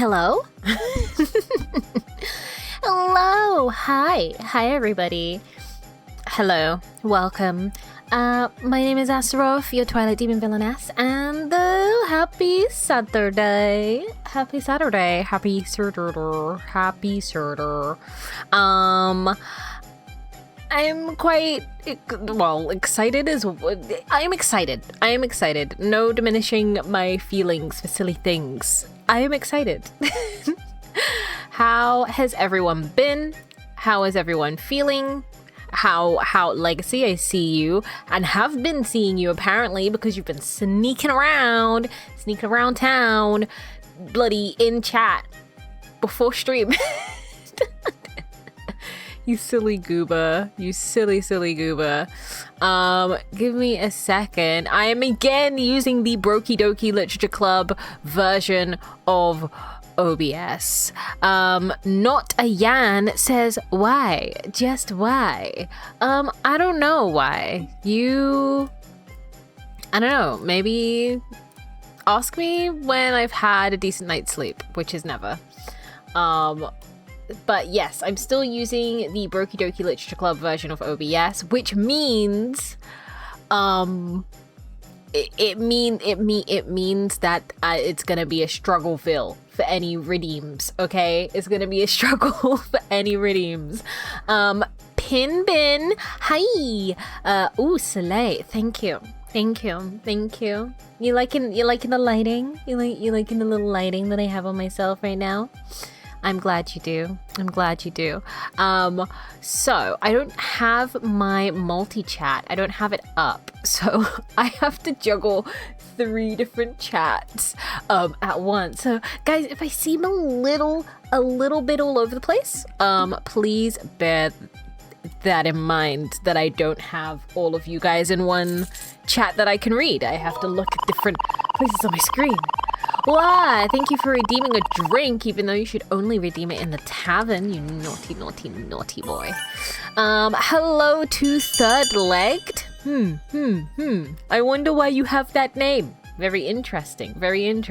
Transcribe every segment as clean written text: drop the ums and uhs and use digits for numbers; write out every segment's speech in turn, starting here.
Hello? Hello. Hi everybody. Hello, welcome. My name is Astaroth, your Twilight Demon Villainess, and happy Saturday. Happy Saturday. I'm quite, excited I am excited. No diminishing my feelings for silly things. I am excited. How has everyone been? How is everyone feeling? How Legacy, I see you and have been seeing you apparently because you've been sneaking around town, bloody in chat before stream. You silly goober. You silly goober. Give me a second. I am again using the Brokey Dokie Literature Club version of OBS. Not a Yan says why? Just why? I don't know why. I don't know. Maybe ask me when I've had a decent night's sleep, which is never. But yes, I'm still using the Brokey Dokie Literature Club version of OBS, which means, it means that it's gonna be a struggleville for any redeems. Okay, it's gonna be a struggle for any redeems. Pinbin, hi. Soleil, thank you. You liking the lighting? You liking the little lighting that I have on myself right now? I'm glad you do. So I don't have my multi-chat. I don't have it up. So I have to juggle 3 different chats at once. So guys, if I seem a little bit all over the place, please bear that in mind, that I don't have all of you guys in one chat that I can read. I have to look at different places on my screen. Why? Thank you for redeeming a drink, even though you should only redeem it in the tavern, you naughty boy. Hello to Third-Legged. I wonder why you have that name. Very interesting. Drink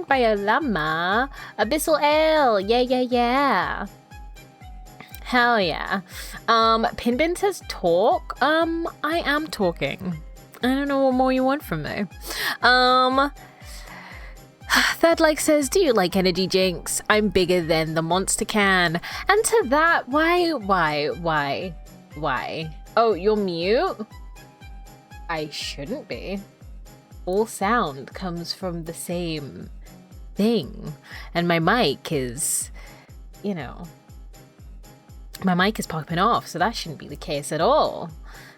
by a llama. Abyssal Ale. Yeah. Hell yeah. Pinbin says talk. I am talking. I don't know what more you want from me. Third says, do you like energy drinks? I'm bigger than the monster can. And to that, why? Oh, you're mute? I shouldn't be. All sound comes from the same thing. And my mic is, my mic is popping off, so that shouldn't be the case at all.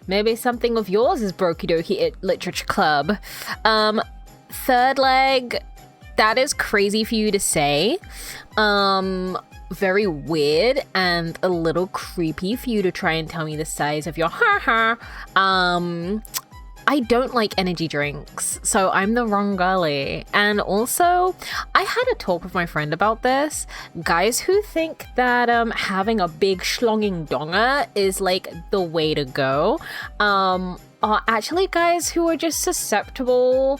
Maybe something of yours is Brokey Dokie Literature Club. Third leg, that is crazy for you to say. Very weird and a little creepy for you to try and tell me the size of your I don't like energy drinks, so I'm the wrong girly. And also, I had a talk with my friend about this. Guys who think that having a big schlonging donger is like the way to go are actually guys who are just susceptible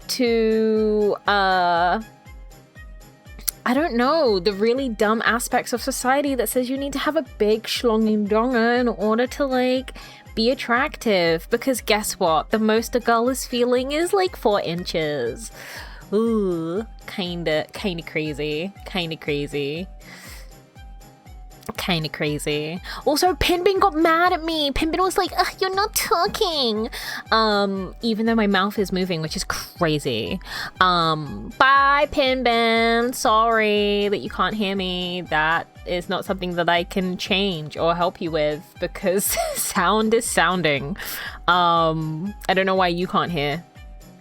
to I don't know, the really dumb aspects of society that says you need to have a big schlonging donger in order to like be attractive, because guess what? The most a girl is feeling is like 4 inches. Ooh, kinda crazy. Also, Pinbin got mad at me. Pinbin was like, ugh, you're not talking. Even though my mouth is moving, which is crazy. Bye, Pinbin. Sorry that you can't hear me. That is not something that I can change or help you with, because sound is sounding. I don't know why you can't hear.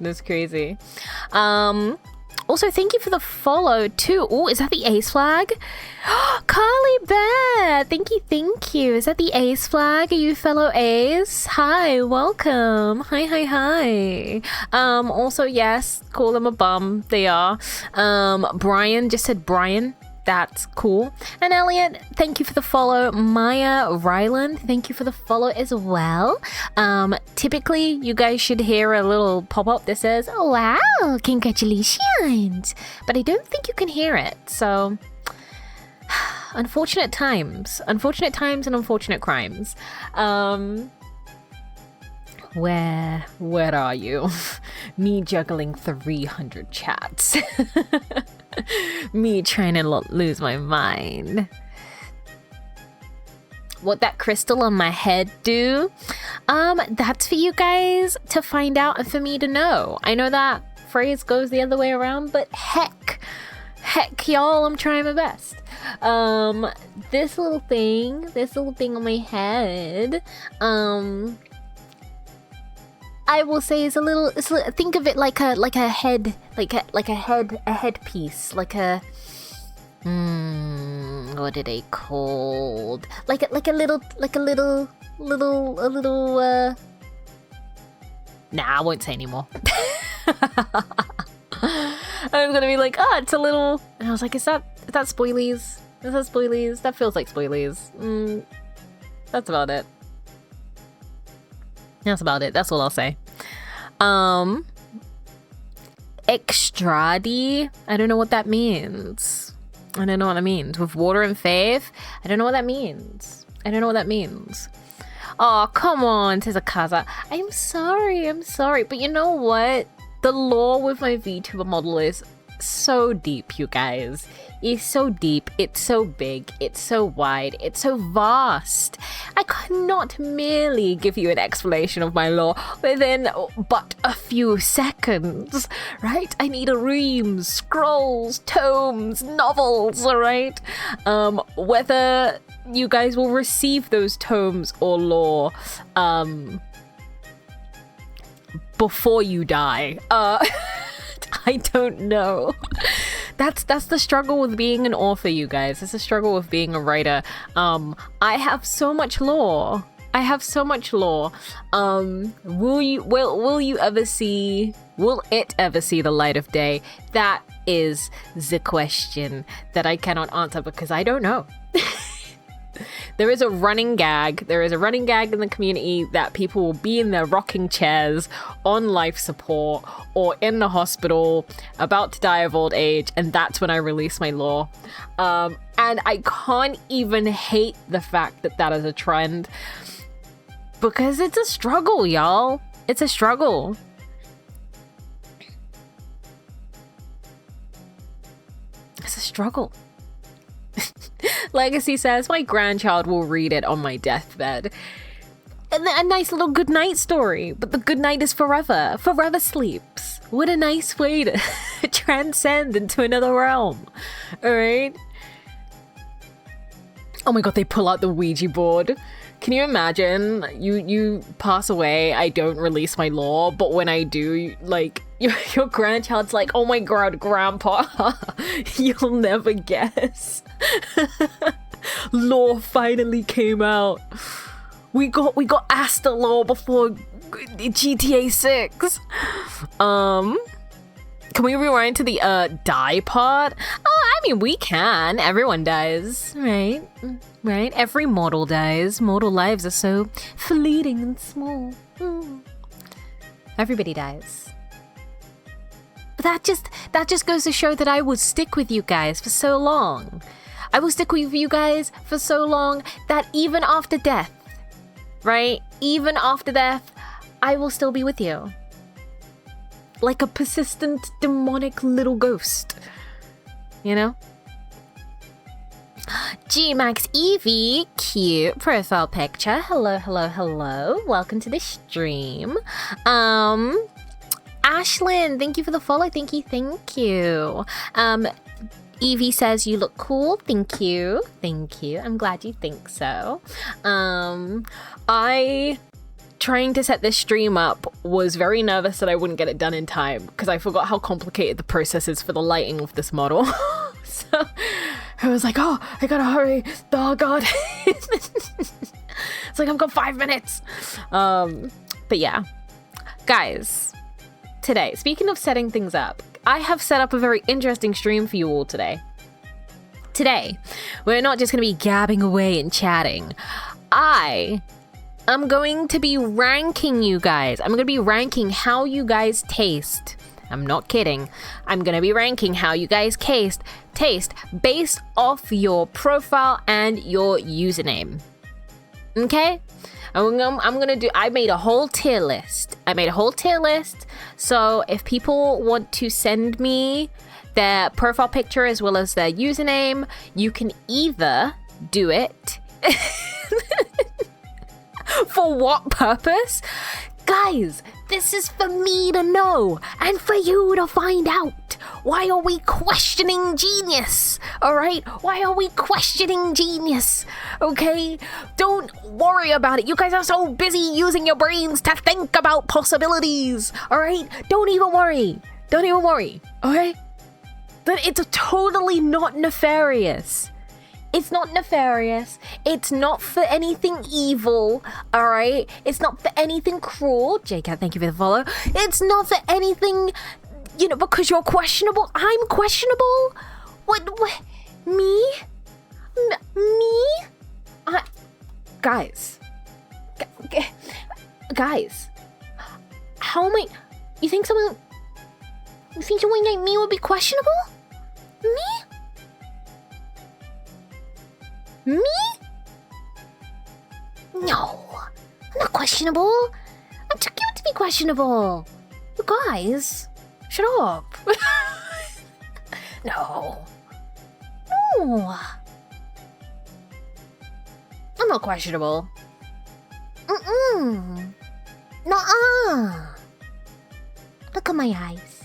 That's crazy. Also, thank you for the follow too. Oh, is that the ace flag? Carly Bear, thank you. Is that the ace flag? Are you fellow A's? Hi, welcome. Hi. Also, yes, call them a bum. They are. Brian just said Brian. That's cool. And Elliot, thank you for the follow. Maya Ryland, thank you for the follow as well. Typically, you guys should hear a little pop-up that says, oh, wow, congratulations. But I don't think you can hear it. So, unfortunate times. Unfortunate times and unfortunate crimes. Where are you? Me juggling 300 chats. Me trying to lose my mind. What that crystal on my head do? That's for you guys to find out and for me to know. I know that phrase goes the other way around, but heck, y'all, I'm trying my best. This little thing on my head, I will say is a little. Think of it like a head, a headpiece, like a. What are they called? Like a little. Nah, I won't say anymore. I was gonna be like, oh, it's a little, and I was like, is that spoilies? Is that spoilies? That feels like spoilies. That's about it. That's about it. That's all I'll say. Extradi. I don't know what that means. With water and faith. I don't know what that means. Oh, come on, says Akaza. I'm sorry. But you know what? The lore with my VTuber model is so deep, you guys. It's so deep, it's so big, it's so wide, it's so vast. I cannot merely give you an explanation of my lore within but a few seconds, right? I need reams, scrolls, tomes, novels, alright? Whether you guys will receive those tomes or lore, before you die, I don't know. That's the struggle with being an author, you guys. It's a struggle with being a writer. I have so much lore. Will it ever see the light of day? That is the question that I cannot answer because I don't know. There is a running gag in the community that people will be in their rocking chairs on life support or in the hospital about to die of old age, and that's when I release my lore. And I can't even hate the fact that that is a trend because it's a struggle, y'all. It's a struggle. Legacy says, my grandchild will read it on my deathbed. And a nice little goodnight story, but the goodnight is forever. Forever sleeps. What a nice way to transcend into another realm. Alright? Oh my god, they pull out the Ouija board. Can you imagine? You pass away, I don't release my lore, but when I do, like, your grandchild's like, oh my god, grandpa, you'll never guess. Lore finally came out. We got Asta lore before GTA 6. Can we rewind to the die part? I mean, we can. Everyone dies, right? Right? Every mortal dies. Mortal lives are so fleeting and small. Everybody dies. But that just goes to show that I would stick with you guys for so long. I will stick with you guys for so long that even after death, right? Even after death, I will still be with you. Like a persistent, demonic little ghost. You know? G-Max Evie, cute profile picture. Hello. Welcome to the stream. Ashlyn, thank you for the follow. Thank you. Evie says you look cool. Thank you. I'm glad you think so. I trying to set this stream up was very nervous that I wouldn't get it done in time because I forgot how complicated the process is for the lighting of this model. So I was like, oh, I gotta hurry. Oh god. It's like I've got 5 minutes. But yeah, guys, today, speaking of setting things up, I have set up a very interesting stream for you all today. today, we're not just going to be gabbing away and chatting. I'm going to be ranking you guys. I'm going to be ranking how you guys taste. I'm not kidding. I'm going to be ranking how you guys taste based off your profile and your username. Okay? I made a whole tier list. So if people want to send me their profile picture as well as their username, you can either do it. For what purpose? Guys, this is for me to know and for you to find out. Why are we questioning genius? All right? Why are we questioning genius? Okay? Don't worry about it. You guys are so busy using your brains to think about possibilities. All right? Don't even worry. Okay? It's totally not nefarious. It's not nefarious. It's not for anything evil, all right? It's not for anything cruel. JCat, thank you for the follow. It's not for anything, because you're questionable. I'm questionable? What? Me? Me? Guys. Guys. How am I... You think someone like me would be questionable? Me? No, I'm not questionable. I'm too cute to be questionable. You guys, shut up. No. I'm not questionable. Nuh-uh. Look at my eyes.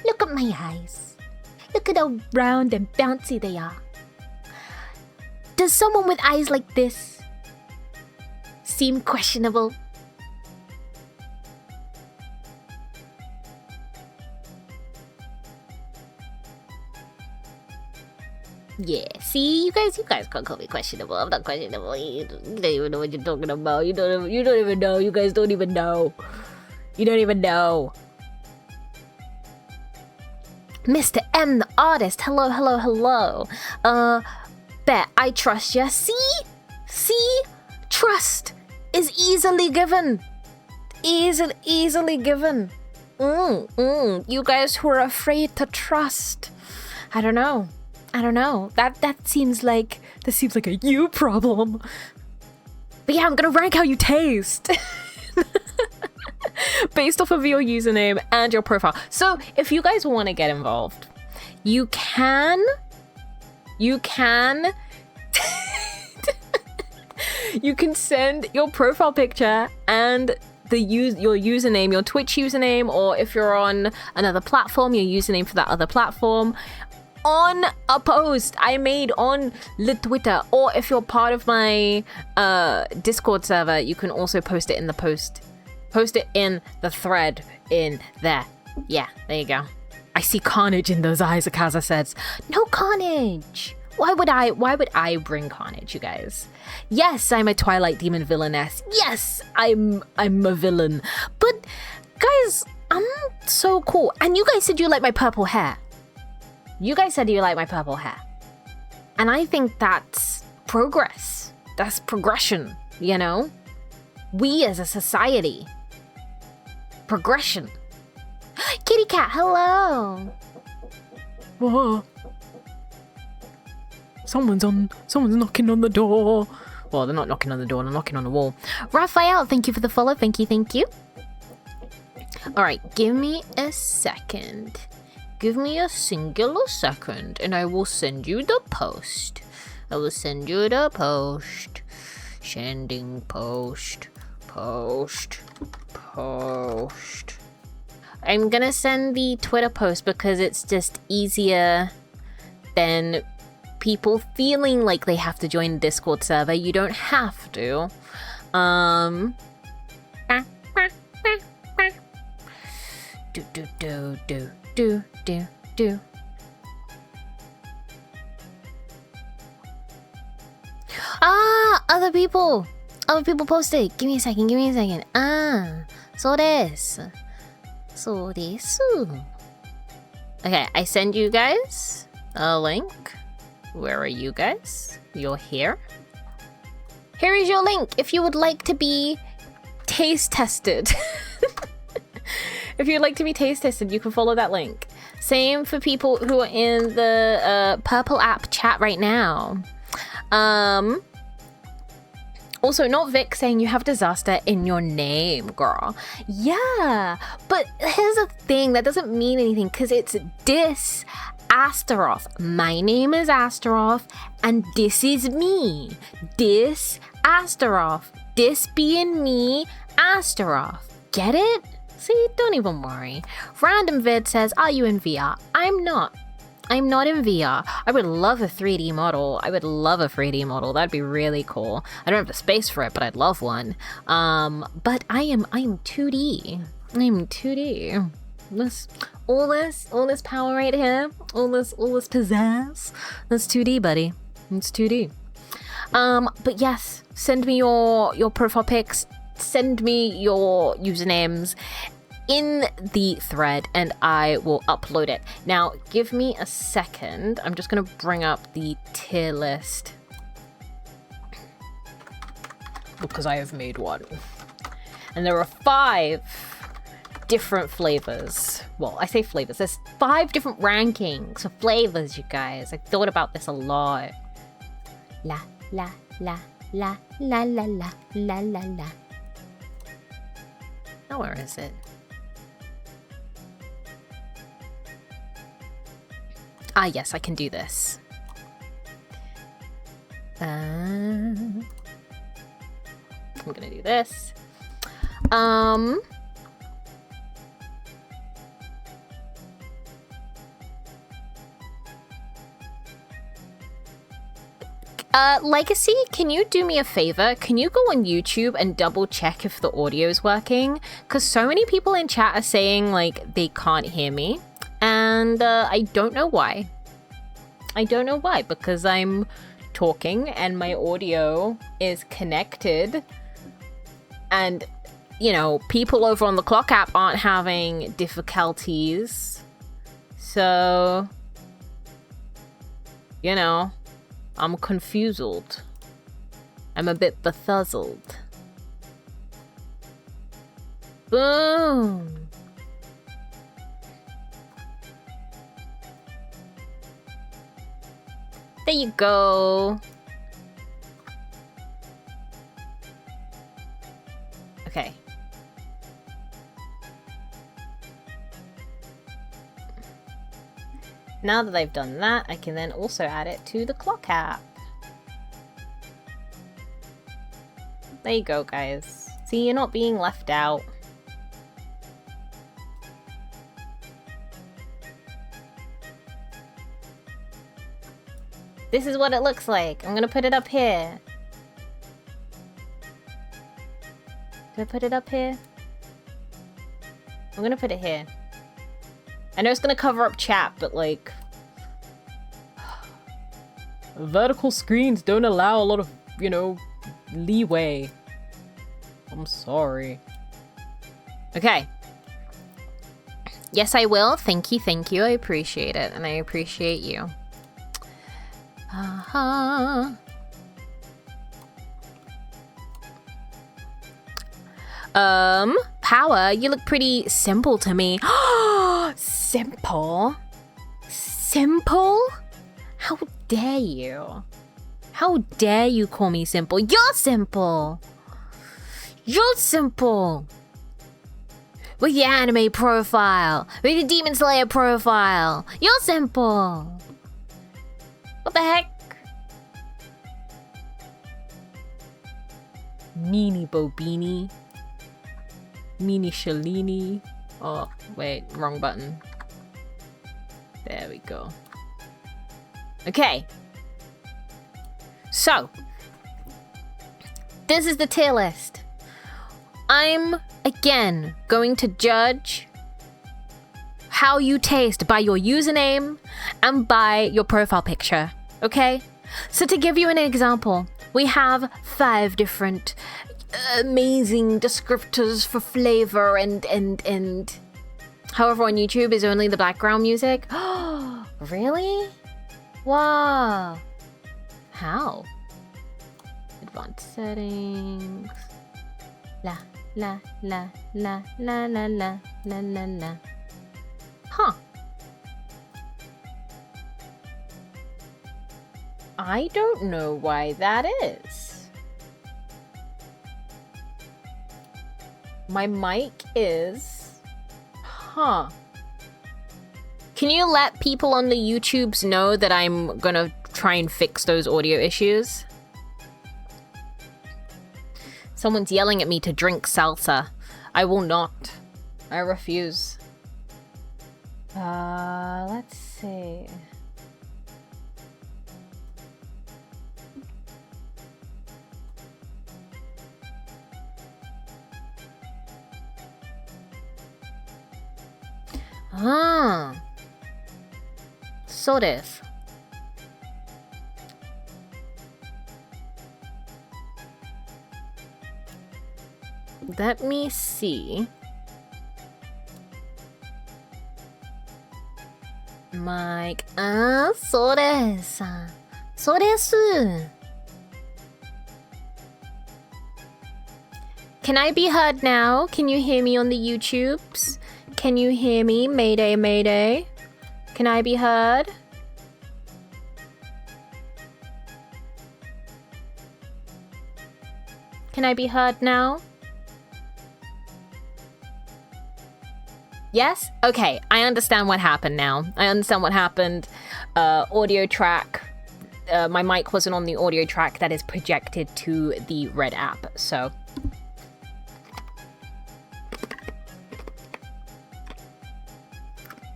Look at how round and bouncy they are. Does someone with eyes like this seem questionable? Yeah, see, you guys can't call me questionable. I'm not questionable. You don't even know what you're talking about. You don't even know. You guys don't even know. You don't even know. Mr. M, the artist. Hello. Bet I trust ya. See? Trust is easily given. Easily given. You guys who are afraid to trust. I don't know. That seems like a you problem. But yeah, I'm gonna rank how you taste. Based off of your username and your profile. So if you guys want to get involved, you can you can send your profile picture and your username, your Twitch username, or if you're on another platform, your username for that other platform, on a post I made on the Twitter, or if you're part of my Discord server, you can also post it in the post. Post it in the thread in there. Yeah, there you go. I see carnage in those eyes, Akaza says. No carnage. Why would I bring carnage, you guys? Yes, I'm a Twilight Demon villainess. Yes, I'm a villain. But guys, I'm so cool. And you guys said you like my purple hair. And I think that's progress. That's progression, you know? We as a society. Progression. Kitty cat, hello. Whoa. Someone's knocking on the door. Well, they're not knocking on the door, they're knocking on the wall. Raphael, thank you for the follow. Thank you. All right, give me a second. Give me a singular second, and I will send you the post. Sending post. I'm gonna send the Twitter post because it's just easier than people feeling like they have to join the Discord server. You don't have to. Do. Other people posted. Give me a second. So desu. Okay, I send you guys a link. Where are you guys? You're here? Here is your link if you would like to be taste tested. If you'd like to be taste tested, you can follow that link. Same for people who are in the purple app chat right now. Also, not Vic saying you have disaster in your name, girl. Yeah, but here's the thing, that doesn't mean anything because it's dis Astaroth. My name is Astaroth, and this is me. Dis Astaroth. This being me, Astaroth. Get it? See, don't even worry. Random Vid says, are you in VR? I'm not. I'm not in VR. I would love a 3D model. I would love a 3D model. That'd be really cool. I don't have the space for it, but I'd love one. But I am 2D. I'm 2D. All this power right here, all this pizzazz. That's 2D, buddy. It's 2D. But yes, send me your profile pics. Send me your usernames in the thread and I will upload it. Now, give me a second. I'm just going to bring up the tier list because I have made one. And there are 5 different flavors. Well, I say flavors. There's 5 different rankings of flavors, you guys. I thought about this a lot. La, la, la, la, la, la, la, la, la, la. Now, where is it? Ah, yes, I can do this. I'm gonna do this. Legacy, can you do me a favor? Can you go on YouTube and double check if the audio is working? Because so many people in chat are saying, like, they can't hear me. And I don't know why. I don't know why, because I'm talking and my audio is connected. And, you know, people over on the Clock app aren't having difficulties. So, you know, I'm confused. I'm a bit befuzzled. Boom. There you go. Okay. Now that I've done that, I can then also add it to the Clock app. There you go, guys. See, you're not being left out. This is what it looks like. I'm gonna put it up here. Do I put it up here? I'm gonna put it here. I know it's gonna cover up chat, but like... vertical screens don't allow a lot of, you know, leeway. I'm sorry. Okay. Yes, I will. Thank you, thank you. I appreciate it, and I appreciate you. Power, you look pretty simple to me. Simple? Simple? How dare you? How dare you call me simple? You're simple! You're simple! With your anime profile, with your Demon Slayer profile, you're simple! What the heck? Nini Bobini. Mini Shalini. Oh, wait, wrong button. There we go. Okay. So, this is the tier list. I'm, again, going to judge how you taste by your username and by your profile picture, okay? So to give you an example, we have 5 different amazing descriptors for flavor and however on YouTube is only the background music. Really? Wow. How? Advanced settings. La la la la la la la la la la. Huh. I don't know why that is. My mic is... Huh. Can you let people on the YouTubes know that I'm gonna try and fix those audio issues? Someone's yelling at me to drink salsa. I will not. I refuse. Let's see. Ah. So desu. Let me see. Mike. Ah, so desu. So desu. Can I be heard now? Can you hear me on the YouTubes? Can you hear me? Mayday, mayday. Can I be heard? Can I be heard now? Yes? Okay, I understand what happened now. I understand what happened. Audio track. My mic wasn't on the audio track that is projected to the Red app, so...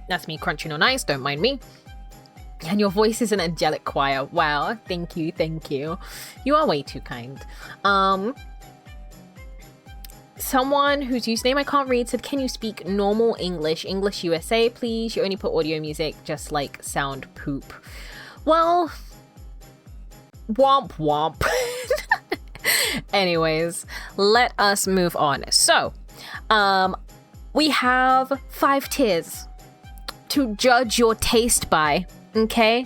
That's me crunching on ice, don't mind me. And your voice is an angelic choir. Wow, thank you, thank you. You are way too kind. Someone whose username I can't read said, can you speak normal English? English USA, please. You only put audio music, just like sound poop. Well, womp womp. Anyways, let us move on. So, we have 5 tiers to judge your taste by, okay?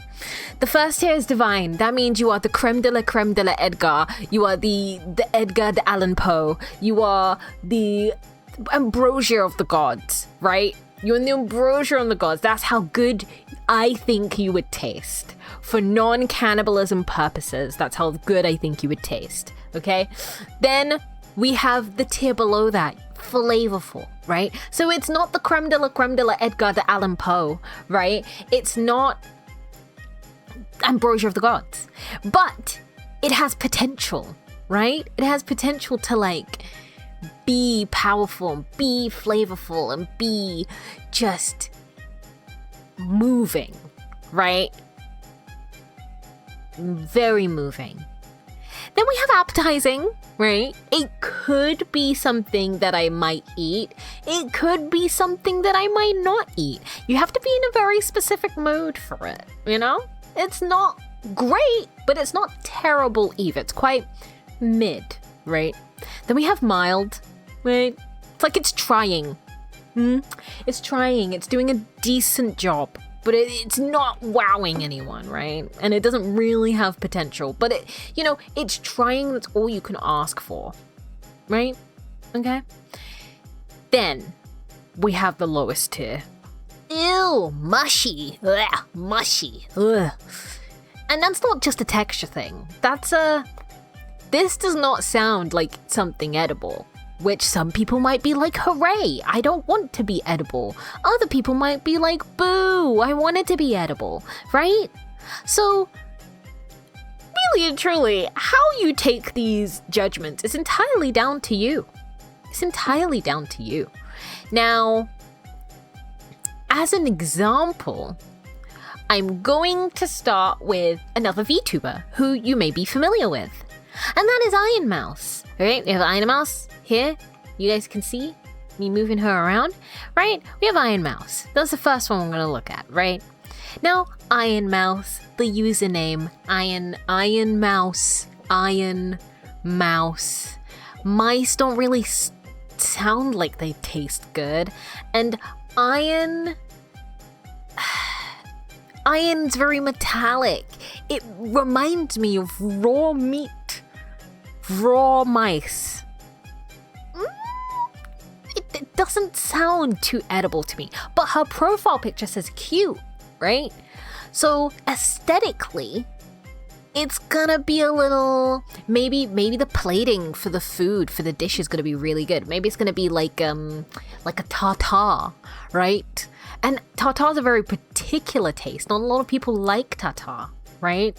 The first tier is divine. That means you are the creme de la Edgar. You are the Edgar Allan Poe. You are the ambrosia of the gods, right? You're in the ambrosia of the gods. That's how good I think you would taste. For non-cannibalism purposes, that's how good I think you would taste, okay? Then we have the tier below that. Flavorful, right? So it's not the creme de la Edgar Allan Poe, right? It's not ambrosia of the gods, but it has potential, right? It has potential to like be powerful and be flavorful and be just moving, right? Very moving. Then we have appetizing, right? It could be something that I might eat. It could be something that I might not eat. You have to be in a very specific mood for it, you know? It's not great, but it's not terrible either. It's quite mid, right? Then we have mild, right? It's like it's trying. It's trying. It's doing a decent job. But it's not wowing anyone, right? And it doesn't really have potential. But it's trying. That's all you can ask for, right? Okay. Then we have the lowest tier. Ew, mushy. Ugh, mushy. Ugh. And that's not just a texture thing. This does not sound like something edible. Which some people might be like, hooray, I don't want to be edible. Other people might be like, boo, I want it to be edible, right? So, really and truly, how you take these judgments is entirely down to you. It's entirely down to you. Now, as an example, I'm going to start with another VTuber who you may be familiar with. And that is Iron Mouse. Alright, we have Iron Mouse here. You guys can see me moving her around, right? We have Iron Mouse. That's the first one we're going to look at, right? Now, Iron Mouse, the username, Iron Mouse. Mice don't really sound like they taste good. And Iron's very metallic. It reminds me of raw meat. Raw mice. It doesn't sound too edible to me, but her profile picture says cute, right? So aesthetically, it's gonna be a little, maybe the plating for the food, for the dish is gonna be really good. Maybe it's gonna be like a tartare, right? And tartare's a very particular taste. Not a lot of people like tartare, right?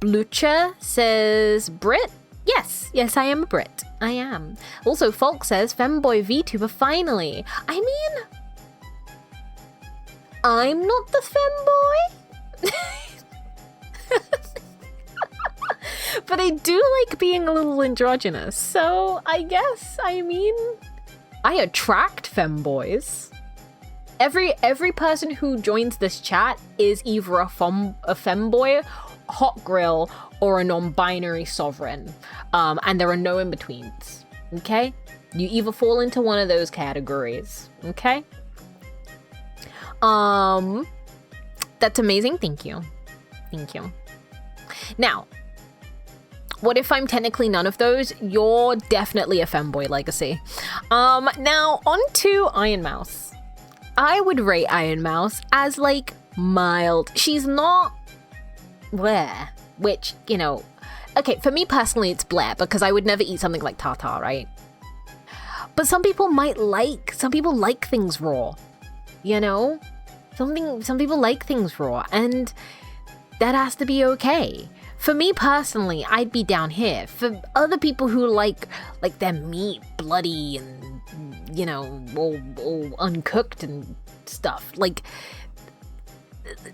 Blucher says Brit. Yes, I am a Brit. I am. Also, Folk says femboy VTuber finally. I mean, I'm not the femboy. But I do like being a little androgynous. So I guess, I mean, I attract femboys. Every person who joins this chat is either a femboy, hot grill, or a non-binary sovereign. And there are no in-betweens, okay? You either fall into one of those categories, okay? That's amazing. Thank you. Now, what if I'm technically none of those? You're definitely a femboy legacy. Now, on to Iron Mouse. I would rate Iron Mouse as, like, mild. She's not Blair, which, you know... Okay, for me personally, it's Blair, because I would never eat something like tartare, right? But some people like things raw, you know? Some people like things raw, and that has to be okay. For me personally, I'd be down here. For other people who like their meat bloody and, you know, all uncooked and stuff, like,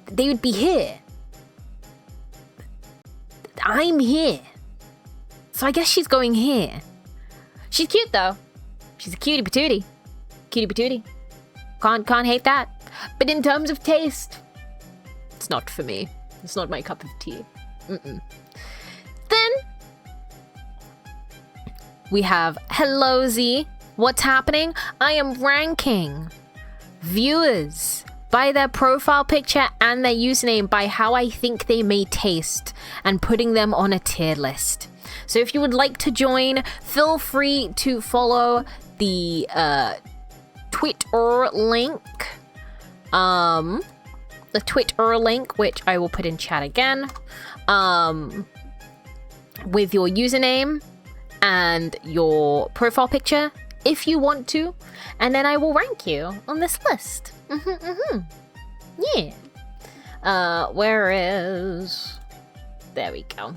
they would be here. I'm here. So I guess she's going here. She's cute though. She's a cutie patootie. Cutie patootie. Can't hate that. But in terms of taste, it's not for me. It's not my cup of tea. Then we have Hello Z. What's happening? I am ranking viewers by their profile picture and their username by how I think they may taste and putting them on a tier list. So if you would like to join, feel free to follow the Twitter link. The Twitter link, which I will put in chat again, with your username and your profile picture if you want to, and then I will rank you on this list. Yeah. Where is... There we go.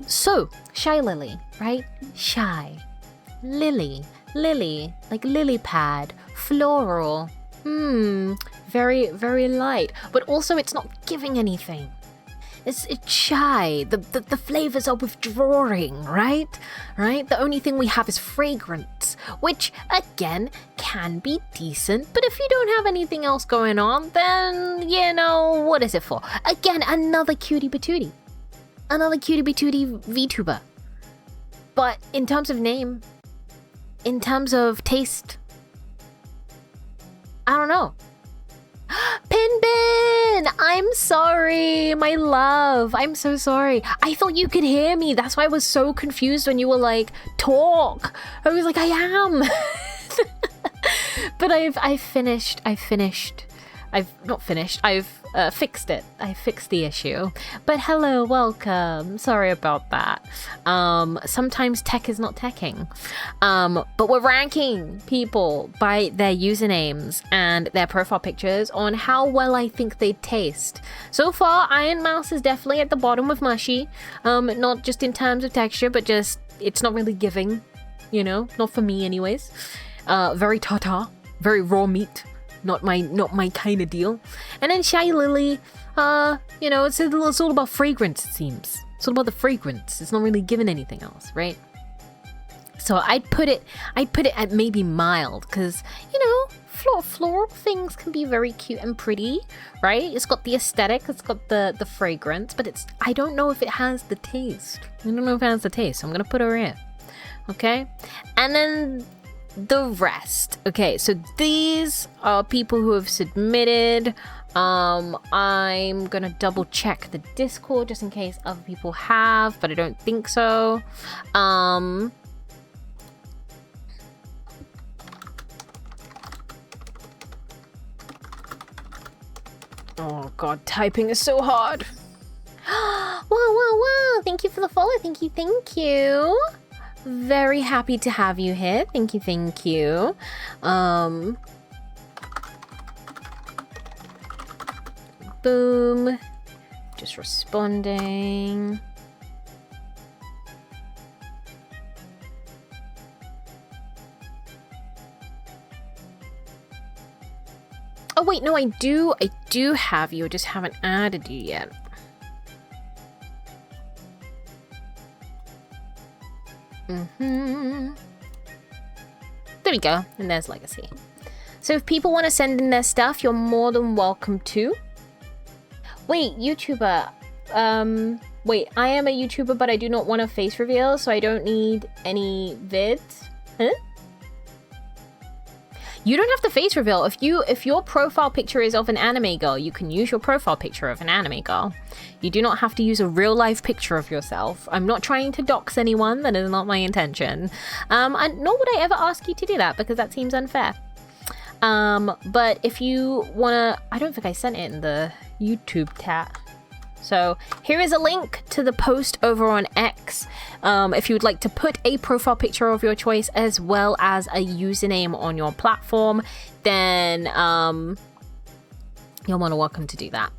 So, Shy Lily, right? Shy. Lily, like lily pad, floral. Very, very light. But also it's not giving anything. It's shy. The flavors are withdrawing, right? The only thing we have is fragrance, which, again, can be decent. But if you don't have anything else going on, then, you know, what is it for? Again, another cutie patootie. Another cutie patootie VTuber. But in terms of name, in terms of taste, I don't know. Pinbin! I'm sorry, my love. I'm so sorry. I thought you could hear me. That's why I was so confused when you were like, talk. I was like, I am. But I've fixed it. I fixed the issue. But hello, welcome. Sorry about that. Sometimes tech is not teching. But we're ranking people by their usernames and their profile pictures on how well I think they taste. So far, Iron Mouse is definitely at the bottom with Mushy. Not just in terms of texture, but just it's not really giving. You know, not for me anyways. Very tartar, very raw meat. Not my kind of deal. And then Shy Lily, you know, it's all about fragrance, it seems. It's all about the fragrance. It's not really giving anything else, right? So I'd put it at maybe mild, because, you know, floral things can be very cute and pretty, right? It's got the aesthetic, it's got the fragrance, but I don't know if it has the taste. I don't know if it has the taste, so I'm gonna put her in. Okay? And then the rest. Okay, so these are people who have submitted. I'm gonna double check the Discord just in case other people have, but I don't think so. Oh god, typing is so hard. Whoa. Thank you for the follow. Thank you. Very happy to have you here. Thank you. Boom. Just responding. Oh wait, no, I do have you. I just haven't added you yet. There we go. And there's Legacy. So if people want to send in their stuff, you're more than welcome to. Wait, YouTuber. Wait, I am a YouTuber, but I do not want a face reveal, so I don't need any vids. Huh? You don't have to face reveal. If your profile picture is of an anime girl, you can use your profile picture of an anime girl. You do not have to use a real life picture of yourself. I'm not trying to dox anyone. That is not my intention. And nor would I ever ask you to do that because that seems unfair. But if you wanna, I don't think I sent it in the YouTube chat. So here is a link to the post over on X. If you would like to put a profile picture of your choice as well as a username on your platform, then you're more than welcome to do that.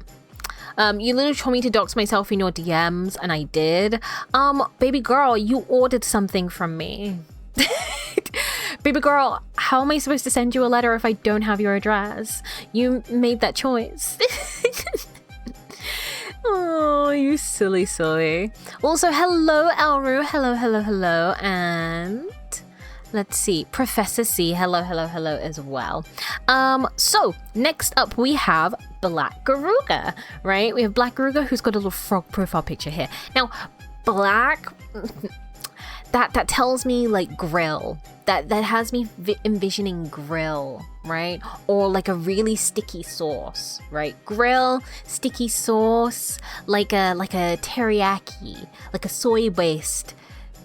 You literally told me to dox myself in your DMs, and I did. Baby girl, you ordered something from me. Baby girl, how am I supposed to send you a letter if I don't have your address? You made that choice. Oh, you silly. Also, hello, Elru. Hello. And let's see, Professor C. Hello as well. So next up we have Black Garuga, right? We have Black Garuga who's got a little frog profile picture here. Now, black, that tells me like grill. That has me envisioning grill, right? Or like a really sticky sauce, right? Grill, sticky sauce, like a teriyaki, like a soy-based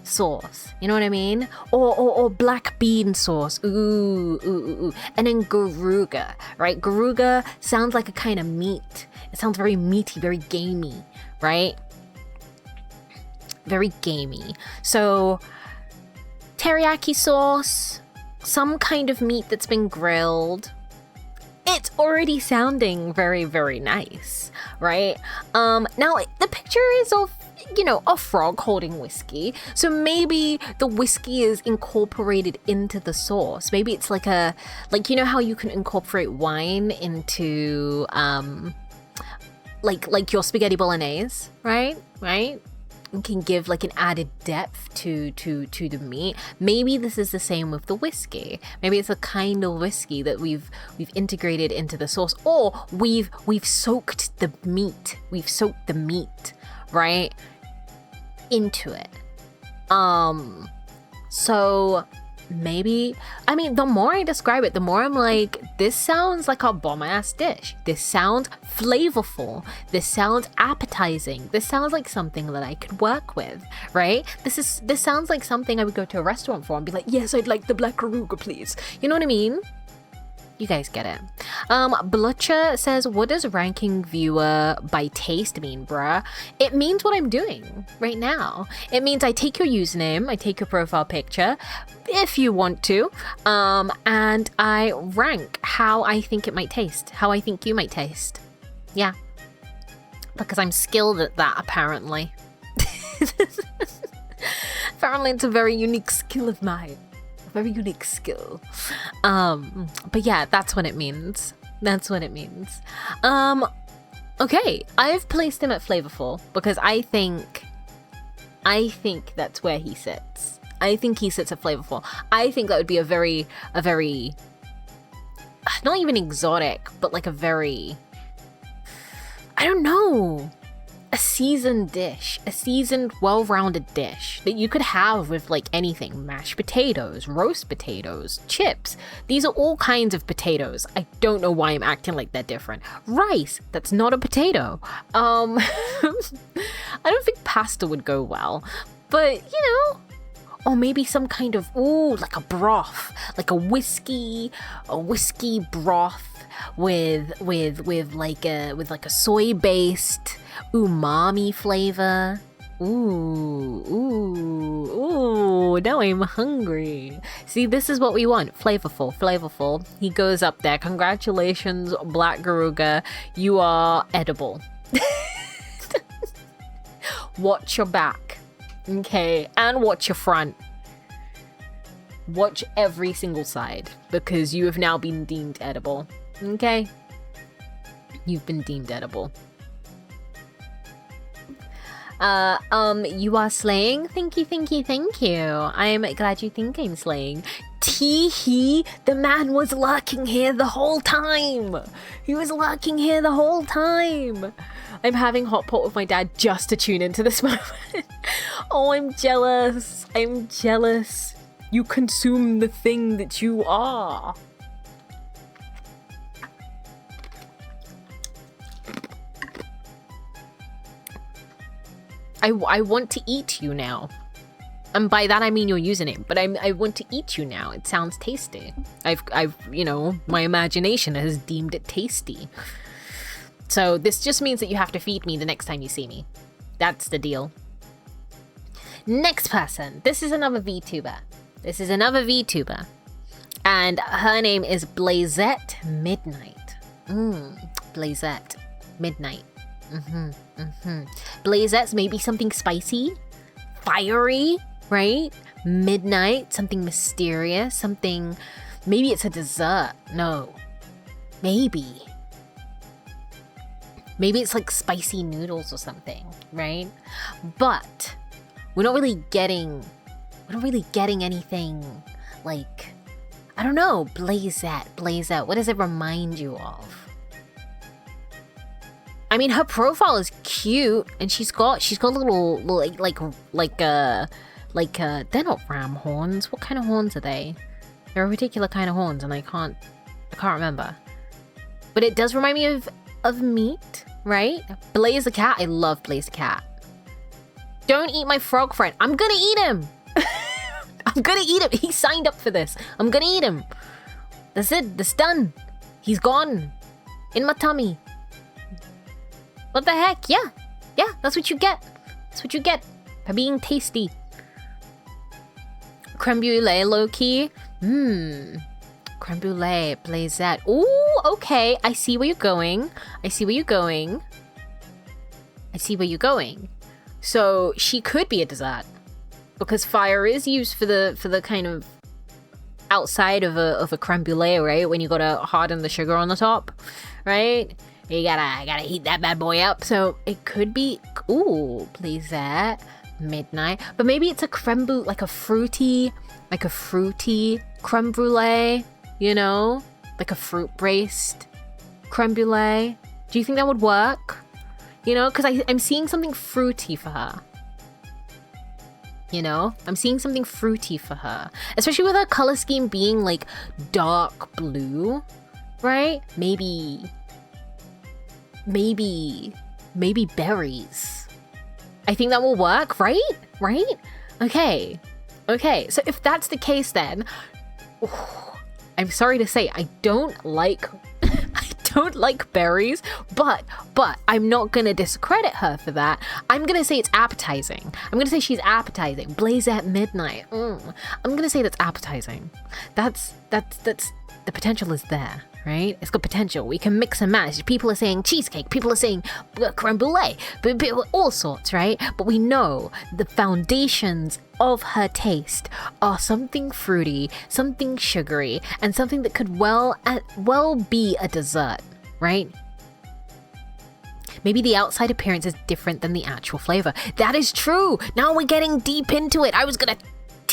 sauce. You know what I mean? Or black bean sauce. Ooh. And then garuga, right? Garuga sounds like a kind of meat. It sounds very meaty, very gamey, right? Very gamey. So teriyaki sauce, some kind of meat that's been grilled. It's already sounding very nice, right? Now the picture is of, a frog holding whiskey. So maybe the whiskey is incorporated into the sauce. Maybe it's like you know how you can incorporate wine into like your spaghetti bolognese, right? Can give like an added depth to the meat. Maybe this is the same with the whiskey. Maybe it's a kind of whiskey that we've integrated into the sauce, or we've soaked the meat. We've soaked the meat, right, into it. So maybe, I mean, the more I describe it, the more I'm like, this sounds like a bomb-ass dish. This sounds flavorful. This sounds appetizing. This sounds like something that I could work with, right? This sounds like something I would go to a restaurant for and be like, yes, I'd like the black garuga, please. You know what I mean? You guys get it. Blutcher says, what does ranking viewer by taste mean, bruh? It means what I'm doing right now. It means I take your username, I take your profile picture, if you want to, and I rank how I think it might taste, how I think you might taste. Yeah. Because I'm skilled at that, apparently. Apparently it's a very unique skill of mine. Very unique skill. But yeah, that's what it means. Okay, I've placed him at flavorful because I think that's where he sits. I think he sits at flavorful. I think that would be a very not even exotic, but like a very, I don't know, a seasoned dish, a seasoned, well-rounded dish that you could have with like anything. Mashed potatoes, roast potatoes, chips. These are all kinds of potatoes. I don't know why I'm acting like they're different. Rice, that's not a potato. I don't think pasta would go well, but you know, or maybe some kind of, like a broth, like a whiskey broth with like a soy-based umami flavor. Ooh, now I'm hungry. See, this is what we want. Flavorful. He goes up there. Congratulations, Black Garuga. You are edible. Watch your back. Okay, and watch your front. Watch every single side, because you have now been deemed edible. Okay? You've been deemed edible. You are slaying? Thank you. I'm glad you think I'm slaying. Tee-hee, the man was lurking here the whole time. He was lurking here the whole time. I'm having hot pot with my dad just to tune into this moment. Oh, I'm jealous. You consume the thing that you are. I want to eat you now. And by that I mean your username, but I want to eat you now. It sounds tasty. I've my imagination has deemed it tasty. So this just means that you have to feed me the next time you see me. That's the deal. Next person. This is another VTuber. And her name is Blazette Midnight. Blazette Midnight. Blazette's maybe something spicy, fiery, right? Midnight, something mysterious, something... Maybe it's a dessert. No. Maybe it's like spicy noodles or something, right? But we're not really getting anything like... I don't know, Blazette. What does it remind you of? I mean, her profile is cute, and she's got little they're not ram horns. What kind of horns are they? They're a particular kind of horns, and I can't remember. But it does remind me of meat, right? Blaze the cat. I love Blaze the cat. Don't eat my frog friend. I'm gonna eat him. I'm gonna eat him. He signed up for this. I'm gonna eat him. That's it. That's done. He's gone. In my tummy. What the heck? Yeah, that's what you get. For being tasty. Creme brulee, low-key. Creme brulee, Blazette. Ooh, okay. I see where you're going. So she could be a dessert, because fire is used for the kind of outside of a creme brulee, right? When you gotta harden the sugar on the top, right? You gotta heat that bad boy up. So it could be, Blazette Midnight. But maybe it's a creme brulee, like a fruity creme brulee, like a fruit-based creme brulee. Do you think that would work? Because I'm seeing something fruity for her. Especially with her color scheme being like dark blue, right? Maybe berries. I think that will work, right? Okay. So if that's the case, then I'm sorry to say I don't like berries, but I'm not gonna discredit her for that. I'm gonna say it's appetizing. I'm gonna say she's appetizing. Blazette Midnight. I'm gonna say that's appetizing. That's the potential is there, right? It's got potential. We can mix and match. People are saying cheesecake. People are saying creme brulee. All sorts, right? But we know the foundations of her taste are something fruity, something sugary, and something that could well be a dessert, right? Maybe the outside appearance is different than the actual flavor. That is true. Now we're getting deep into it. I was gonna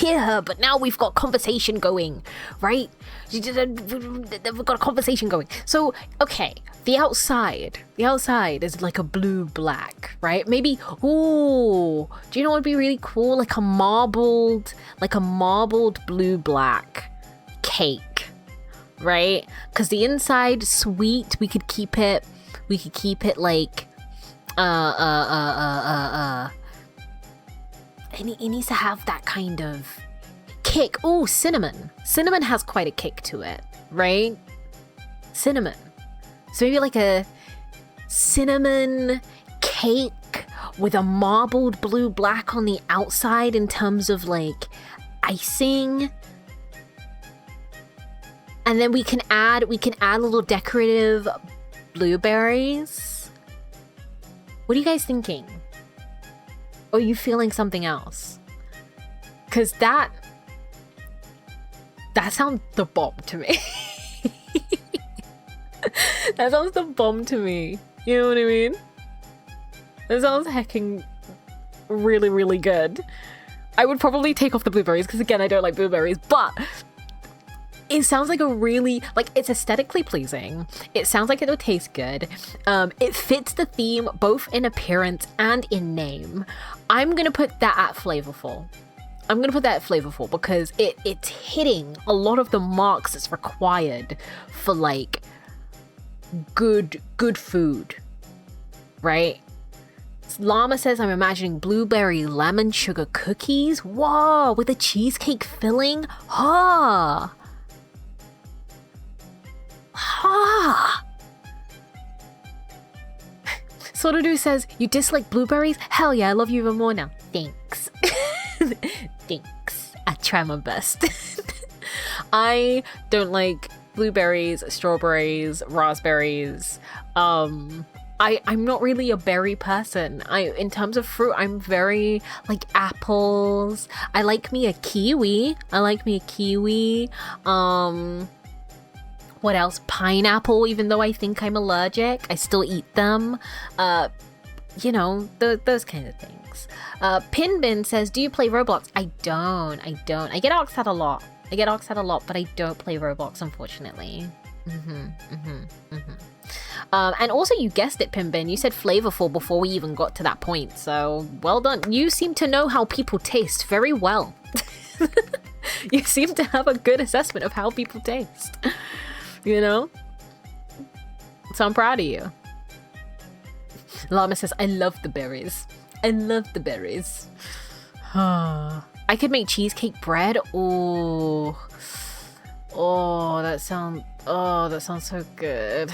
hear her, but now we've got conversation going, right? We've got a conversation going. So, okay, the outside is like a blue-black, right? Maybe, ooh, do you know what would be really cool? Like a marbled blue-black cake, right? Because the inside sweet, we could keep it like, it needs to have that kind of kick. Oh, cinnamon. Cinnamon has quite a kick to it, right? Cinnamon. So maybe like a cinnamon cake with a marbled blue-black on the outside in terms of like icing. And then we can add a little decorative blueberries. What are you guys thinking? Or are you feeling something else? Because that sounds the bomb to me. That sounds the bomb to me. You know what I mean? That sounds hecking really, really good. I would probably take off the blueberries because, again, I don't like blueberries, but it sounds like a really, like, it's aesthetically pleasing. It sounds like it would taste good. It fits the theme both in appearance and in name. I'm gonna put that at flavorful. Because it's hitting a lot of the marks that's required for like good food, right? Llama says, I'm imagining blueberry lemon sugar cookies. Whoa, with a cheesecake filling. Ha. Sotodu says, you dislike blueberries? Hell yeah, I love you even more now. Thanks. Thanks. I try my best. I don't like blueberries, strawberries, raspberries. I'm not really a berry person. In terms of fruit, I'm very like apples. I like me a kiwi. What else? Pineapple, even though I think I'm allergic, I still eat them. You know, those kind of things. Pinbin says, do you play Roblox? I don't. I get asked that a lot. But I don't play Roblox, unfortunately. And also, you guessed it, Pinbin. You said flavorful before we even got to that point. So, well done. You seem to know how people taste very well. You seem to have a good assessment of how people taste. You know? So I'm proud of you. Llama says, I love the berries. I could make cheesecake bread. Oh, that sounds so good.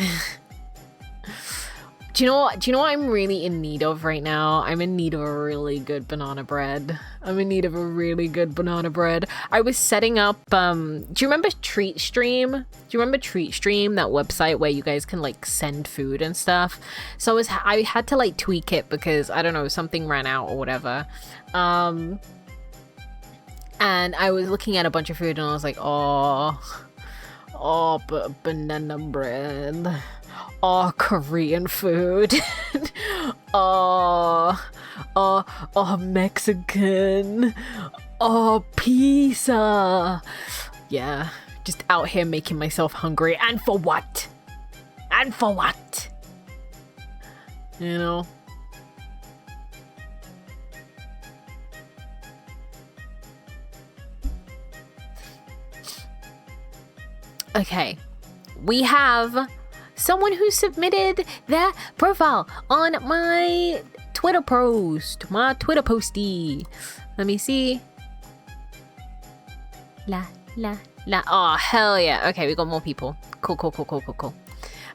Do you know what I'm really in need of right now? I'm in need of a really good banana bread. I was setting up, do you remember Treat Stream? That website where you guys can like send food and stuff? So I had to like tweak it because, I don't know, something ran out or whatever. And I was looking at a bunch of food and I was like, but banana bread. Oh, Korean food. Mexican. Pizza. Yeah, just out here making myself hungry. And for what? You know? Okay. We have someone who submitted their profile on my Twitter posty. Let me see. La. Oh, hell yeah. Okay, we got more people. Cool.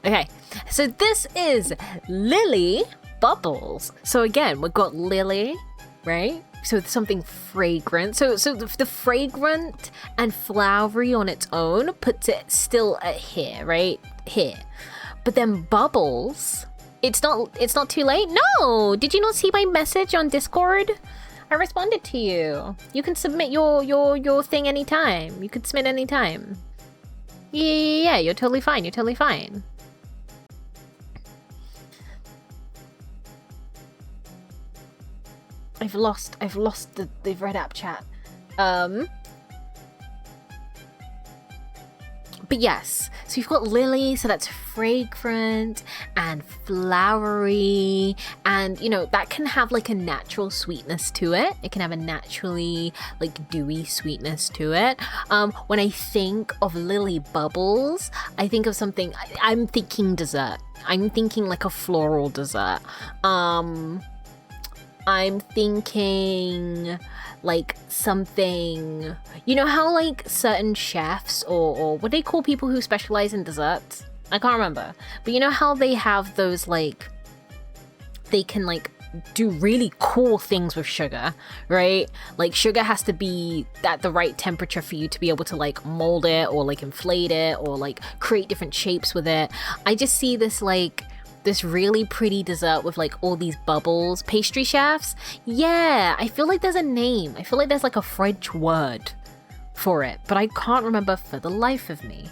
Okay, so this is Lily Bubbles. So again, we've got Lily, right? So it's something fragrant. So the fragrant and flowery on its own puts it still at here, right? Here. But then Bubbles, it's not too late? No! Did you not see my message on Discord? I responded to you. You can submit your thing anytime. You could submit anytime. Yeah, you're totally fine. I've lost the Red App chat. But yes, so you've got lily, so that's fragrant and flowery, and you know, that can have like a natural sweetness to it. It can have a naturally like dewy sweetness to it. When I think of lily bubbles, I think of something, I'm thinking dessert. I'm thinking like a floral dessert. I'm thinking like something, you know how like certain chefs or what they call people who specialize in desserts? I can't remember. But you know how they have those like, they can like do really cool things with sugar, right? Like sugar has to be at the right temperature for you to be able to like mold it or like inflate it or like create different shapes with it. I just see this like, this really pretty dessert with like all these bubbles. Pastry chefs? Yeah, I feel like there's a name. I feel like there's like a French word for it, but I can't remember for the life of me.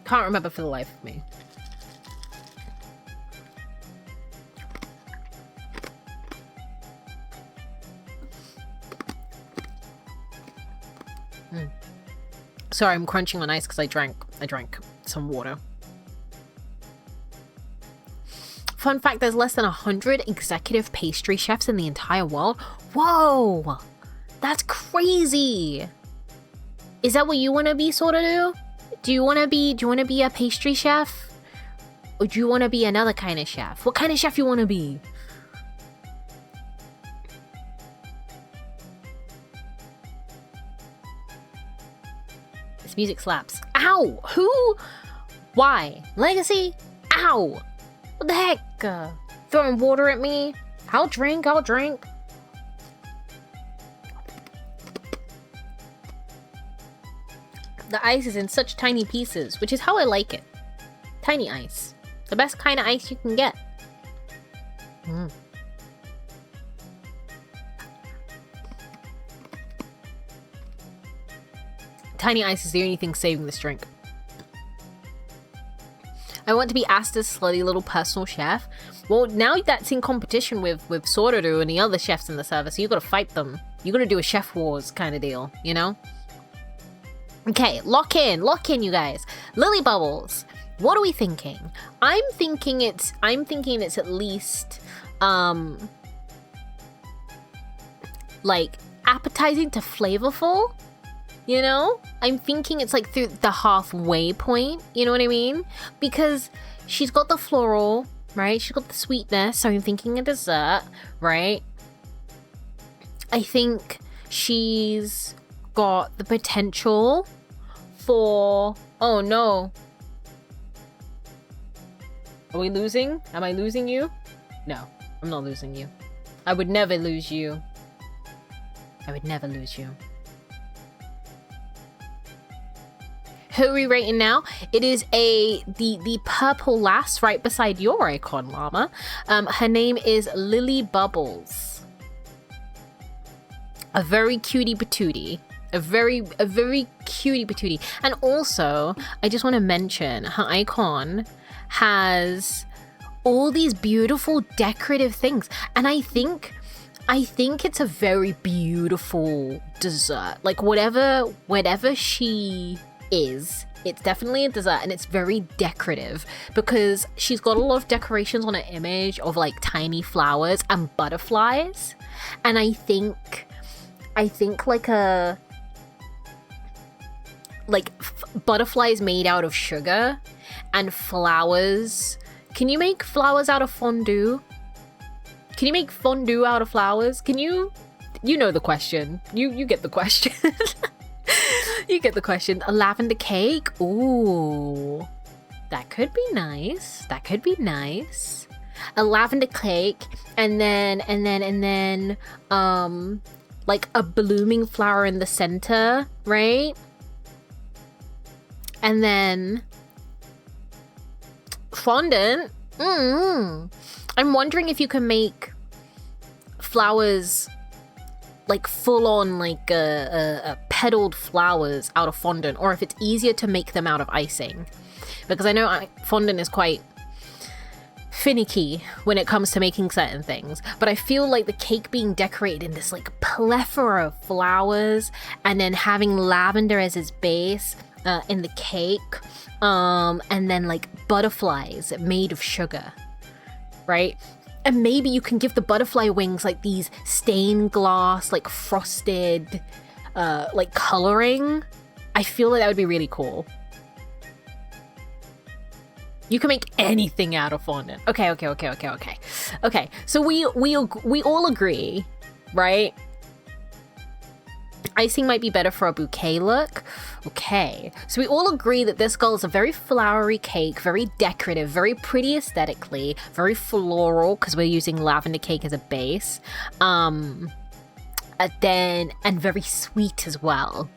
Can't remember for the life of me. Sorry, I'm crunching on ice because I drank some water. Fun fact, there's less than 100 executive pastry chefs in the entire world. Whoa! That's crazy! Is that what you want to be, sort of do? Do you want to be a pastry chef? Or do you want to be another kind of chef? What kind of chef you want to be? This music slaps. Ow! Who? Why? Legacy? Ow! What the heck? Throwing water at me? I'll drink. The ice is in such tiny pieces, which is how I like it. Tiny ice. The best kind of ice you can get. Tiny ice is the only thing saving this drink. I want to be Asta's slutty little personal chef. Well, now that's in competition with Sororo and the other chefs in the service, so you gotta fight them. You gotta do a chef wars kind of deal, you know? Okay, lock in, you guys. Lily bubbles. What are we thinking? I'm thinking it's at least like appetizing to flavorful. You know? I'm thinking it's like through the halfway point, you know what I mean? Because she's got the floral, right? She's got the sweetness, so I'm thinking a dessert, right? I think she's got the potential for... Oh no. Are we losing? Am I losing you? No, I'm not losing you. I would never lose you. I would never lose you. Who are we rating now? It is the purple lass right beside your icon, Llama. Her name is Lily Bubbles. A very cutie patootie. A very cutie patootie. And also, I just want to mention her icon has all these beautiful decorative things, and I think it's a very beautiful dessert. Like whatever she is, it's definitely a dessert, and it's very decorative because she's got a lot of decorations on her image of like tiny flowers and butterflies, and I think butterflies made out of sugar and flowers. Can you make flowers out of fondue? Can you make fondue out of flowers? Can you know the question. You get the question. You get the question. A lavender cake? Ooh. That could be nice. A lavender cake and then like a blooming flower in the center, right? And then fondant. I'm wondering if you can make flowers like full on like petaled flowers out of fondant, or if it's easier to make them out of icing, because I know fondant is quite finicky when it comes to making certain things, but I feel like the cake being decorated in this like plethora of flowers and then having lavender as its base in the cake, and then like butterflies made of sugar, right? And maybe you can give the butterfly wings like these stained glass, like frosted, like coloring. I feel like that would be really cool. You can make anything out of fondant. Okay. So we all agree, right? Icing might be better for a bouquet look. Okay. So we all agree that this girl is a very flowery cake, very decorative, very pretty aesthetically, very floral because we're using lavender cake as a base. And very sweet as well.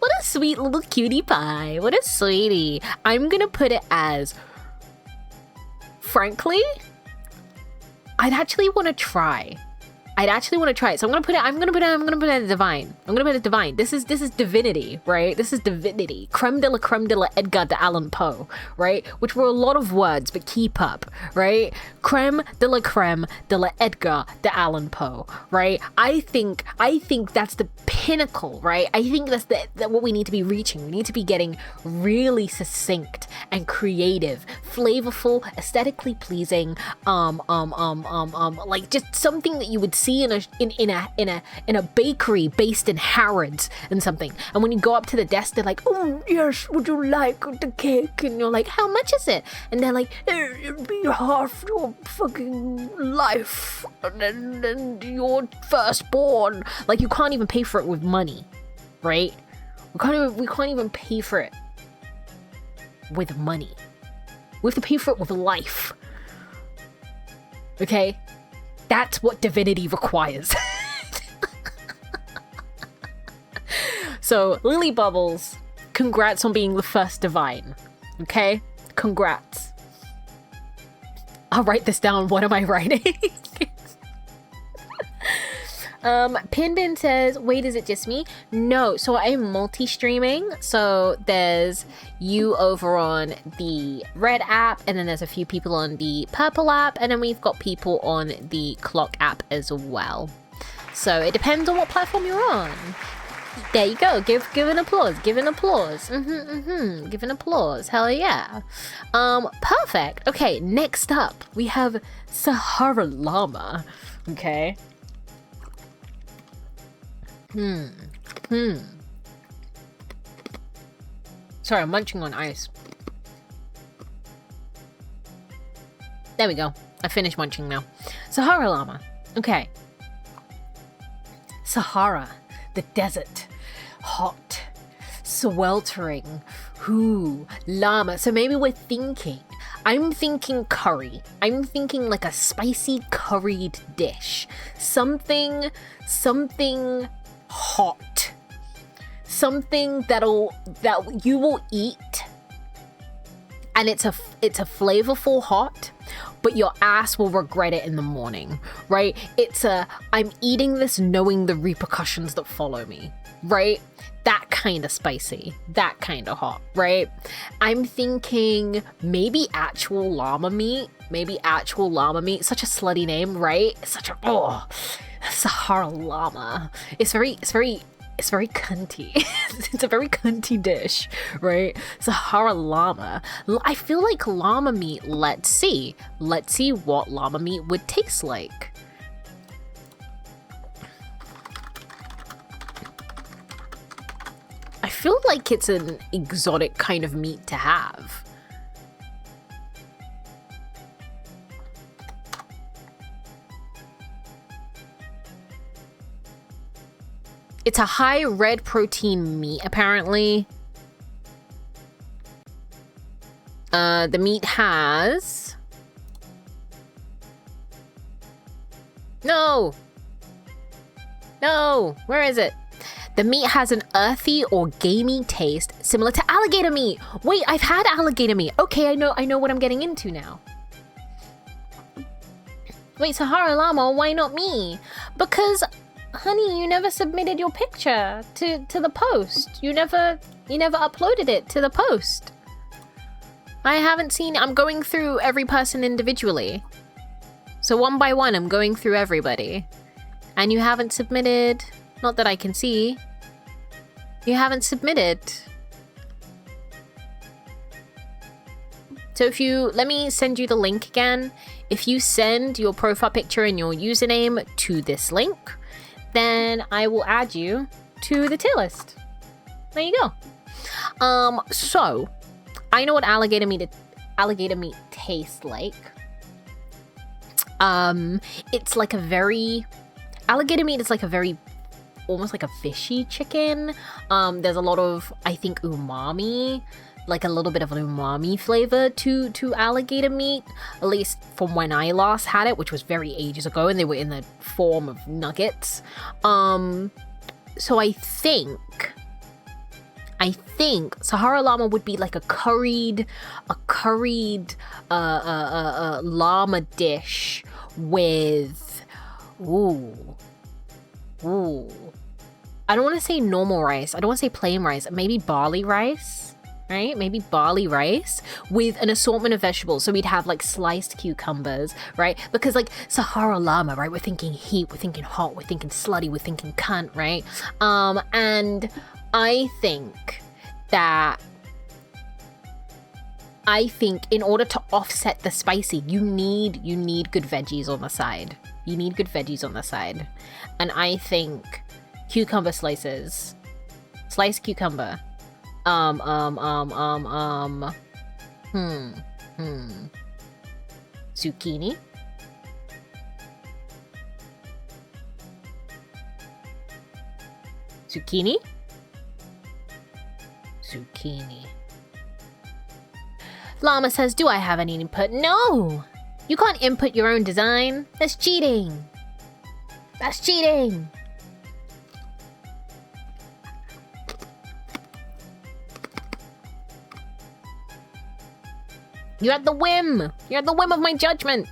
What a sweet little cutie pie. What a sweetie. I'm gonna put it as, frankly, I'd actually want to try it. So I'm gonna put it at divine. I'm gonna put it divine. This is divinity, right? This is divinity. Creme de la Edgar Allan Poe, right? Which were a lot of words, but keep up, right? Creme de la Edgar Allan Poe, right? I think that's the pinnacle, right? I think that's what we need to be reaching. We need to be getting really succinct and creative, flavorful, aesthetically pleasing, like just something that you would see in a bakery based in Harrods and something. And when you go up to the desk, they're like, "Oh yes, would you like the cake?" And you're like, "How much is it?" And they're like, "It'd be half your fucking life, and then your firstborn." Like, you can't even pay for it with money, right? We can't even pay for it with money. We have to pay for it with life. Okay? That's what divinity requires. So, Lily Bubbles, congrats on being the first divine. Okay? Congrats. I'll write this down. What am I writing? Pinbin says, wait, is it just me? No, so I'm multi-streaming. So there's you over on the red app, and then there's a few people on the purple app, and then we've got people on the clock app as well. So it depends on what platform you're on. There you go. Give an applause. Give an applause. Give an applause. Hell yeah. Perfect. Okay, next up we have Sahara Llama. Okay. Sorry, I'm munching on ice. There we go. I finished munching now. Sahara Llama. Okay. Sahara. The desert. Hot. Sweltering. Llama. So maybe we're thinking. I'm thinking curry. I'm thinking like a spicy curried dish. Something hot. Something that you will eat, and it's a flavorful hot, but your ass will regret it in the morning, right? I'm eating this knowing the repercussions that follow me, right? That kind of spicy, that kind of hot, right? I'm thinking maybe actual llama meat, such a slutty name, right? Sahara Llama. It's very cunty. It's a very cunty dish, right? Sahara Llama. I feel like llama meat, let's see what llama meat would taste like. I feel like it's an exotic kind of meat to have. It's a high red protein meat, apparently. The meat has... No! Where is it? The meat has an earthy or gamey taste, similar to alligator meat. Wait, I've had alligator meat. Okay, I know what I'm getting into now. Wait, Sahara Llama, why not me? Because... honey, you never submitted your picture to the post. You never uploaded it to the post. I haven't seen... I'm going through every person individually. So one by one, I'm going through everybody. And you haven't submitted... Not that I can see. You haven't submitted. So if you... Let me send you the link again. If you send your profile picture and your username to this link, then I will add you to the tier list. There you go. So... I know what alligator meat tastes like. It's like a very... Alligator meat is like a very... almost like a fishy chicken. There's a lot of, I think, umami. Like a little bit of an umami flavor to alligator meat. At least from when I last had it, which was very ages ago. And they were in the form of nuggets. So I think Sahara llama would be like a curried llama dish with ooh. I don't want to say normal rice. I don't want to say plain rice. Maybe barley rice, right? Maybe barley rice with an assortment of vegetables. So we'd have like sliced cucumbers, right? Because like Sahara llama, right? We're thinking heat, we're thinking hot, we're thinking slutty, we're thinking cunt, right? And I think in order to offset the spicy, you need good veggies on the side. You need good veggies on the side. And I think cucumber slices, sliced cucumber, zucchini, zucchini. Llama says, do I have any input? No! You can't input your own design. That's cheating. That's cheating. You're at the whim. You're at the whim of my judgment.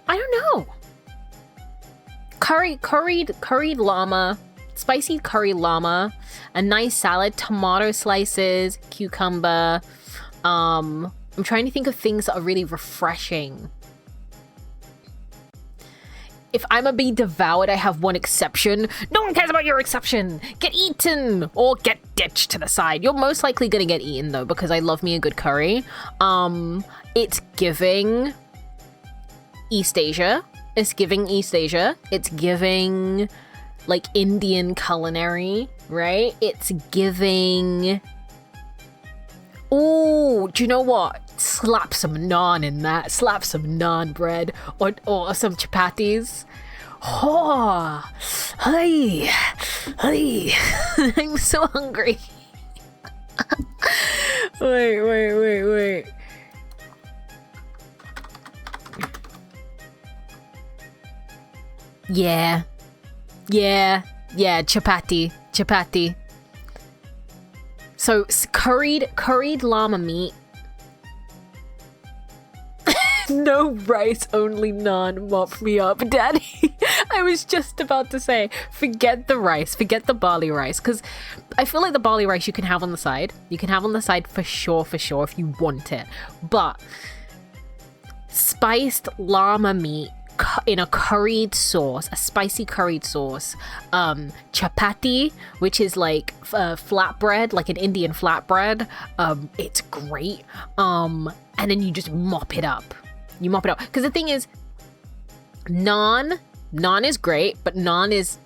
I don't know. Curried llama, spicy curry llama, a nice salad, tomato slices, cucumber. I'm trying to think of things that are really refreshing. If I'm gonna be devoured, I have one exception. No one cares about your exception. Get eaten or get ditched to the side. You're most likely gonna get eaten though, because I love me a good curry. It's giving East Asia. It's giving East Asia. It's giving like Indian culinary, right? It's giving... Ooh, do you know what? Slap some naan in that. Slap some naan bread or some chapatis. Oh, hey. I'm so hungry. Wait. Yeah, chapati. So curried llama meat. No rice, only naan. Mop me up, daddy. I was just about to say, forget the rice, forget the barley rice, because I feel like the barley rice you can have on the side. You can have on the side for sure if you want it. But spiced llama meat in a curried sauce, a spicy curried sauce, chapati, which is like flatbread, like an Indian flatbread. It's great. And then you just mop it up. Because the thing is, naan is great, but naan is,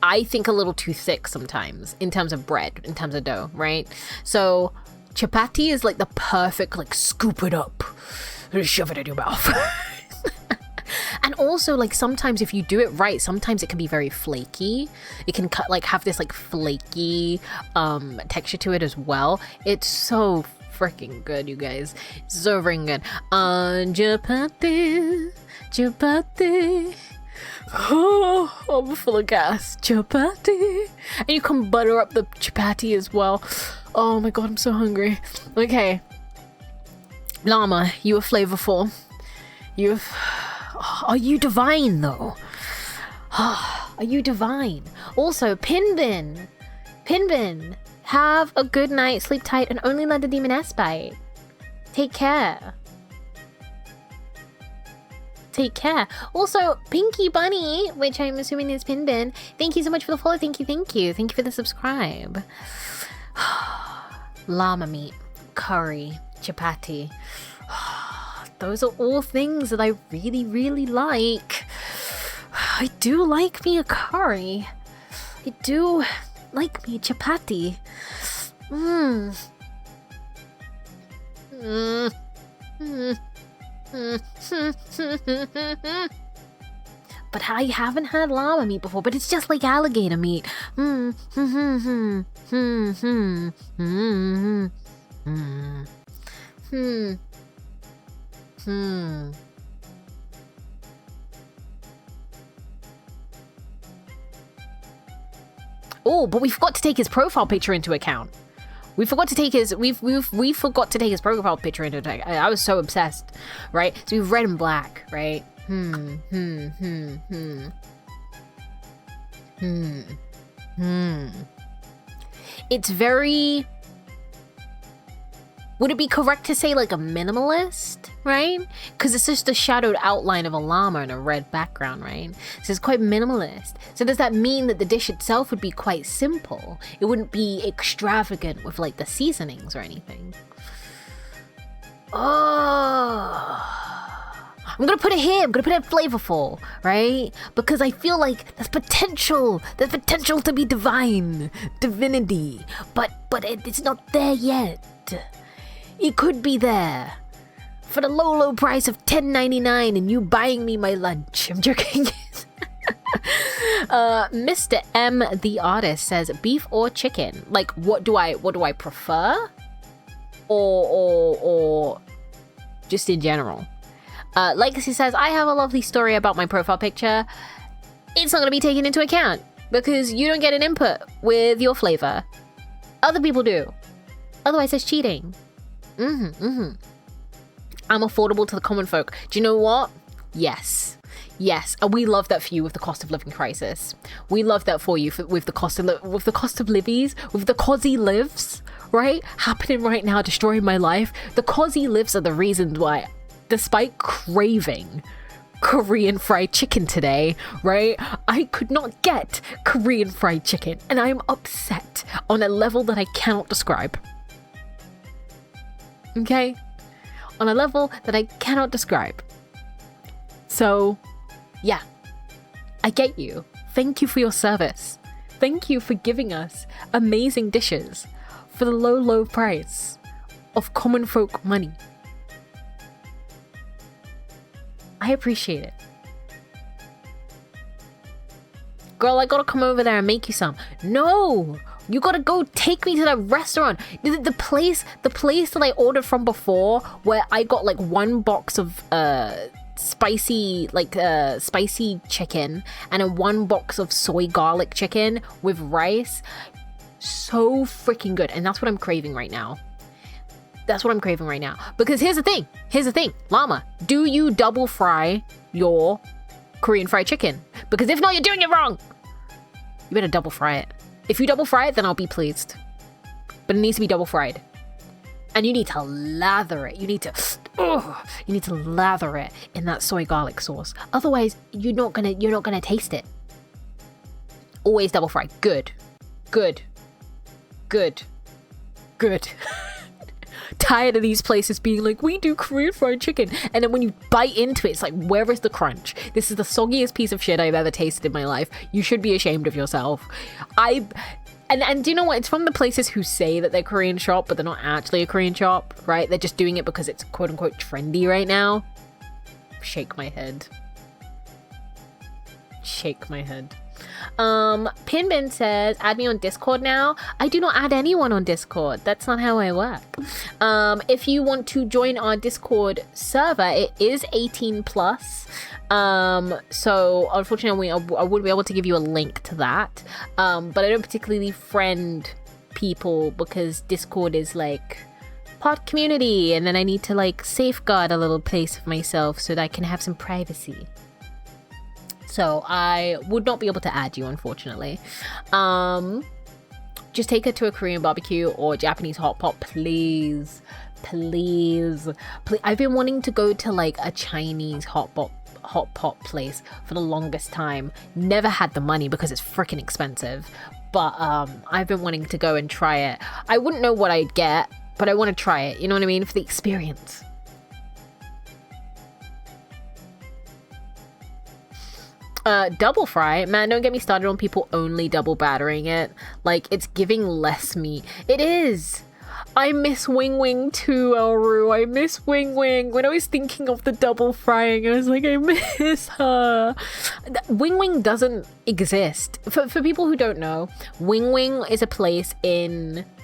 I think, a little too thick sometimes in terms of bread, in terms of dough, right? So chapati is like the perfect, like, scoop it up, shove it in your mouth. And also, like, sometimes if you do it right, sometimes it can be very flaky. It can have this like flaky texture to it as well. It's so freaking good, you guys. So freaking good. Chapati. Oh, I'm full of gas. Chapati. And you can butter up the chapati as well. Oh my god, I'm so hungry. Okay. Llama, you are flavorful. Are you divine though? Are you divine? Also, Pinbin. Pinbin, have a good night, sleep tight, and only let the demoness bite. Take care. Take care. Also, Pinky Bunny, which I'm assuming is Pinbin, thank you so much for the follow. Thank you, thank you. Thank you for the subscribe. Llama meat, curry, chapati. Those are all things that I really, really like. I do like me a curry. I do like me a chapati. But I haven't had llama meat before, but it's just like alligator meat. Oh, but we forgot to take his profile picture into account. We forgot to take his we forgot to take his profile picture into account. I was so obsessed, right? So we've red and black, right? It's very... Would it be correct to say like a minimalist, right? Because it's just a shadowed outline of a llama and a red background, right? So it's quite minimalist. So does that mean that the dish itself would be quite simple? It wouldn't be extravagant with like the seasonings or anything. Oh, I'm gonna put it here. I'm gonna put it flavorful, right? Because I feel like there's potential. There's potential to be divine, divinity, but it's not there yet. It could be there for the low price of $10.99 and you buying me my lunch. I'm joking. Mr. M the artist says beef or chicken. Like what do I prefer? Or just in general. Legacy says I have a lovely story about my profile picture. It's not going to be taken into account because you don't get an input with your flavor. Other people do. Otherwise it's cheating. I'm affordable to the common folk. Do you know what? Yes, and we love that for you with the cost of living crisis. We love that for you with the cost of livies, with the cosy lives, right? Happening right now, destroying my life. The cosy lives are the reasons why, despite craving Korean fried chicken today, right? I could not get Korean fried chicken, and I am upset on a level that I cannot describe. Okay? On a level that I cannot describe. So, yeah. I get you. Thank you for your service. Thank you for giving us amazing dishes for the low price of common folk money. I appreciate it. Girl, I gotta come over there and make you some. No! You gotta go take me to that restaurant. The place that I ordered from before, where I got like one box of spicy chicken and a one box of soy garlic chicken with rice. So freaking good. And that's what I'm craving right now. Because here's the thing. Llama, do you double fry your Korean fried chicken? Because if not, you're doing it wrong. You better double fry it. If you double fry it, then I'll be pleased. But it needs to be double fried. And you need to lather it. You need to lather it in that soy garlic sauce. Otherwise, you're not gonna taste it. Always double fry. Good. Tired of these places being like, we do Korean fried chicken, and then when you bite into it, it's like, where is the crunch? This is the soggiest piece of shit I've ever tasted in my life. You should be ashamed of yourself. And do you know what? It's from the places who say that they're Korean shop, but they're not actually a Korean shop, right? They're just doing it because it's quote unquote trendy right now. Shake my head. Pinbin says, add me on Discord now. I do not add anyone on Discord. That's not how I work. If you want to join our Discord server, it is 18 plus. So unfortunately, I wouldn't be able to give you a link to that. But I don't particularly friend people because Discord is like pod community, and then I need to like safeguard a little place for myself so that I can have some privacy. So I would not be able to add you, unfortunately. just take her to a Korean barbecue or Japanese hot pot, please. Please. I've been wanting to go to like a Chinese hot pot place for the longest time. Never had the money because it's freaking expensive. But I've been wanting to go and try it. I wouldn't know what I'd get, but I want to try it. You know what I mean? For the experience. Double fry, man, don't get me started on people only double battering it. Like, it's giving less meat. It is. I miss Wing Wing too, Elru. I miss Wing Wing. When I was thinking of the double frying, I was like, I miss her. Wing Wing doesn't exist. For people who don't know, Wing Wing is a place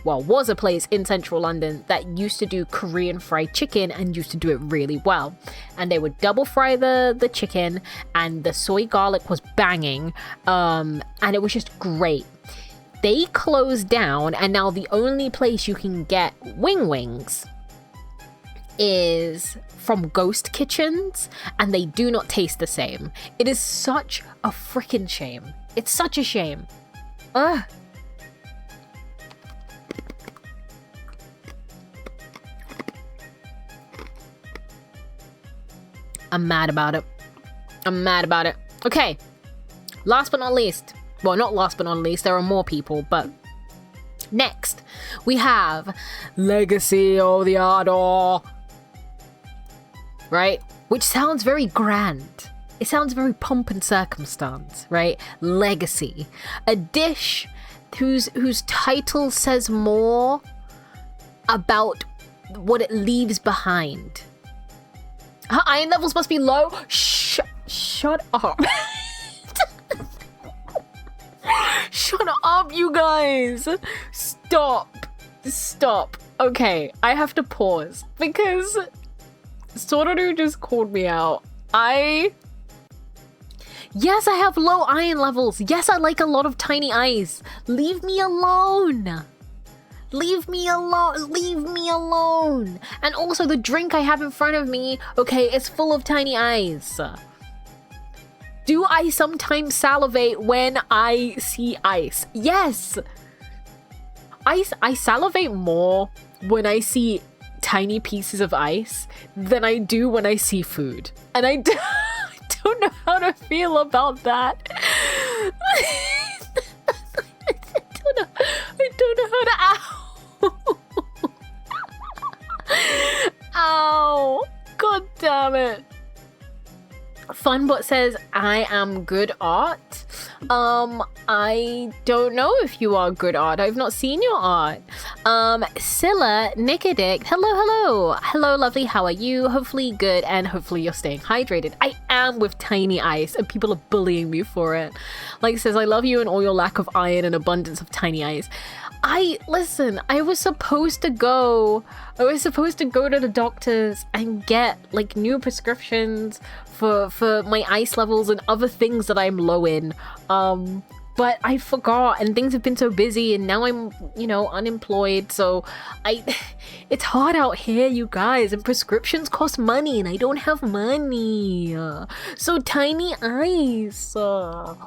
was a place in central London that used to do Korean fried chicken and used to do it really well. And they would double fry the chicken, and the soy garlic was banging. And it was just great. They closed down, and now the only place you can get wing wings is from ghost kitchens, and they do not taste the same. It is such a freaking shame. It's such a shame. Ugh. I'm mad about it. Okay. Last but not least. Well, not last but not least, there are more people, but next we have Legacy of the Ardor, right? Which sounds very grand. It sounds very pomp and circumstance, right? Legacy. A dish whose title says more about what it leaves behind. Her iron levels must be low? Shut up. Shut up, you guys! Stop. Okay, I have to pause because Sororu just called me out. Yes, I have low iron levels. Yes, I like a lot of tiny eyes. Leave me alone. Leave me alone. And also the drink I have in front of me, okay, is full of tiny eyes. Do I sometimes salivate when I see ice? Yes. I salivate more when I see tiny pieces of ice than I do when I see food. And I don't know how to feel about that. I don't know how to... Ow. Ow. God damn it. Funbot says, I am good art. I don't know if you are good art. I've not seen your art. Scylla, Nicodic, hello, lovely, how are you? Hopefully good, and hopefully you're staying hydrated. I am with tiny ice, and people are bullying me for it. Like it says, I love you and all your lack of iron and abundance of tiny ice. Listen, I was supposed to go to the doctors and get like new prescriptions for my ice levels and other things that I'm low in. But I forgot, and things have been so busy, and now I'm, unemployed, so it's hard out here, you guys, and prescriptions cost money, and I don't have money. So tiny ice. Ah!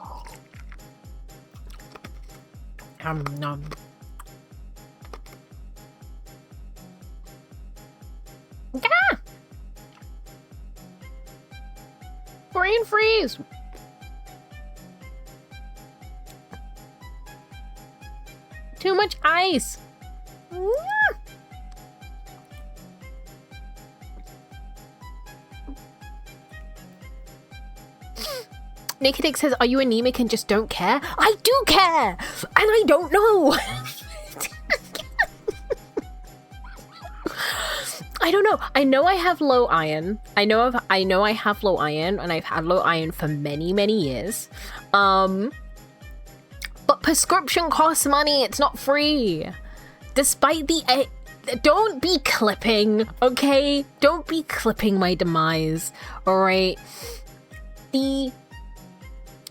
Brain freeze! Too much ice! Nicodic says, are you anemic and just don't care? I do care! And I don't know! I don't know. I know I have low iron. I know I have low iron, and I've had low iron for many, many years. But prescription costs money. It's not free. Despite the... don't be clipping, okay? Don't be clipping my demise, alright?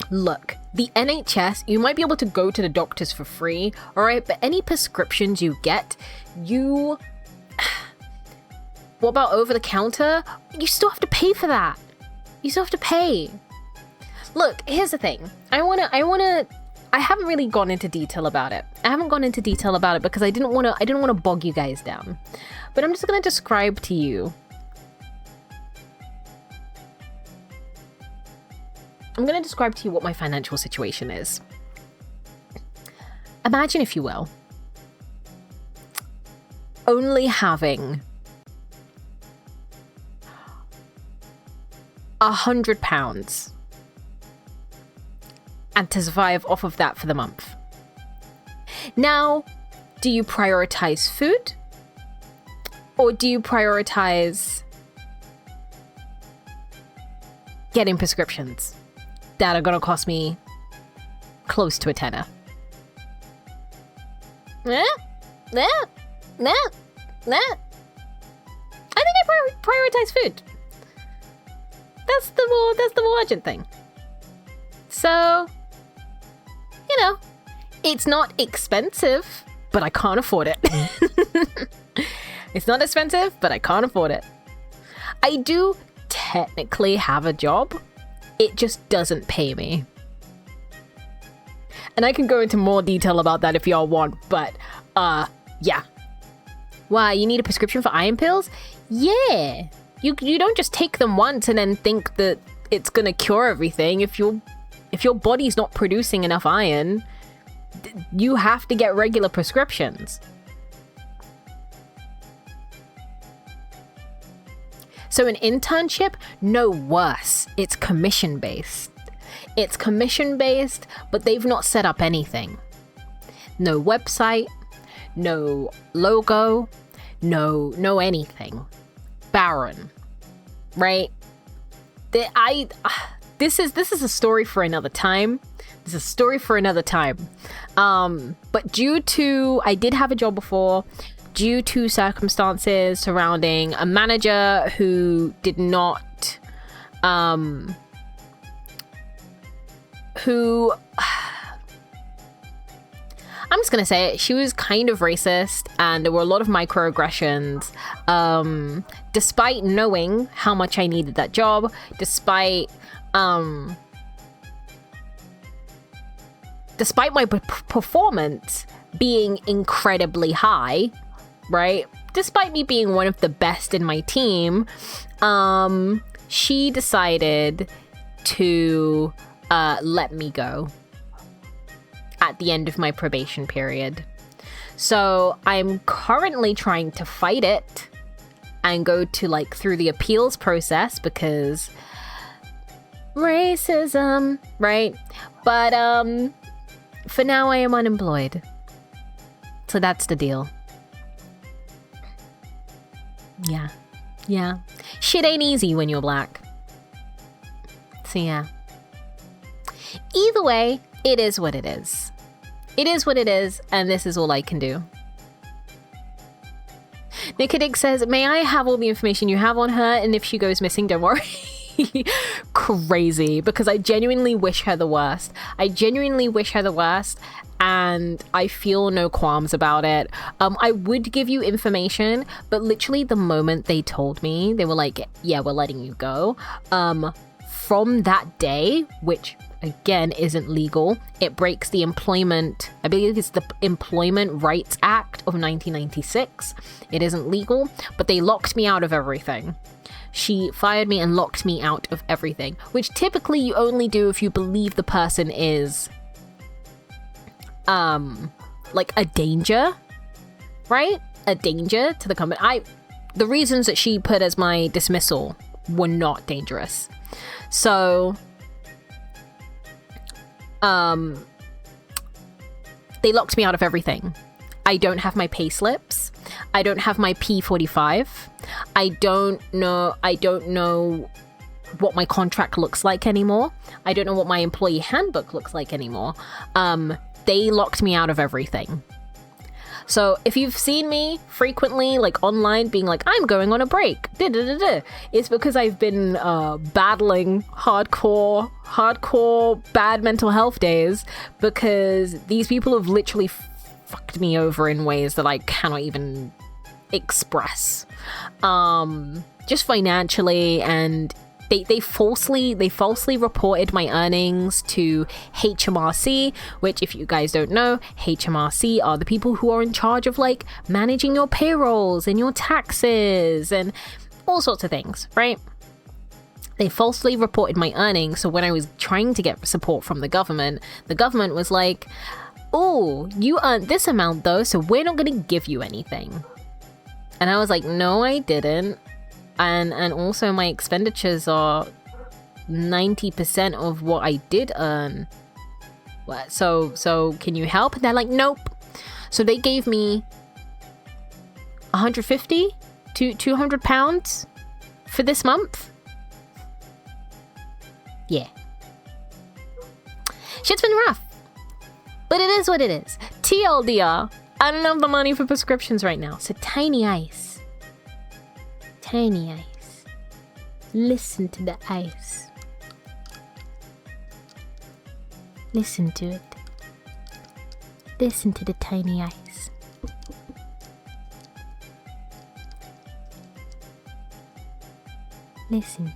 Look, the NHS, you might be able to go to the doctors for free, alright? But any prescriptions you get, what about over the counter? You still have to pay for that. You still have to pay. Look, here's the thing. I wanna I haven't really gone into detail about it. I haven't gone into detail about it because I didn't want to bog you guys down. But I'm just going to describe to you. I'm going to describe to you what my financial situation is. Imagine, if you will, only having £100 and to survive off of that for the month. Now, do you prioritize food? Or do you prioritize getting prescriptions that are going to cost me close to a tenner? I think I prioritize food. That's the more urgent thing. So, you know, it's not expensive, but I can't afford it. It's not expensive, but I can't afford it. I do technically have a job. It just doesn't pay me. And I can go into more detail about that if y'all want, but, yeah. Why, you need a prescription for iron pills? Yeah. You don't just take them once and then think that it's gonna cure everything. If your body's not producing enough iron, you have to get regular prescriptions. So an internship, no worse. It's commission-based. It's commission-based, but they've not set up anything. No website, no logo, no anything. Barren, right? This is a story for another time. This is a story for another time. But due to, I did have a job before, due to circumstances surrounding a manager who did not, who, I'm just gonna say it, she was kind of racist and there were a lot of microaggressions. Despite knowing how much I needed that job, despite my performance being incredibly high, right? Despite me being one of the best in my team, she decided to let me go at the end of my probation period. So I'm currently trying to fight it and go to through the appeals process because racism, right? But for now I am unemployed. So that's the deal. Yeah. Shit ain't easy when you're black. So yeah. Either way, it is what it is. It is what it is, and this is all I can do. Nicodik says, may I have all the information you have on her, and if she goes missing, don't worry. Crazy, because I genuinely wish her the worst. And I feel no qualms about it. I would give you information, but literally the moment they told me, they were like, yeah, we're letting you go. From that day, which again isn't legal, it breaks the employment, I believe it's the Employment Rights Act of 1996. It isn't legal, but they locked me out of everything. She fired me and locked me out of everything, which typically you only do if you believe the person is like a danger, right? A danger to the company. The reasons that she put as my dismissal were not dangerous. So they locked me out of everything. I don't have my pay slips. I don't have my P45. I don't know what my contract looks like anymore. I don't know what my employee handbook looks like anymore. They locked me out of everything. So if you've seen me frequently, online, being like, I'm going on a break, it's because I've been battling hardcore bad mental health days, because these people have literally fucked me over in ways that I cannot even express. Just financially and they falsely reported my earnings to HMRC, which, if you guys don't know, HMRC are the people who are in charge of like managing your payrolls and your taxes and all sorts of things, right? They falsely reported my earnings, so when I was trying to get support from the government was like, oh, you earned this amount though, so we're not gonna give you anything. And I was like, no, I didn't. And also my expenditures are 90% of what I did earn. What? So can you help? And they're like, nope. So they gave me 150 to 200 pounds for this month. Yeah. Shit's been rough. But it is what it is. TLDR, I don't have the money for prescriptions right now. So tiny ice. Tiny ice. Listen to the ice. Listen to it. Listen to the tiny ice. Listen.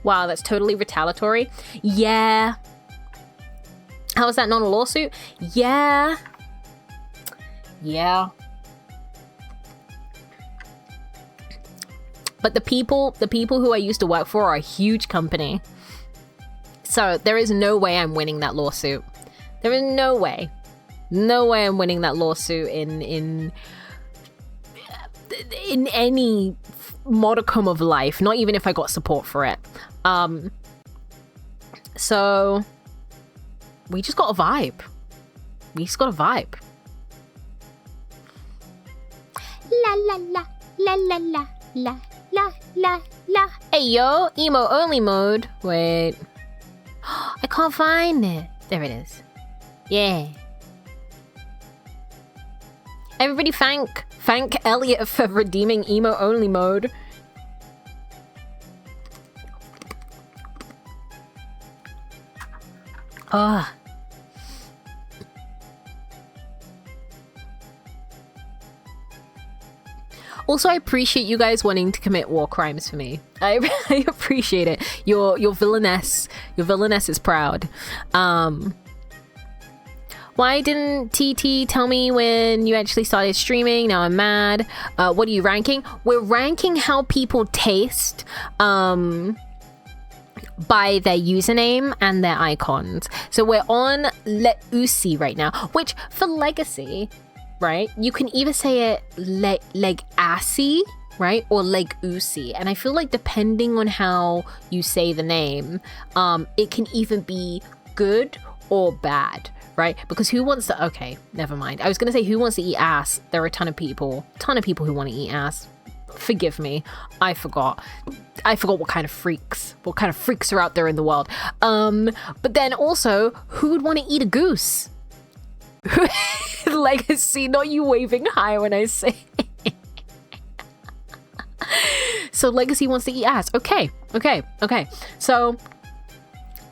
Wow, that's totally retaliatory. Yeah. How is that not a lawsuit? Yeah. Yeah. But the people who I used to work for are a huge company. So there is no way I'm winning that lawsuit. There is no way. No way I'm winning that lawsuit in any modicum of life, not even if I got support for it. So we just got a vibe. We just got a vibe. La la la la la la la la la la. Hey yo, emo only mode. Wait, I can't find it. There it is. Yeah. Everybody thank Elliot for redeeming emo only mode. Ah. Also, I appreciate you guys wanting to commit war crimes for me. I appreciate it. Your villainess is proud. Why didn't TT tell me when you actually started streaming? Now I'm mad. What are you ranking? We're ranking how people taste by their username and their icons. So we're on Leusi right now, which for Legacy, right, you can either say it Legacy, right, or Leusi. And I feel like depending on how you say the name, it can even be good or bad, right? Because who wants to... Okay, never mind. I was going to say who wants to eat ass. There are a ton of people who want to eat ass. Forgive me. I forgot what kind of freaks are out there in the world. But then also, who would want to eat a goose? Legacy, not you waving high when I say So Legacy wants to eat ass. Okay. So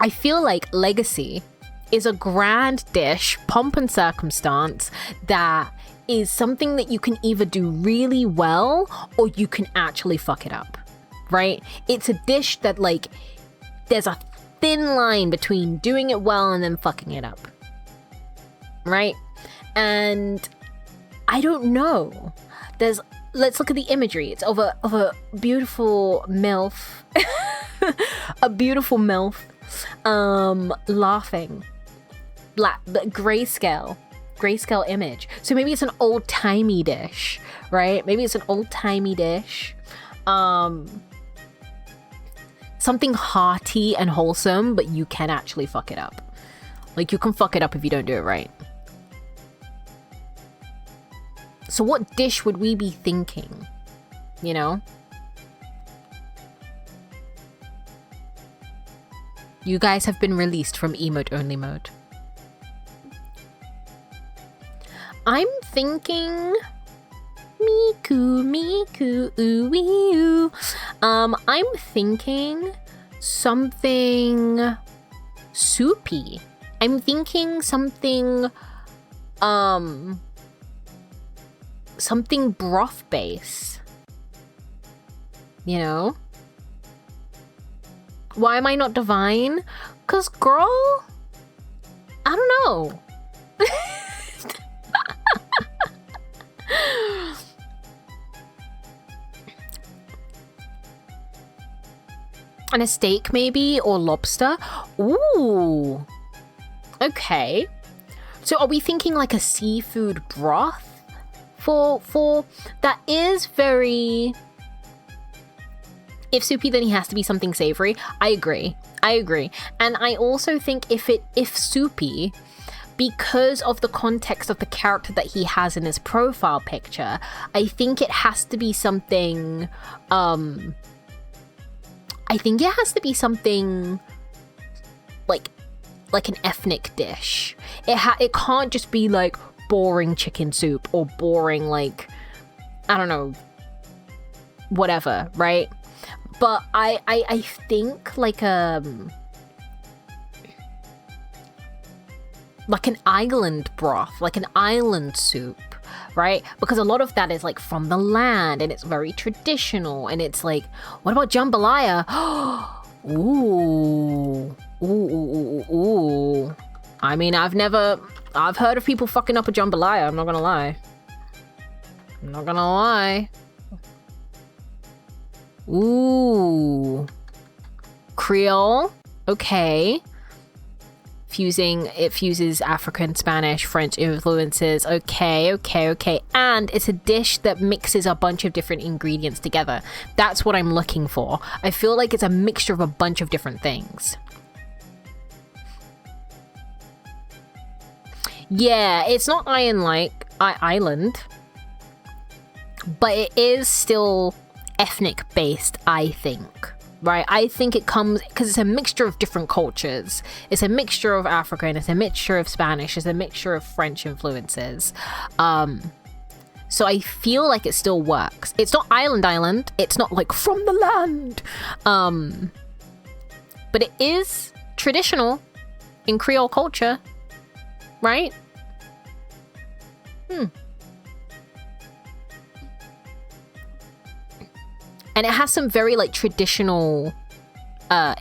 I feel like Legacy is a grand dish, pomp and circumstance, that is something that you can either do really well or you can actually fuck it up, right? It's a dish that, like, there's a thin line between doing it well and then fucking it up, right? And I don't know. Let's look at the imagery. It's of a beautiful MILF, a beautiful MILF, laughing, grayscale image. So maybe it's an old-timey dish, right? Maybe it's an old-timey dish. Something hearty and wholesome, but you can actually fuck it up. Like, you can fuck it up if you don't do it right. So what dish would we be thinking? You know? You guys have been released from emote only mode. I'm thinking Miku, ooh, ooh. I'm thinking something soupy. I'm thinking something something broth base. You know? Why am I not divine? Cause girl, I don't know. And a steak maybe, or lobster. Ooh. Okay. So are we thinking like a seafood broth? For that is very... If soupy, then he has to be something savory. I agree. And I also think if soupy, because of the context of the character that he has in his profile picture, I think it has to be something, I think it has to be something like an ethnic dish. It can't just be like boring chicken soup or boring, like, I don't know, whatever, right? But I think like an island broth, like an island soup, right? Because a lot of that is like from the land and it's very traditional, and it's like, what about jambalaya? Ooh. I mean, I've heard of people fucking up a jambalaya, I'm not gonna lie. Ooh. Creole. Okay. It fuses African, Spanish, French influences. Okay. And it's a dish that mixes a bunch of different ingredients together. That's what I'm looking for. I feel like it's a mixture of a bunch of different things. Yeah, it's not island, but it is still ethnic based, I think. Right, I think it comes because it's a mixture of different cultures. It's a mixture of African, it's a mixture of Spanish, it's a mixture of French influences. So I feel like it still works. It's not island. It's not like from the land. But it is traditional in Creole culture, right? And it has some very like traditional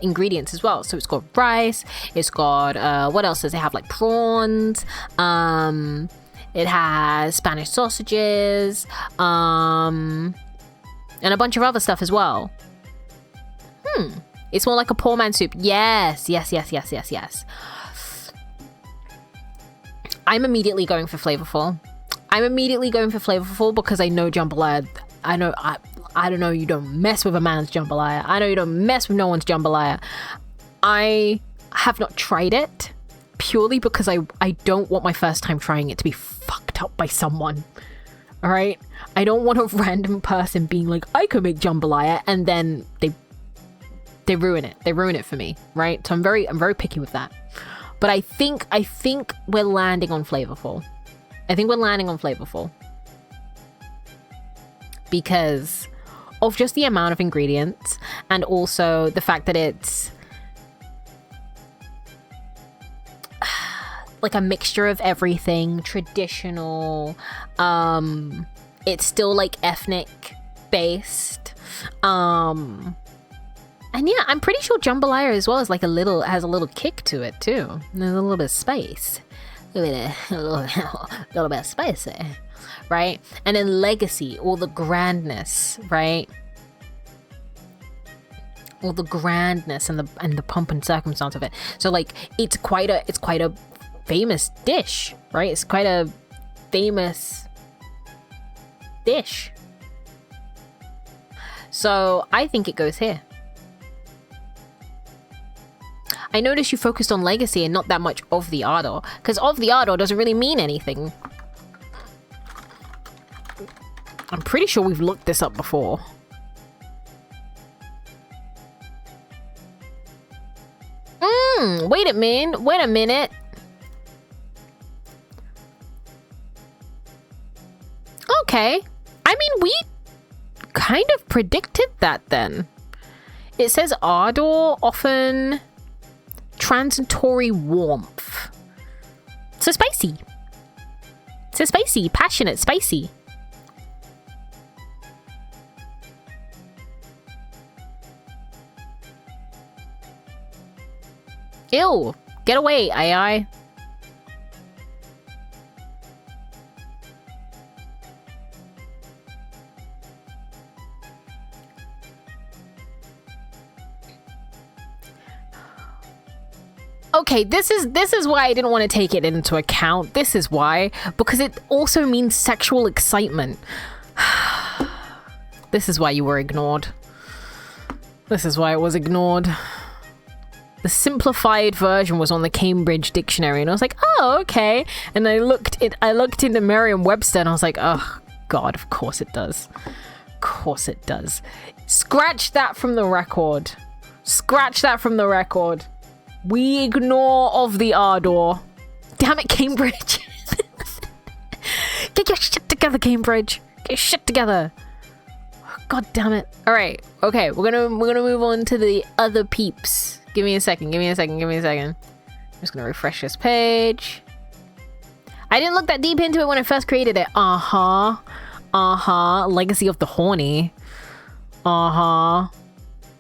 ingredients as well. So it's got rice, it's got what else does it have? Like prawns, it has Spanish sausages, and a bunch of other stuff as well. It's more like a poor man soup. Yes. I'm immediately going for flavorful. Because I know jambalaya. I don't know, you don't mess with a man's jambalaya. I know you don't mess with no one's jambalaya. I have not tried it purely because I don't want my first time trying it to be fucked up by someone. All right? I don't want a random person being like, I can make jambalaya, and then they ruin it. They ruin it for me, right? So I'm very picky with that. But I think we're landing on flavorful. Because of just the amount of ingredients, and also the fact that it's like a mixture of everything, traditional, it's still like ethnic based, and yeah, I'm pretty sure jambalaya as well is like has a little kick to it too. There's a little bit of spice, a little bit of spicy, right? And then legacy, all the grandness, right? All the grandness and the pomp and circumstance of it. So like it's quite a famous dish, right? It's quite a famous dish. So I think it goes here. I noticed you focused on legacy and not that much of the ardor, because of the ardor doesn't really mean anything. I'm pretty sure we've looked this up before. Wait a minute. Okay. I mean, we kind of predicted that then. It says ardor, often transitory warmth. So spicy. Passionate, spicy. Ew! Get away, AI. Okay, this is why I didn't want to take it into account. This is why. Because it also means sexual excitement. This is why you were ignored. This is why it was ignored. The simplified version was on the Cambridge Dictionary, and I was like, oh, okay. And I looked into Merriam-Webster, and I was like, oh, God, of course it does. Of course it does. Scratch that from the record. Scratch that from the record. We ignore of the ardor. Damn it, Cambridge. Get your shit together, Cambridge. Get your shit together. God damn it. All right. Okay, we're gonna move on to the other peeps. Give me a second. I'm just gonna refresh this page. I didn't look that deep into it when I first created it. Legacy of the Horny.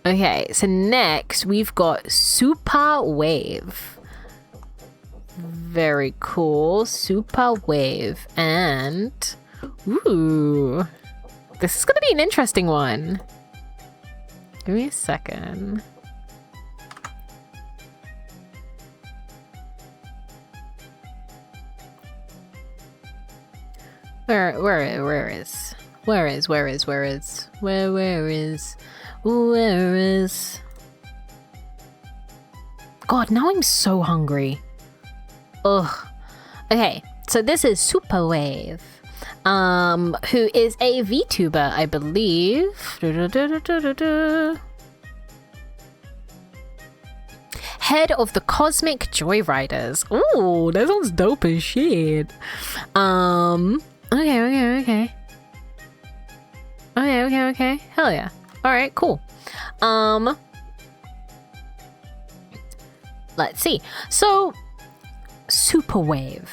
Okay, so next we've got Super Wave. Very cool. Super Wave. And ooh, this is gonna be an interesting one. Give me a second. Where is? God, now I'm so hungry. Ugh. Okay, so this is Super Wave, who is a VTuber, I believe. Head of the Cosmic Joyriders. Ooh, that sounds dope as shit. Okay. Hell yeah. All right, cool. Let's see. So, Super Wave.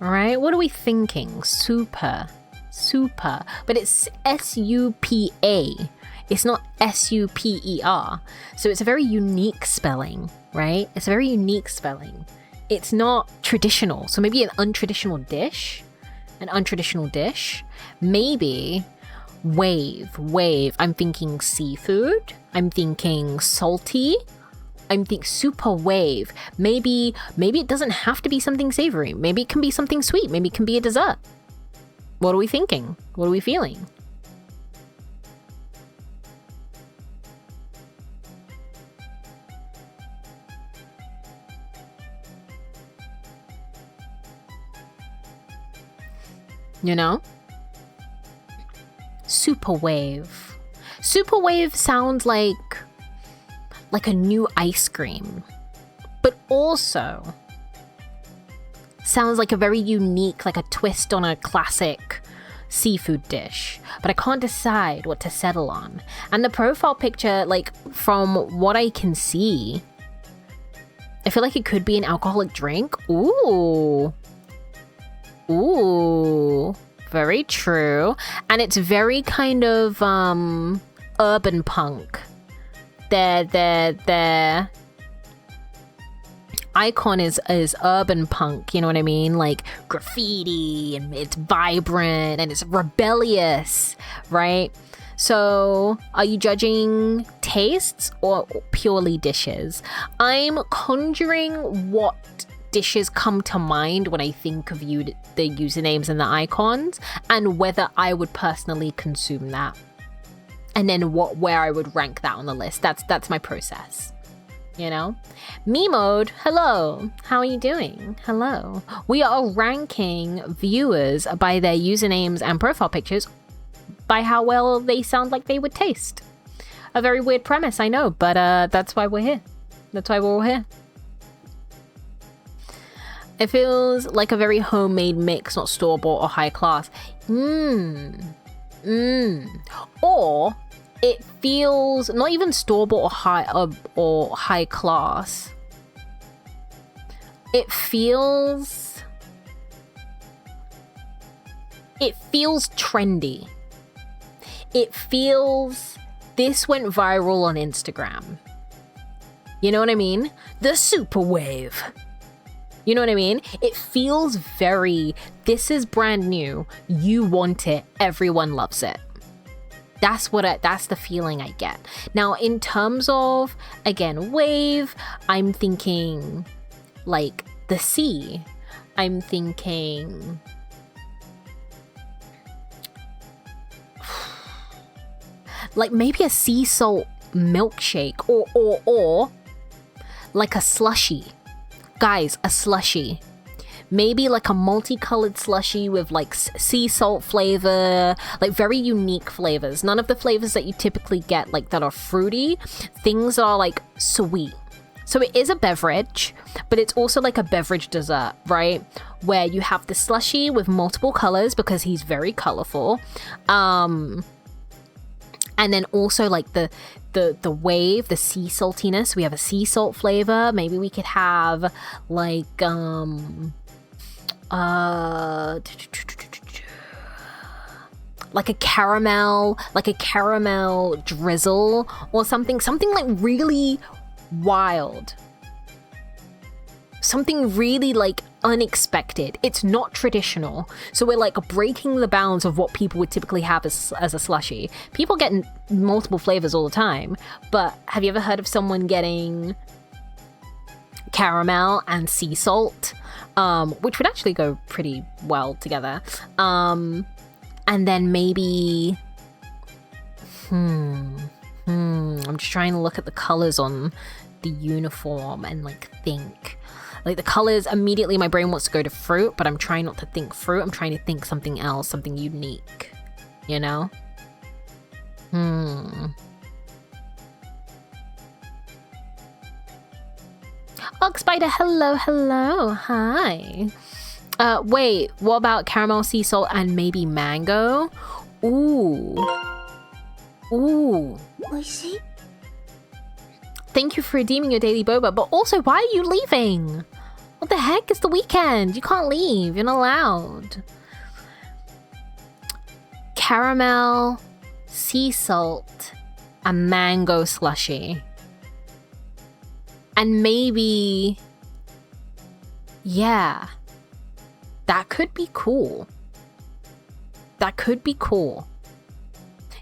All right, what are we thinking? Super. But it's S-U-P-A. It's not S-U-P-E-R. So it's a very unique spelling, right? It's a very unique spelling. It's not traditional. So maybe an untraditional dish. Maybe wave. I'm thinking seafood. I'm thinking salty. I'm thinking Super Wave. Maybe it doesn't have to be something savory. Maybe it can be something sweet. Maybe it can be a dessert. What are we thinking? What are we feeling? You know? Super Wave. Super Wave sounds like a new ice cream, but also sounds like a very unique, like a twist on a classic seafood dish, but I can't decide what to settle on. And the profile picture, like from what I can see, I feel like it could be an alcoholic drink. Ooh, very true. And it's very kind of urban punk. Their icon is urban punk, you know what I mean? Like graffiti, and it's vibrant and it's rebellious, right? So are you judging tastes or purely dishes? I'm conjuring what dishes come to mind when I think of the usernames and the icons, and whether I would personally consume that. And then where I would rank that on the list. That's my process. You know? Me mode, hello. How are you doing? Hello. We are ranking viewers by their usernames and profile pictures by how well they sound like they would taste. A very weird premise, I know, but that's why we're here. That's why we're all here. It feels like a very homemade mix, not store-bought or high class. Or it feels not even store-bought or high class. It feels trendy. It feels this went viral on Instagram. You know what I mean? The super wave. You know what I mean? It feels very, this is brand new. You want it. Everyone loves it. That's the feeling I get. Now, in terms of, again, wave, I'm thinking like the sea. I'm thinking like maybe a sea salt milkshake or like a slushy. Guys, a slushy. Maybe like a multicolored slushy with like sea salt flavor, like very unique flavors. None of the flavors that you typically get like that are fruity. Things that are like sweet. So it is a beverage, but it's also like a beverage dessert, right? Where you have the slushy with multiple colors because he's very colorful. And then also like the wave, the sea saltiness. We have a sea salt flavor. Maybe we could have like like a caramel drizzle or something like really wild. Something really like unexpected. It's not traditional. So we're like breaking the bounds of what people would typically have as a slushie. People get multiple flavors all the time, but have you ever heard of someone getting caramel and sea salt? Which would actually go pretty well together. And then maybe I'm just trying to look at the colors on the uniform and like think. Like the colors, immediately my brain wants to go to fruit, but I'm trying not to think fruit. I'm trying to think something else, something unique, you know? Ugg Spider, hello, hi. Wait, what about caramel, sea salt, and maybe mango? Ooh. Thank you for redeeming your daily boba, but also, why are you leaving? What the heck? It's the weekend. You can't leave. You're not allowed. Caramel, sea salt, a mango slushie. And maybe... yeah. That could be cool. That could be cool.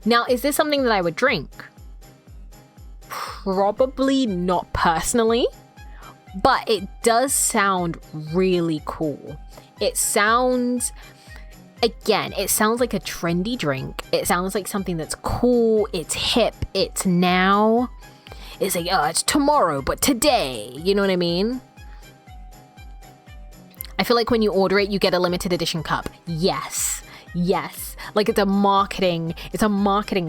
Now, is this something that I would drink? Probably not personally, but it does sound really cool. It sounds, again, it sounds like a trendy drink. It sounds like something that's cool, it's hip, it's now. It's like, oh, it's tomorrow, but today. You know what I mean? I feel like when you order it, you get a limited edition cup. Yes. Like it's a marketing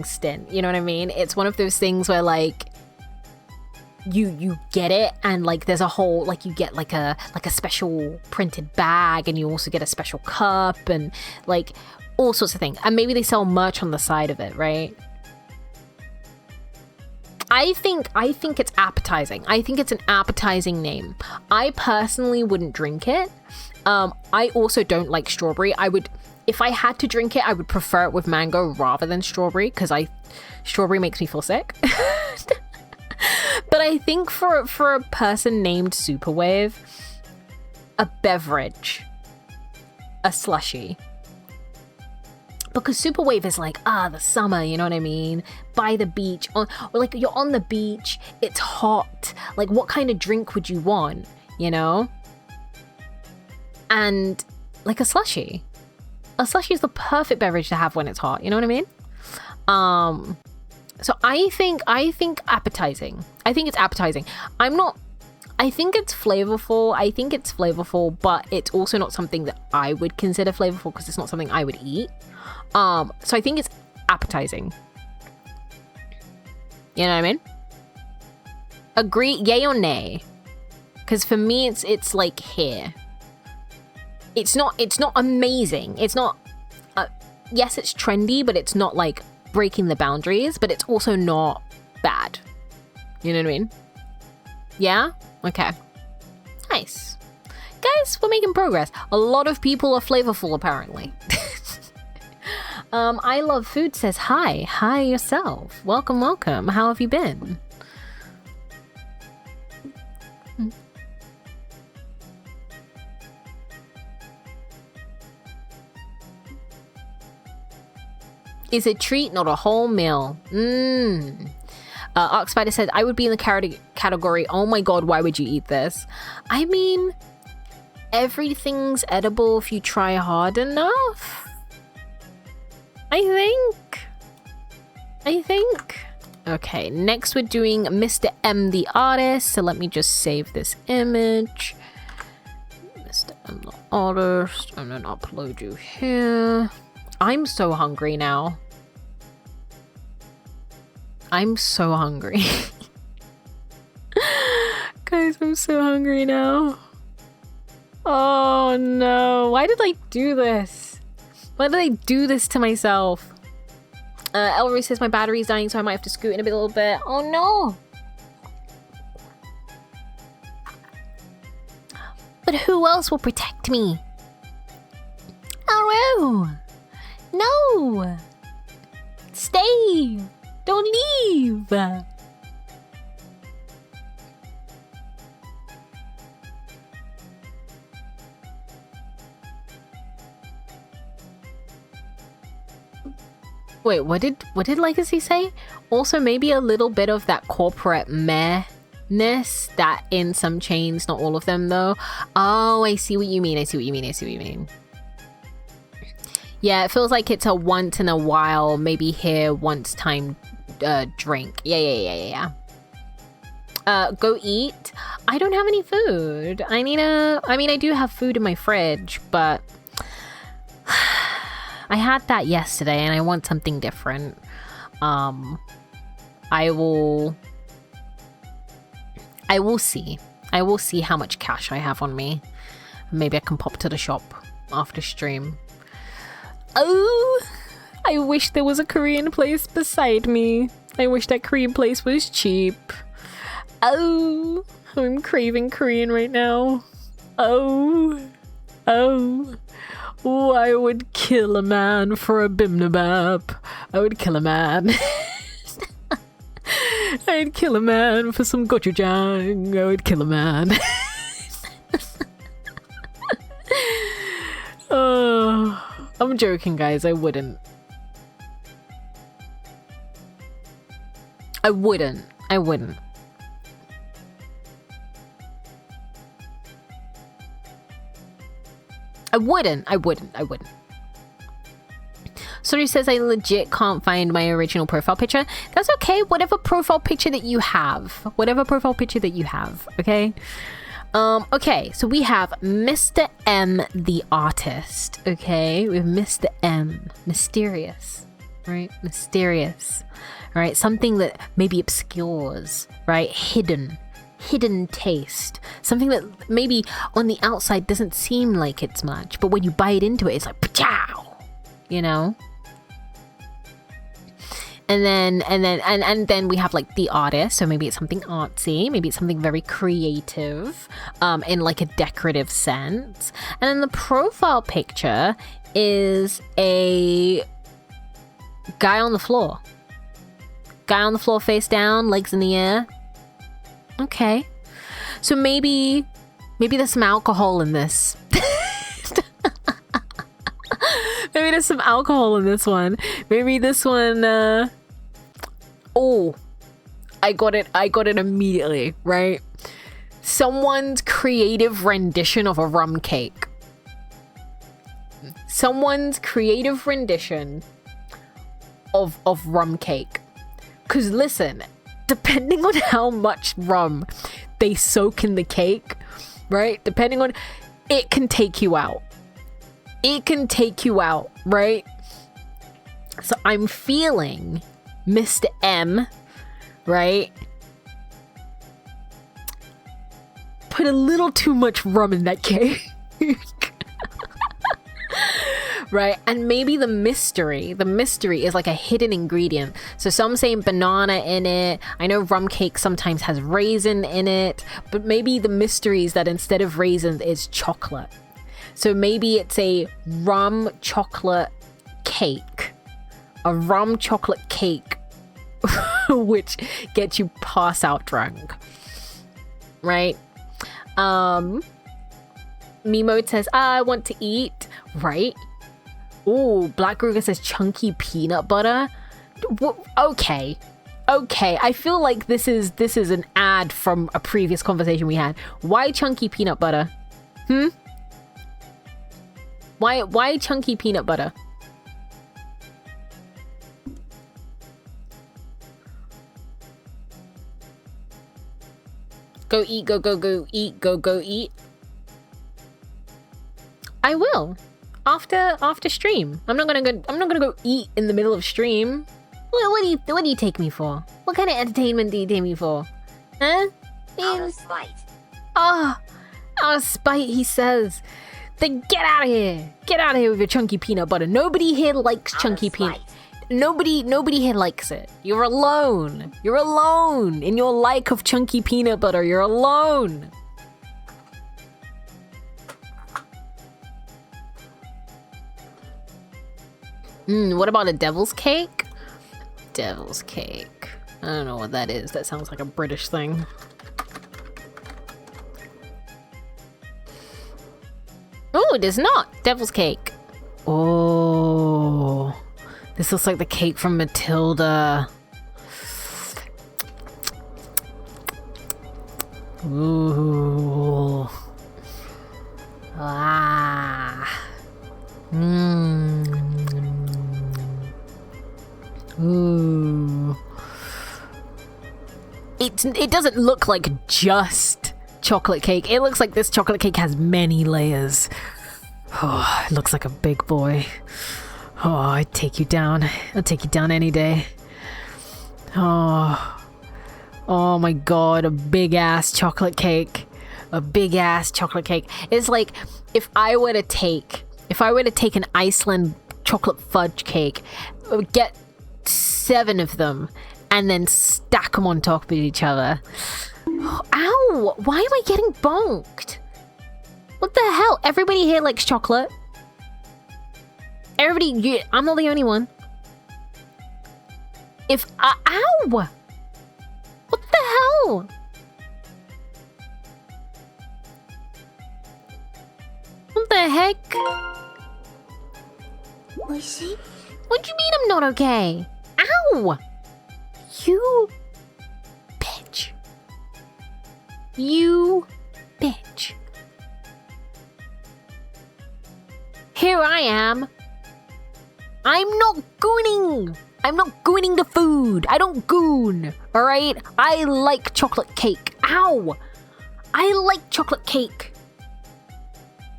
stint. You know what I mean? It's one of those things where like, you get it and like there's a whole like you get like a special printed bag and you also get a special cup and like all sorts of things, and maybe they sell merch on the side of it, right? I think it's appetizing. I think it's an appetizing name. I personally wouldn't drink it. I also don't like strawberry. If I had to drink it, I would prefer it with mango rather than strawberry because strawberry makes me feel sick. But I think for a person named Superwave, a beverage, a slushie. Because Superwave is like, the summer, you know what I mean? By the beach, or like you're on the beach, it's hot. Like what kind of drink would you want, you know? And like a slushie. A slushie is the perfect beverage to have when it's hot, you know what I mean? So I think appetizing. I think it's appetizing. I think it's flavorful, but it's also not something that I would consider flavorful because it's not something I would eat. So I think it's appetizing. You know what I mean? Agree, yay or nay? Because for me, it's like here. It's not amazing. It's not, yes, it's trendy, but it's not like breaking the boundaries, but it's also not bad. You know what I mean? Yeah? Okay. Nice. Guys, we're making progress. A lot of people are flavorful, apparently. I Love Food says, hi yourself. Welcome. How have you been? is a treat, not a whole meal. Arc Spider says, I would be in the category, oh my god, why would you eat this? I mean, everything's edible if you try hard enough. I think. Okay, next we're doing Mr. M the artist. So let me just save this image. Mr. M the artist, and then upload you here. I'm so hungry now. I'm so hungry. Guys, I'm so hungry now. Oh no, why did I do this? Why did I do this to myself? Ellery says my battery's dying, so I might have to scoot in a little bit. Oh no! But who else will protect me? Oh no! Stay! Don't leave! Wait, what did Legacy say? Also, maybe a little bit of that corporate meh-ness that in some chains, not all of them though. Oh, I see what you mean. Yeah, it feels like it's a once in a while, maybe here once time drink. Yeah. Go eat. I don't have any food. I mean, I do have food in my fridge, but I had that yesterday and I want something different. I will see. I will see how much cash I have on me. Maybe I can pop to the shop after stream. Oh, I wish there was a Korean place beside me. I wish that Korean place was cheap. Oh, I'm craving Korean right now. Oh, I would kill a man for a bibimbap. I would kill a man. I'd kill a man for some gochujang. I would kill a man. Oh, I'm joking, guys. I wouldn't. I wouldn't. Sorry says I legit can't find my original profile picture. That's okay. Whatever profile picture that you have. Okay? Okay, so we have Mr. M the artist. Okay? We have Mr. M. Mysterious. Right? Mysterious. Right? Something that maybe obscures. Right? Hidden taste. Something that maybe on the outside doesn't seem like it's much, but when you bite into it, it's like pa-chow, you know? And then we have like the artist, so maybe it's something artsy, maybe it's something very creative, in like a decorative sense. And then the profile picture is a guy on the floor. Face down, legs in the air. Okay, so maybe there's some alcohol in this. Maybe there's some alcohol in this one. Maybe this one. Oh, I got it immediately. Right, someone's creative rendition of a rum cake. Someone's creative rendition of rum cake. 'Cause listen. Depending on how much rum they soak in the cake, right? Depending on, it can take you out. Right? So I'm feeling Mr. M, right? Put a little too much rum in that cake. Right? And maybe the mystery is like a hidden ingredient. So some say banana in it. I know rum cake sometimes has raisin in it, but maybe the mystery is that instead of raisins, it's chocolate. So maybe it's a rum chocolate cake. A rum chocolate cake, which gets you pass out drunk. Right? Mimo says, I want to eat. Right? Oh, Black Gruger says chunky peanut butter. Okay. Okay, I feel like this is an ad from a previous conversation we had. Why chunky peanut butter? Why chunky peanut butter? Go eat, go eat, go eat. I will. After stream. I'm not gonna go eat in the middle of stream. What do you take me for? What kind of entertainment do you take me for? Huh? Out of spite. Out of spite, he says. Then get out of here. Get out of here with your chunky peanut butter. Nobody here likes chunky peanut. Nobody here likes it. You're alone. You're alone in your like of chunky peanut butter. You're alone. What about a devil's cake? Devil's cake. I don't know what that is. That sounds like a British thing. Oh, it is not. Devil's cake. Oh. This looks like the cake from Matilda. Ooh. Ah. Ooh. It doesn't look like just chocolate cake. It looks like this chocolate cake has many layers. Oh, it looks like a big boy. Oh, I'd take you down. I'd take you down any day. Oh my god, a big ass chocolate cake. A big ass chocolate cake. It's like if I were to take an Iceland chocolate fudge cake, get 7 of them and then stack them on top of each other. Ow! Why am I getting bonked? What the hell? Everybody here likes chocolate. Everybody, I'm not the only one. Ow! What the hell? What the heck? Was she? What do you mean I'm not okay? Ow! You bitch. You bitch. Here I am. I'm not gooning. I'm not gooning the food. I don't goon. All right? I like chocolate cake. Ow! I like chocolate cake.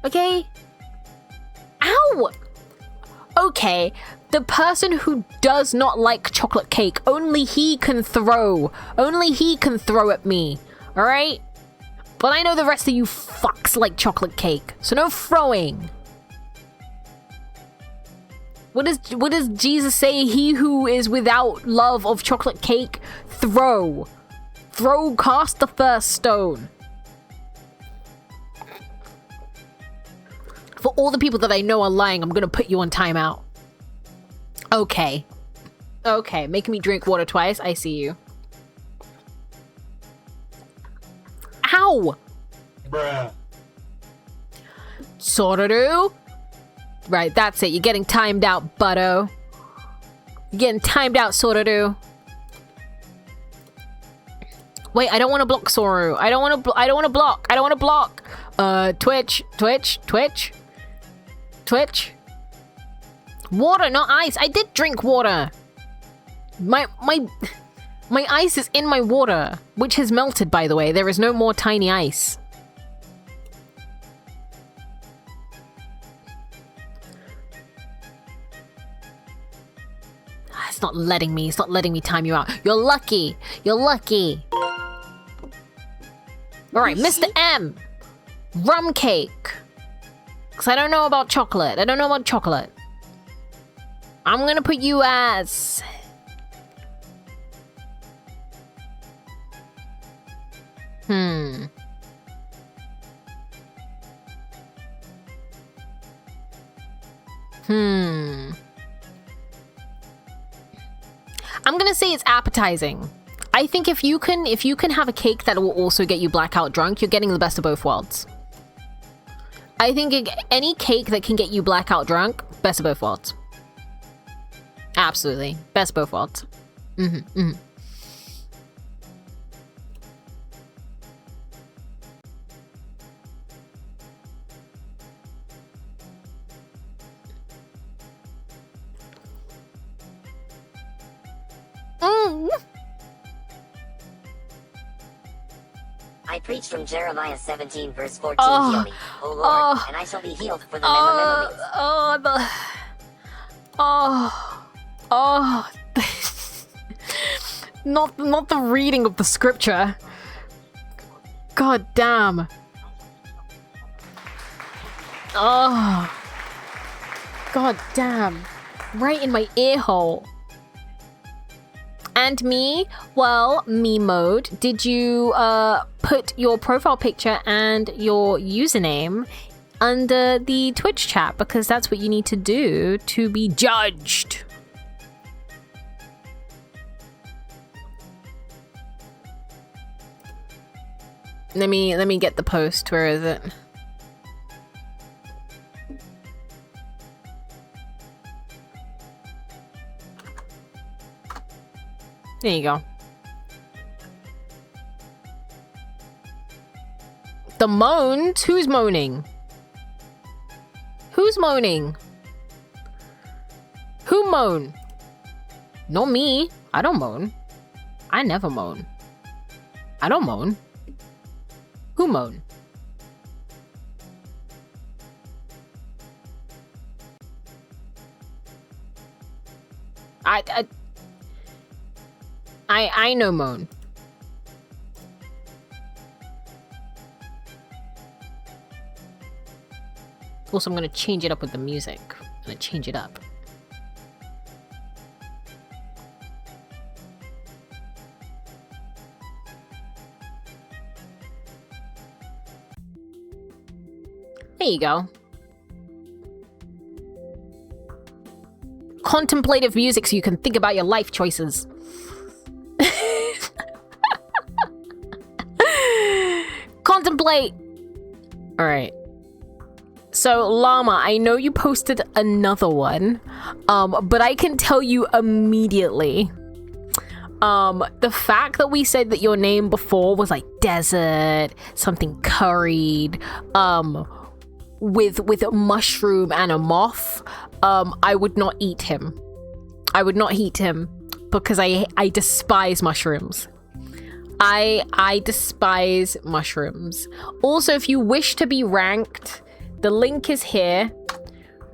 Okay? Ow! Okay, the person who does not like chocolate cake, only he can throw. Only he can throw at me. All right? But I know the rest of you fucks like chocolate cake, so no throwing. What does Jesus say? He who is without love of chocolate cake, throw. Throw, cast the first stone. For all the people that I know are lying, I'm gonna put you on timeout. Okay. Okay, making me drink water twice. I see you. Ow! Bruh. Sororoo. Right, that's it. You're getting timed out, butto. You're getting timed out, Sororoo. Wait, I don't want to block Soru. I don't want to block. I don't want to block. Twitch. Water, not ice. I did drink water. My ice is in my water, which has melted, by the way. There is no more tiny ice. It's not letting me. It's not letting me time you out. You're lucky. You're lucky. All right, Mr. M. Rum cake. Because I don't know about chocolate. I don't know about chocolate. I'm going to put you as... I'm gonna say it's appetizing. I think if you can have a cake that will also get you blackout drunk, you're getting the best of both worlds. I think any cake that can get you blackout drunk, best of both worlds. Absolutely. Best of both worlds. I preach from Jeremiah 17 verse 14. Oh. Heal me, O Lord, and I shall be healed for the memories. Not the reading of the scripture. God damn. Oh. God damn. Right in my ear hole. And me? Well, me mode. Did you put your profile picture and your username under the Twitch chat? Because that's what you need to do to be judged. Let me get the post. Where is it? There you go. The moans? Who's moaning? Who's moaning? Who moan? Not me. I don't moan. I never moan. I don't moan. Who moan? I know moan. Also, I'm gonna change it up with the music. I'm gonna change it up. There you go. Contemplative music so you can think about your life choices. Contemplate. All right. So Llama, I know you posted another one, but I can tell you immediately. The fact that we said that your name before was like desert, something curried, with a mushroom and a moth, I would not eat him. I would not eat him because I despise mushrooms. I despise mushrooms. Also, if you wish to be ranked, the link is here.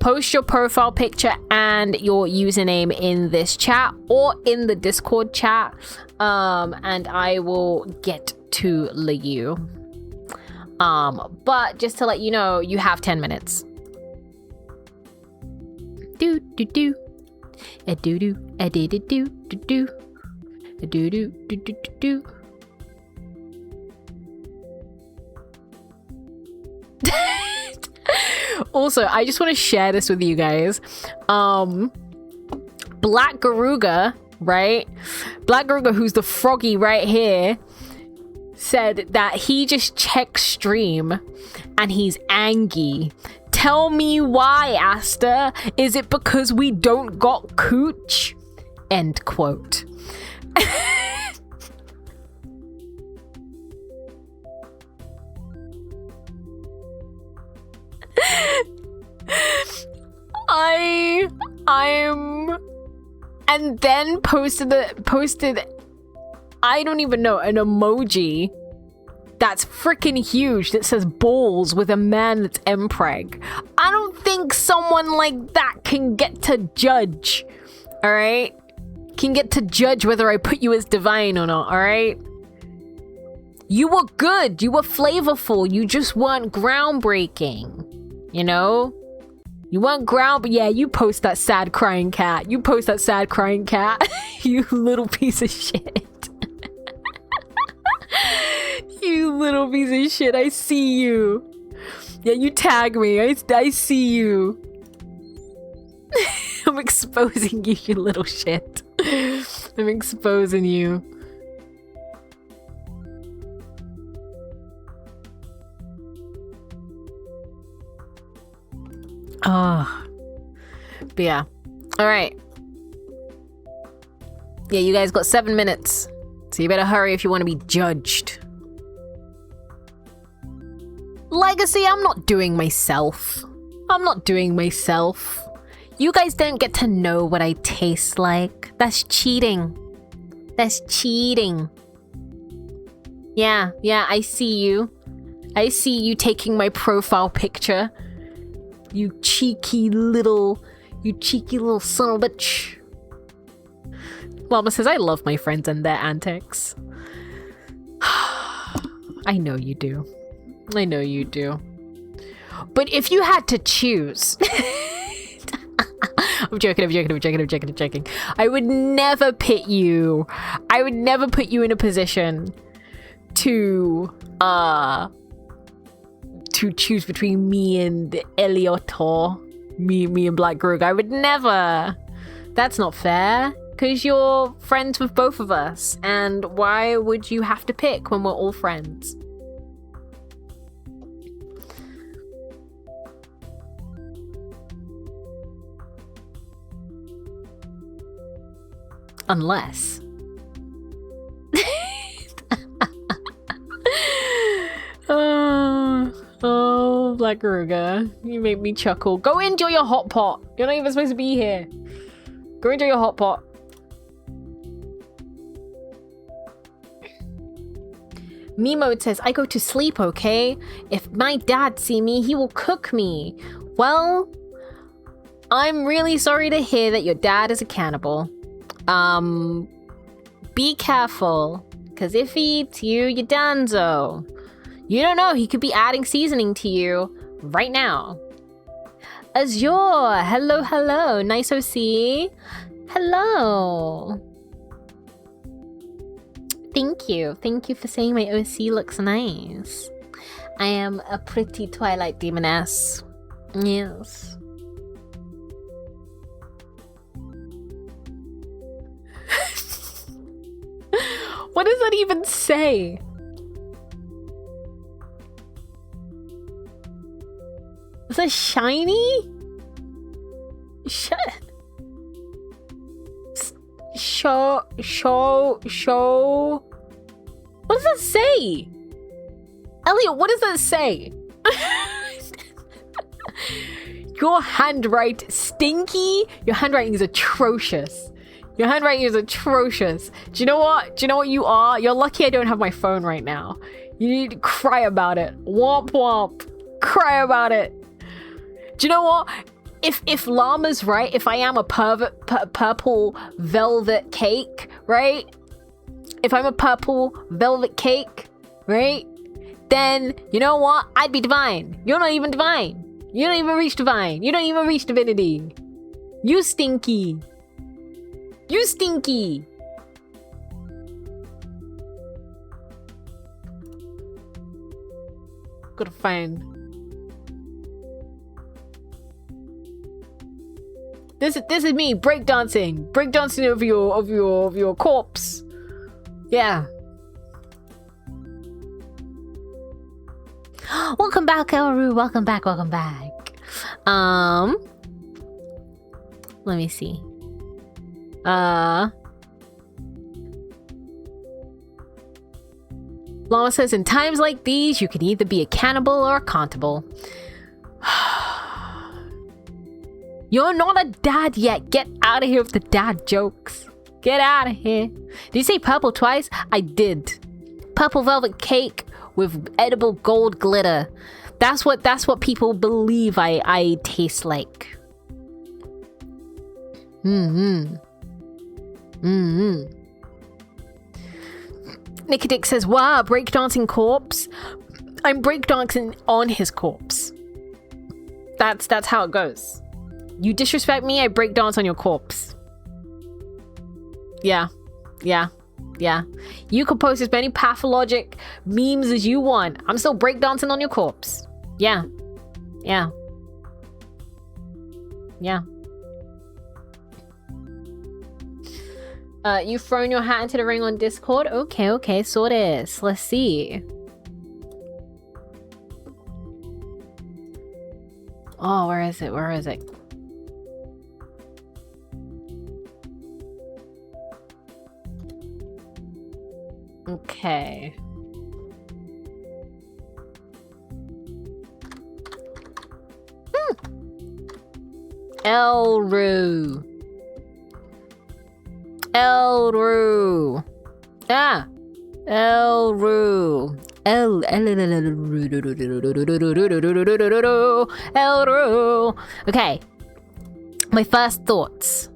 Post your profile picture and your username in this chat or in the Discord chat, and I will get to you. But just to let you know, you have 10 minutes. Do do do. A do do. A do do do do. A do do do do do. Also, I just want to share this with you guys. Black Garuga, right? Black Garuga, who's the froggy right here, said that he just checked stream and he's angry. Tell me why, Asta. Is it because we don't got cooch? End quote. I'm and then posted I don't even know, an emoji that's freaking huge that says balls with a man that's mpreg. I don't think someone like that can get to judge. All right, can get to judge whether I put you as divine or not. All right, you were good, you were flavorful, you just weren't groundbreaking, you know. You weren't but yeah, you post that sad crying cat. You post that sad crying cat. You little piece of shit. You little piece of shit. I see you. Yeah, you tag me. I see you. I'm exposing you, you little shit. I'm exposing you. But yeah. Alright. Yeah, you guys got 7 minutes. So you better hurry if you want to be judged. Legacy, I'm not doing myself. I'm not doing myself. You guys don't get to know what I taste like. That's cheating. That's cheating. Yeah, I see you. I see you taking my profile picture. You cheeky little son of a bitch. Llama says, I love my friends and their antics. I know you do. I know you do. But if you had to choose... I'm joking. I would never pit you. I would never put you in a position to choose between me and Eliotor. Me and Black Grog. I would never. That's not fair. Because you're friends with both of us. And why would you have to pick when we're all friends? Unless. Oh, Black Ruga, you make me chuckle. Go enjoy your hot pot. You're not even supposed to be here. Go enjoy your hot pot. Mimo says, I go to sleep, okay? If my dad see me, he will cook me. Well, I'm really sorry to hear that your dad is a cannibal. Be careful, because if he eats you, you're donezo. You don't know, he could be adding seasoning to you right now. Azure, hello, nice OC. Hello. Thank you for saying my OC looks nice. I am a pretty Twilight Demoness. Yes. What does that even say? Is that shiny? Show. What does that say? Elliot, what does that say? Your handwriting, Stinky? Your handwriting is atrocious. Your handwriting is atrocious. Do you know what? You are? You're lucky I don't have my phone right now. You need to cry about it. Womp womp. Cry about it. Do you know what? If Llama's right, if I am a purple velvet cake, right? If I'm a purple velvet cake, right? Then, you know what? I'd be divine. You're not even divine. You don't even reach divine. You don't even reach divinity. You stinky. You stinky. Gotta find. This is me breakdancing over your corpse. Yeah. Welcome back, Elru. Welcome back. Let me see. Llama says, in times like these, you can either be a cannibal or accountable. You're not a dad yet. Get out of here with the dad jokes. Get out of here. Did you say purple twice? I did. Purple velvet cake with edible gold glitter. That's what people believe I taste like. Nicodic says, wow, breakdancing corpse. I'm breakdancing on his corpse. That's how it goes. You disrespect me, I breakdance on your corpse. Yeah. You can post as many pathologic memes as you want. I'm still breakdancing on your corpse. Yeah. You've thrown your hat into the ring on Discord? Okay, so this. Let's see. Oh, where is it? Where is it? Okay. Elru. Elru. Ah. Elru. Elru. Okay. My first thoughts.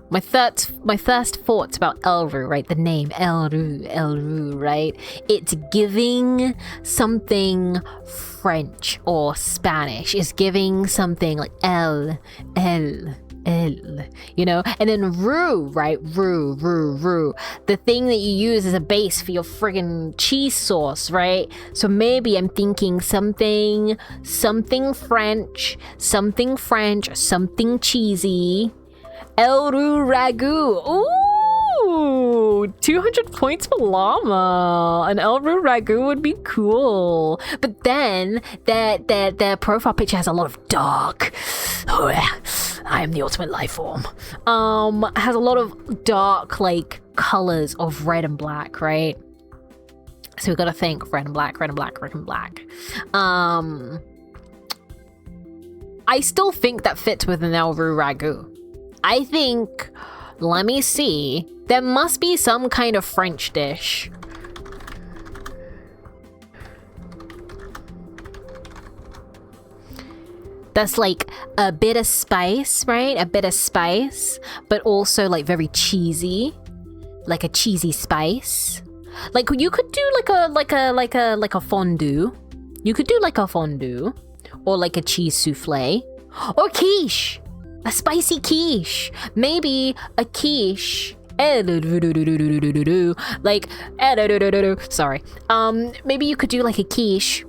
My first thoughts about Elru, right? The name Elru, right? It's giving something French or Spanish. It's giving something like el, you know? And then roux, right? Roux. The thing that you use as a base for your friggin' cheese sauce, right? So maybe I'm thinking something French, something cheesy. Elru ragu. Ooh, 200 points for llama. An Elru ragu would be cool. But then their profile picture has a lot of dark. I am the ultimate life form. Has a lot of dark like colors of red and black, right? So we gotta think red and black. I still think that fits with an Elru ragu. I think, let me see, there must be some kind of French dish. That's like a bit of spice, right? A bit of spice, but also like very cheesy, like a cheesy spice. Like you could do like a fondue. You could do like a fondue, or like a cheese souffle, or quiche. A spicy quiche. Maybe a quiche. Like, sorry. Maybe you could do like a quiche.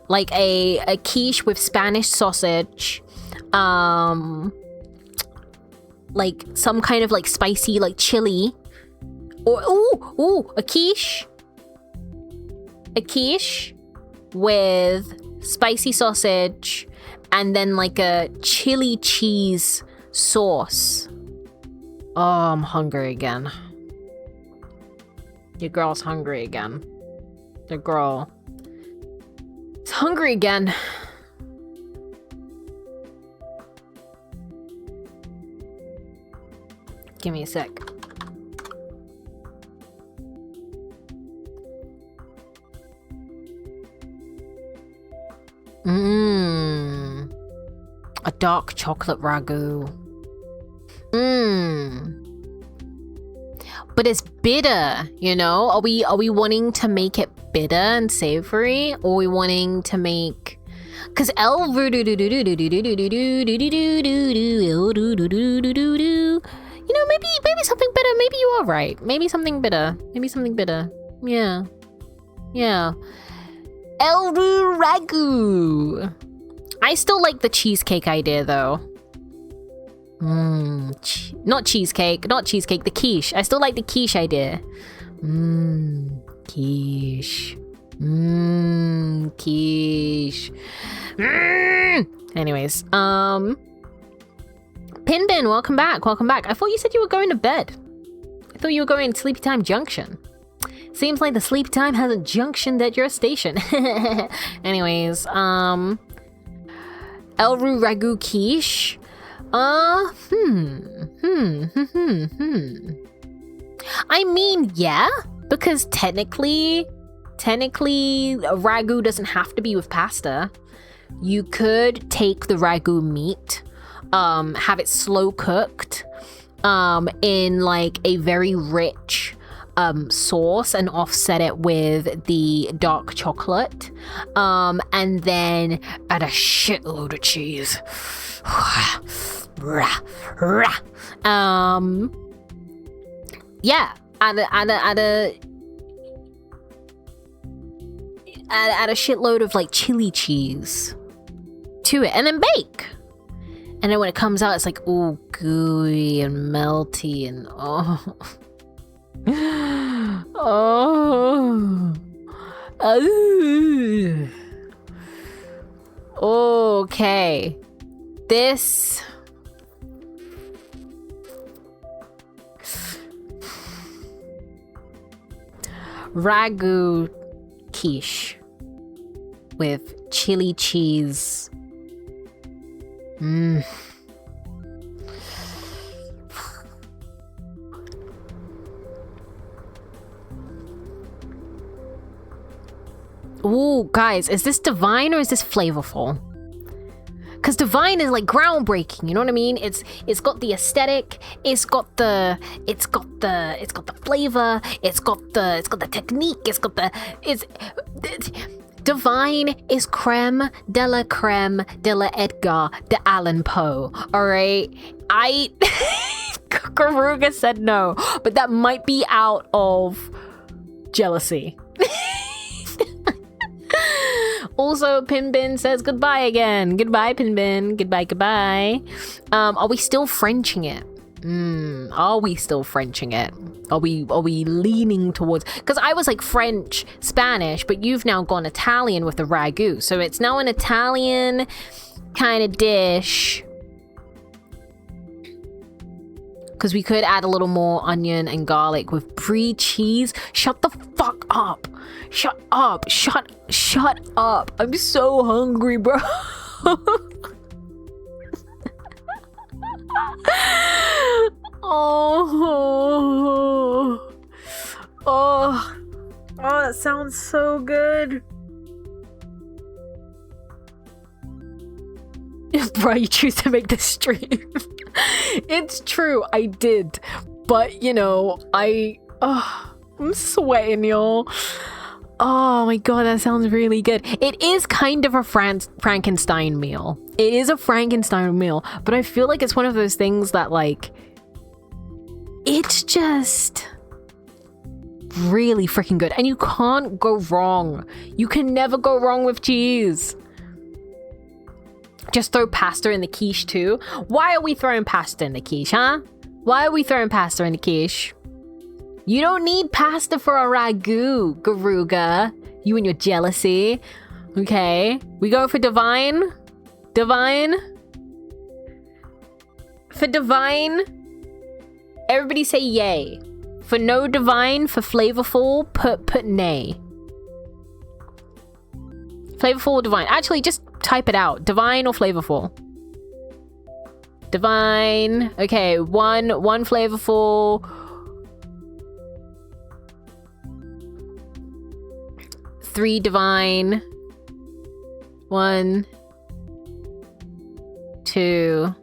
Like a quiche with Spanish sausage. Like some kind of like spicy, like chili. Or, a quiche. A quiche with spicy sausage. And then like a chili cheese sauce. Oh, I'm hungry again. Your girl's hungry again. Your girl is hungry again. Give me a sec. A dark chocolate ragu. But it's bitter, you know? Are we wanting to make it bitter and savory? Or are we wanting to make... Because maybe something bitter. Maybe you are right. Maybe something bitter. Yeah. Elru ragu. I still like the cheesecake idea though. Not cheesecake, the quiche. I still like the quiche idea. Quiche. Quiche. Anyways, Pinbin, welcome back. I thought you said you were going to bed. I thought you were going to Sleepy Time Junction. Seems like the Sleepy Time hasn't junctioned at your station. Anyways, Elru ragu quiche. I mean, yeah, because technically a ragu doesn't have to be with pasta. You could take the ragu meat, have it slow cooked, in like a very rich sauce and offset it with the dark chocolate, and then add a shitload of cheese. Yeah, add a shitload of like chili cheese to it, and then bake. And then when it comes out, it's like ooh, gooey and melty, and oh. Okay. This... Ragu quiche with chili cheese. Ooh, guys, is this divine or is this flavorful? Because divine is like groundbreaking, you know what I mean? It's got the aesthetic, it's got the flavor, it's got the technique, divine is creme de la Edgar de Allan Poe. All right, Garuga said no, but that might be out of jealousy. Also, Pinbin says goodbye again. Goodbye, Pinbin. Goodbye. Are we still Frenching it? Are we still Frenching it? Are we leaning towards... Because I was like French, Spanish, but you've now gone Italian with the ragu. So it's now an Italian kind of dish. Because we could add a little more onion and garlic with brie cheese. Shut the fuck up. Shut up. Shut up. I'm so hungry, bro. Oh, that sounds so good. Bro, you choose to make this stream. It's true, I did. But, you know, I'm sweating, y'all. Oh my god, that sounds really good. It is kind of a Frankenstein meal. It is a Frankenstein meal, but I feel like it's one of those things that, like, it's just really freaking good. And you can't go wrong. You can never go wrong with cheese. Just throw pasta in the quiche too. Why are we throwing pasta in the quiche, huh? Why are we throwing pasta in the quiche? You don't need pasta for a ragu, Garuga. You and your jealousy. Okay. We go for divine. Divine. For divine, everybody say yay. For no divine, for flavorful, put nay. Flavorful or divine? Actually, just type it out. Divine or flavorful? Divine. Okay, one flavorful. 3 divine. 1, 2.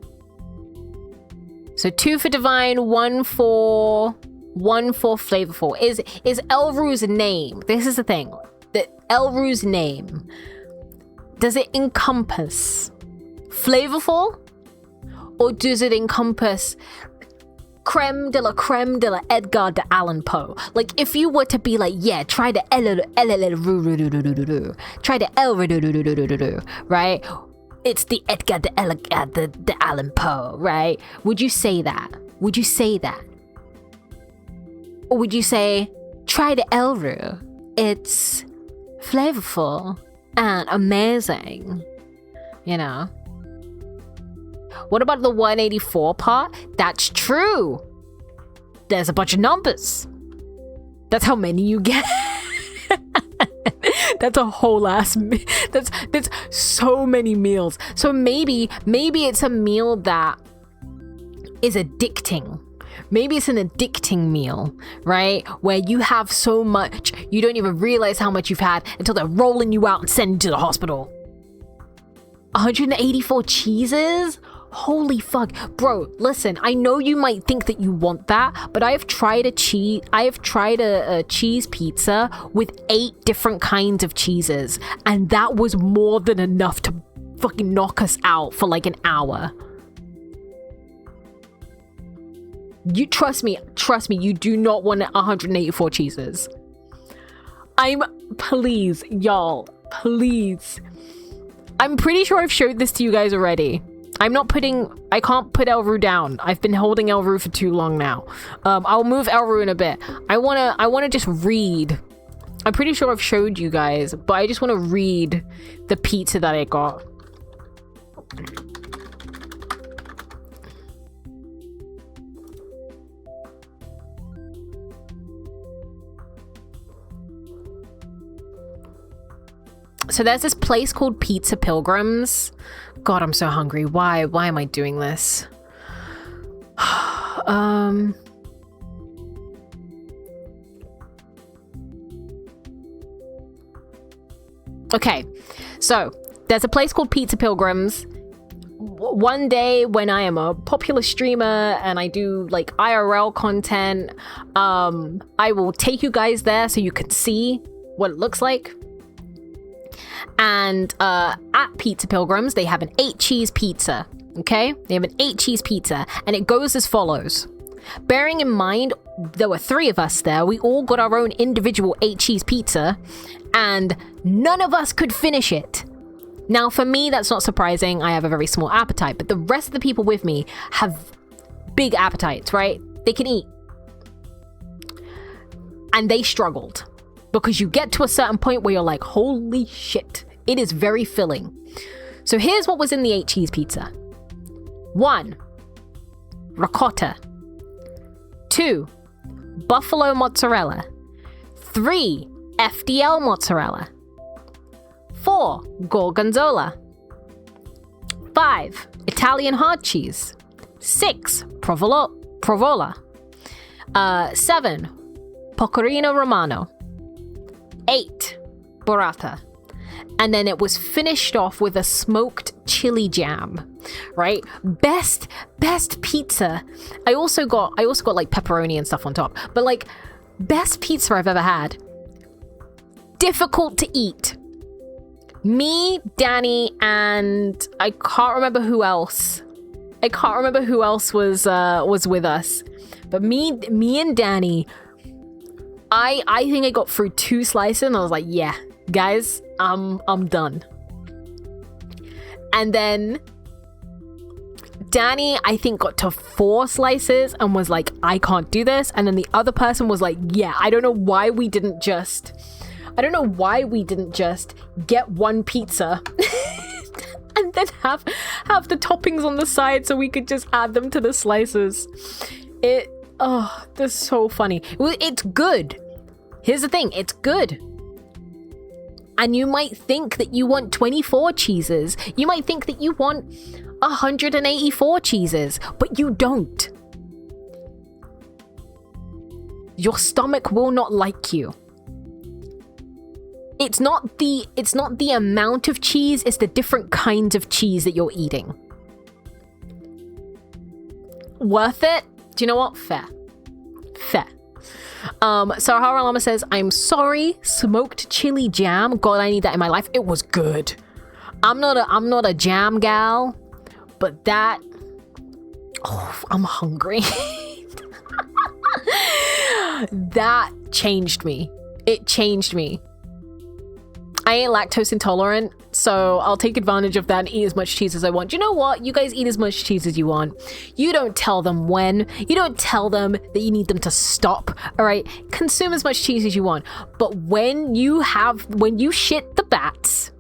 So 2 for divine, 1 for flavorful. Is Elru's name? This is the thing. Elru's name, does it encompass flavorful, or does it encompass creme de la Edgar de Allan Poe? Like, if you were to be like, yeah, try the try the right? It's the Edgar de Allan Poe, right? Would you say that? Would you say that? Or would you say, try the Elru? It's flavorful and amazing, you know? What about the 184 part? That's true. There's a bunch of numbers. That's how many you get. That's a whole ass that's so many meals. So maybe it's a meal that is addicting. Maybe it's an addicting meal, right? Where you have so much, you don't even realize how much you've had until they're rolling you out and sending you to the hospital. 184 cheeses? Holy fuck. Bro, listen, I know you might think that you want that, but I have tried a cheese pizza with 8 different kinds of cheeses, and that was more than enough to fucking knock us out for like an hour. You trust me, you do not want 184 cheeses. Please, y'all, please. I'm pretty sure I've showed this to you guys already. I can't put Elru down. I've been holding Elru for too long now. I'll move Elru in a bit. I wanna just read. I'm pretty sure I've showed you guys, but I just wanna read the pizza that I got. So there's this place called Pizza Pilgrims. God, I'm so hungry. Why am I doing this? Okay, so there's a place called Pizza Pilgrims. One day when I am a popular streamer and I do like IRL content, I will take you guys there so you can see what it looks like. And at Pizza Pilgrims, they have an 8-cheese pizza. Okay, they have an 8-cheese pizza, and it goes as follows. Bearing in mind, there were 3 of us there. We all got our own individual 8-cheese pizza, and none of us could finish it. Now, for me, that's not surprising. I have a very small appetite, but the rest of the people with me have big appetites, right? They can eat. And they struggled. Because you get to a certain point where you're like, holy shit, it is very filling. So here's what was in the 8-cheese pizza. 1, ricotta. 2, buffalo mozzarella. 3, FDL mozzarella. 4, gorgonzola. 5, Italian hard cheese. 6, provola. 7, pecorino romano. 8, burrata. And then it was finished off with a smoked chili jam, right? Best pizza. I also got like pepperoni and stuff on top, but like best pizza I've ever had. Difficult to eat. Me, Danny, and I can't remember who else. Was with us. But me and Danny, I think I got through 2 slices and I was like, yeah, guys, I'm done. And then Danny, I think, got to 4 slices and was like, I can't do this. And then the other person was like, yeah, I don't know why we didn't just get one pizza and then have the toppings on the side so we could just add them to the slices. That's so funny. It's good. Here's the thing, it's good. And you might think that you want 24 cheeses. You might think that you want 184 cheeses, but you don't. Your stomach will not like you. It's not the amount of cheese, it's the different kinds of cheese that you're eating. Worth it? Do you know what? Fair. Sahara Lama says, I'm sorry, smoked chili jam. God, I need that in my life. It was good. I'm not a jam gal, but that, I'm hungry. That changed me. It changed me. I ain't lactose intolerant, so I'll take advantage of that and eat as much cheese as I want. You know what? You guys eat as much cheese as you want. You don't tell them when. You don't tell them that you need them to stop, all right? Consume as much cheese as you want. But when you shit the bats,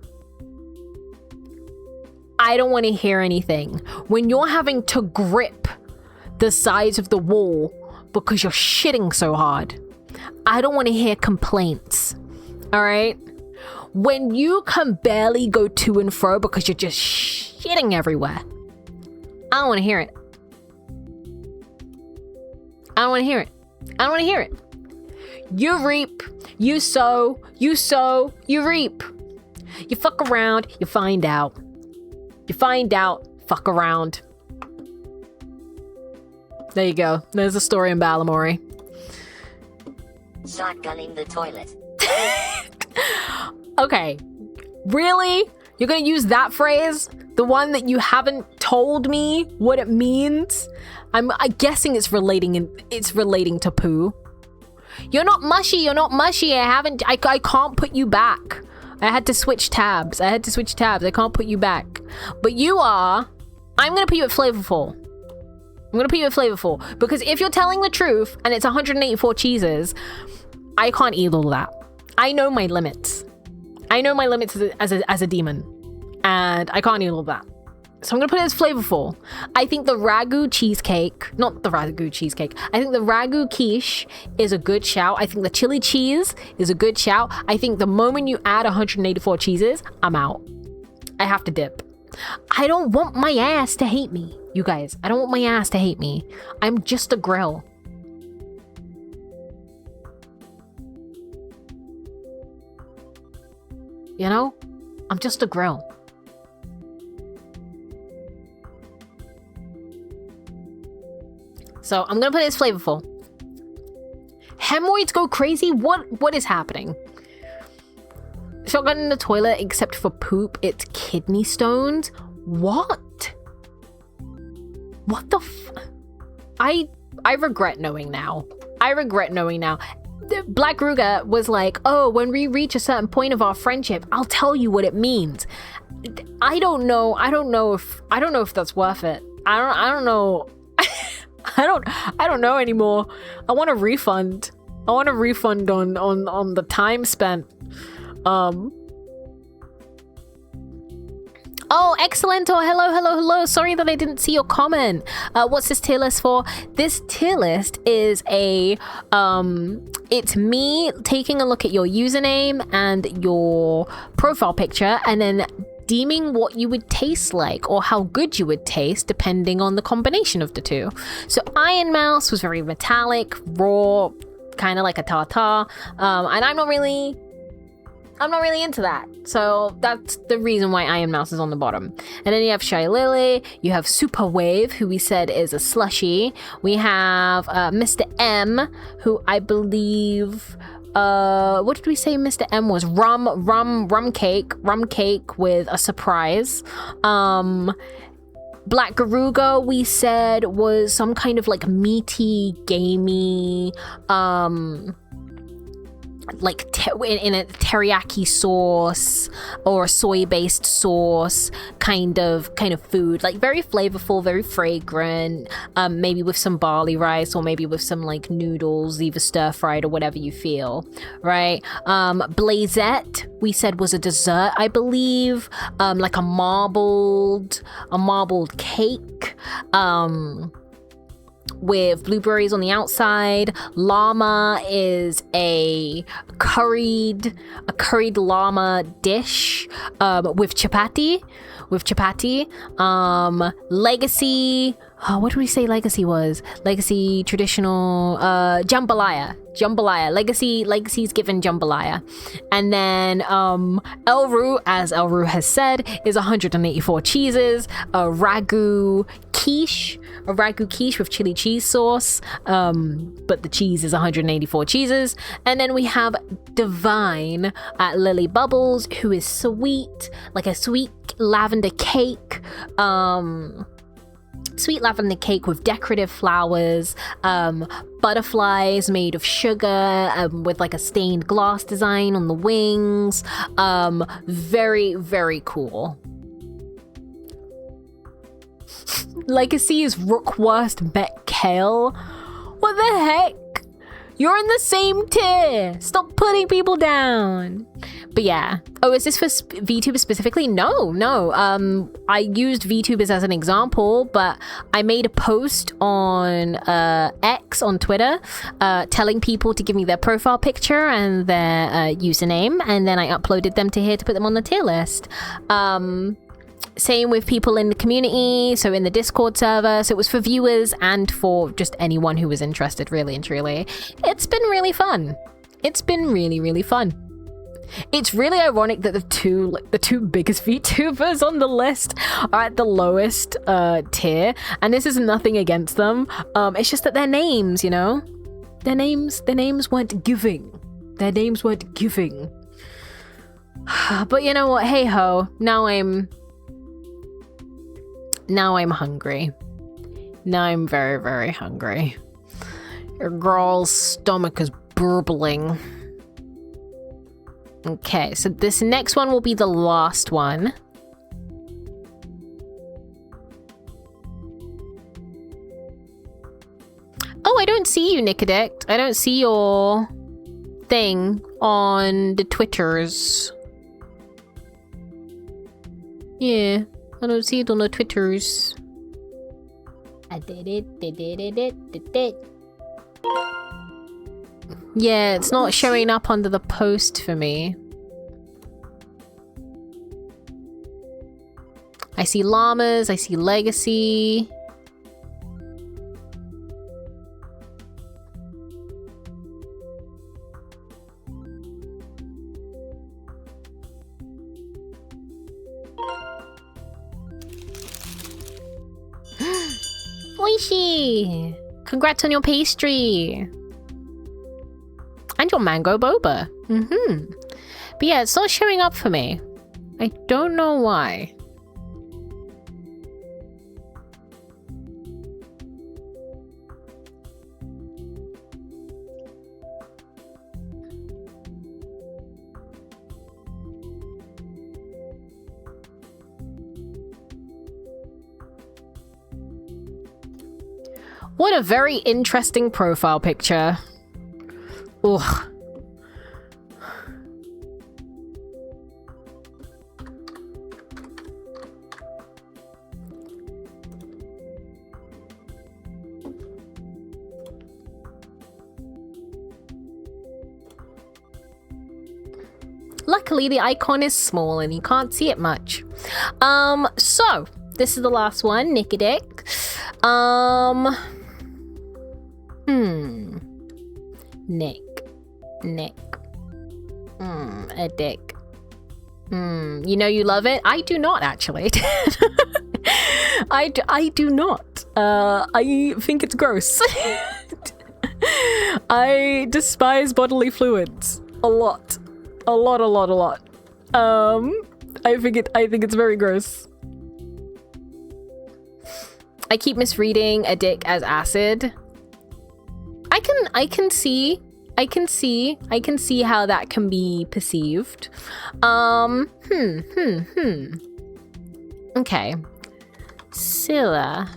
I don't want to hear anything. When you're having to grip the sides of the wall because you're shitting so hard, I don't want to hear complaints, all right? When you can barely go to and fro because you're just shitting everywhere, I don't want to hear it. I don't want to hear it. I don't want to hear it. You reap, you sow, you reap. You fuck around, you find out. You find out, fuck around. There you go. There's a story in Balamory. Shotgunning the toilet. Okay, really? You're gonna use that phrase? The one that you haven't told me what it means? I'm guessing it's relating to poo. You're not mushy. I can't put you back. I had to switch tabs. I can't put you back. But you are. I'm gonna put you at flavorful. Because if you're telling the truth and it's 184 cheeses, I can't eat all that. I know my limits. As a demon, and I can't eat all that. So I'm gonna put it as flavorful. I think the ragu cheesecake, not the ragu cheesecake, I think the ragu quiche is a good shout. I think the chili cheese is a good shout. I think the moment you add 184 cheeses, I'm out. I have to dip. I don't want my ass to hate me, you guys. I don't want my ass to hate me. I'm just a grill. You know? I'm just a grill. So I'm gonna put it as flavorful. Hemorrhoids go crazy? What is happening? Shotgun in the toilet except for poop. It's kidney stones? What? What the I regret knowing now. I regret knowing now. Black Ruga was like, oh, when we reach a certain point of our friendship, I'll tell you what it means. I don't know if that's worth it. I don't know. I don't know anymore. I want a refund. I want a refund on the time spent. Oh, excellent. Oh, hello. Sorry that I didn't see your comment. What's this tier list for? This tier list is it's me taking a look at your username and your profile picture and then deeming what you would taste like or how good you would taste depending on the combination of the two. So Iron Mouse was very metallic, raw, kind of like a tartar, and I'm not really into that. So that's the reason why Iron Mouse is on the bottom. And then you have Shy Lily, you have Super Wave, who we said is a slushy. We have Mr. M, who I believe what did we say Mr. M was? Rum cake with a surprise. Black Garuga we said was some kind of like meaty, gamey, like in a teriyaki sauce or a soy-based sauce kind of food, like very flavorful, very fragrant, maybe with some barley rice or maybe with some like noodles, either stir-fried or whatever you feel, right? Blazette we said was a dessert, I believe, like a marbled cake, with blueberries on the outside. Llama is a curried llama dish with chapati. Legacy, what did we say legacy was? Legacy traditional jambalaya. Legacy's given jambalaya. And then Elru, as Elru has said, is 184 cheeses, a ragu quiche with chili cheese sauce, but the cheese is 184 cheeses. And then we have Divine at Lily Bubbles, who is sweet, like a sweet lavender cake, with decorative flowers, butterflies made of sugar, with like a stained glass design on the wings. Very, very cool. Legacy is Rookwurst Bet Kale. What the heck? You're in the same tier. Stop putting people down. But yeah. Oh, is this for VTubers specifically? No. I used VTubers as an example, but I made a post on X on Twitter telling people to give me their profile picture and their username, and then I uploaded them to here to put them on the tier list. Same with people in the community, so in the Discord server. So it was for viewers and for just anyone who was interested, really and truly. It's been really fun. It's been really, really fun. It's really ironic that the two biggest VTubers on the list are at the lowest tier, and this is nothing against them. It's just that their names, you know, their names weren't giving. Their names weren't giving. But you know what? Hey ho. Now I'm hungry. Now I'm very, very hungry. Your girl's stomach is burbling. Okay, so this next one will be the last one. Oh, I don't see you, Nicodict. I don't see your thing on the Twitters. Yeah. I don't see it on the Twitters. Yeah, it's not showing up under the post for me. I see llamas, I see legacy. Oishi! Congrats on your pastry! And your mango boba. But yeah, it's not showing up for me. I don't know why. What a very interesting profile picture. Ugh. Luckily, the icon is small and you can't see it much. So this is the last one, Nicodic. Nick. A dick. You know you love it? I do not, actually. I do not. I think it's gross. I despise bodily fluids. A lot. I think it's very gross. I keep misreading a dick as acid. I can see how that can be perceived. Okay. Scylla.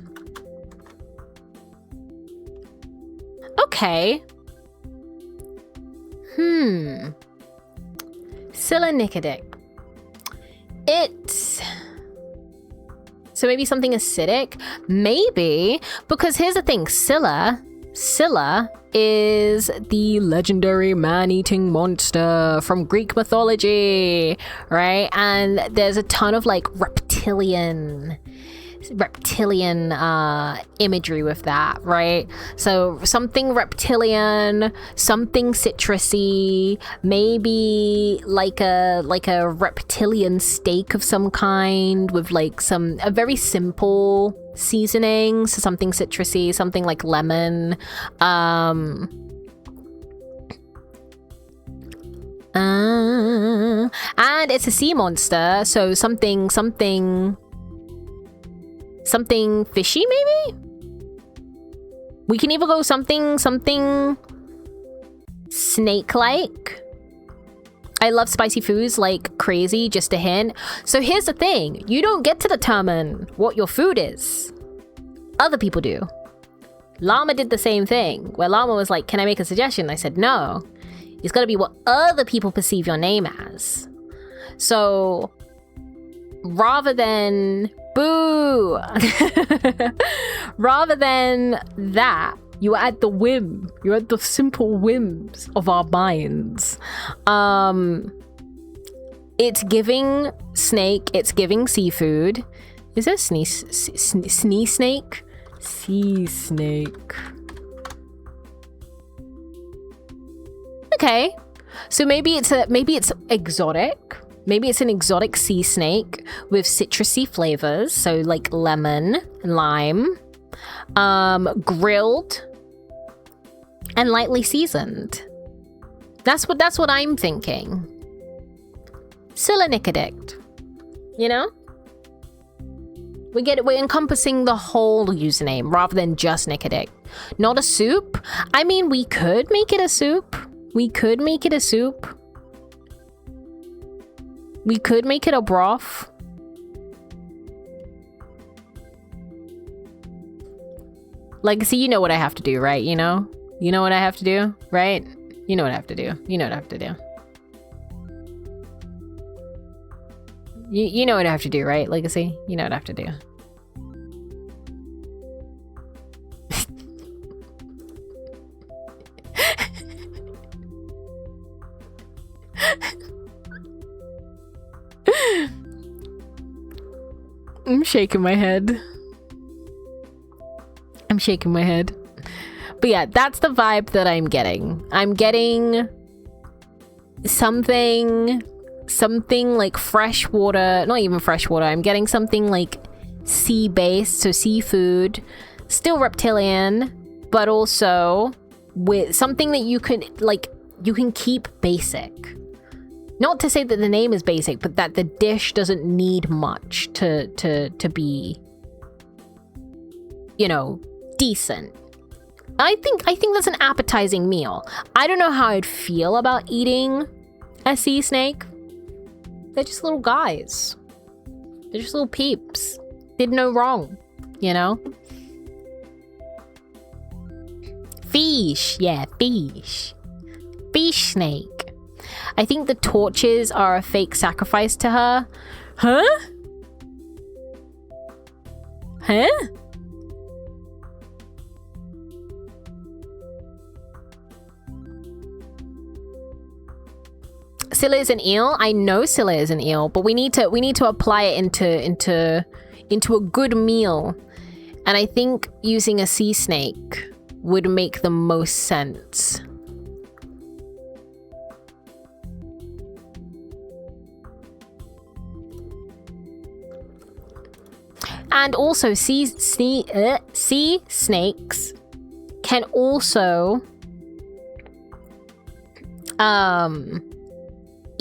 Okay. Scylla Nicodic. It's... So maybe something acidic? Maybe, because here's the thing, Scylla is the legendary man-eating monster from Greek mythology, right? And there's a ton of like reptilian imagery with that, right? So something reptilian, something citrusy, maybe like a reptilian steak of some kind with like a very simple seasoning, so something citrusy, something like lemon. And it's a sea monster, so something fishy, maybe? We can either go something snake-like. I love spicy foods like crazy, just a hint. So here's the thing. You don't get to determine what your food is. Other people do. Llama did the same thing, where Llama was like, can I make a suggestion? I said, no. It's gotta be what other people perceive your name as. So, rather than... Boo! Rather than that, you add the whim. You add the simple whims of our minds. It's giving snake. It's giving seafood. Is there snake? Sea snake. Okay, so maybe it's exotic. Maybe it's an exotic sea snake with citrusy flavors, so like lemon, lime, grilled, and lightly seasoned. That's what I'm thinking. Scylla Nicodic, you know? We're encompassing the whole username rather than just Nicodic. Not a soup. I mean, we could make it a soup. We could make it a broth. Legacy, you know what I have to do, right? You know what I have to do, right? You know what I have to do. You know what I have to do, right, Legacy? You know what I have to do. I'm shaking my head. I'm shaking my head. But yeah, that's the vibe that I'm getting. I'm getting something like fresh water, not even fresh water. I'm getting something like sea-based, so seafood, still reptilian, but also with something that you can keep basic. Not to say that the name is basic, but that the dish doesn't need much to be, you know, decent. I think that's an appetizing meal. I don't know how I'd feel about eating a sea snake. They're just little guys. They're just little peeps. Did no wrong, you know? Fish, yeah, fish. Fish snake. I think the torches are a fake sacrifice to her. Huh? Huh? Scylla is an eel. I know Scylla is an eel, but we need to apply it into a good meal. And I think using a sea snake would make the most sense. And also sea snakes can also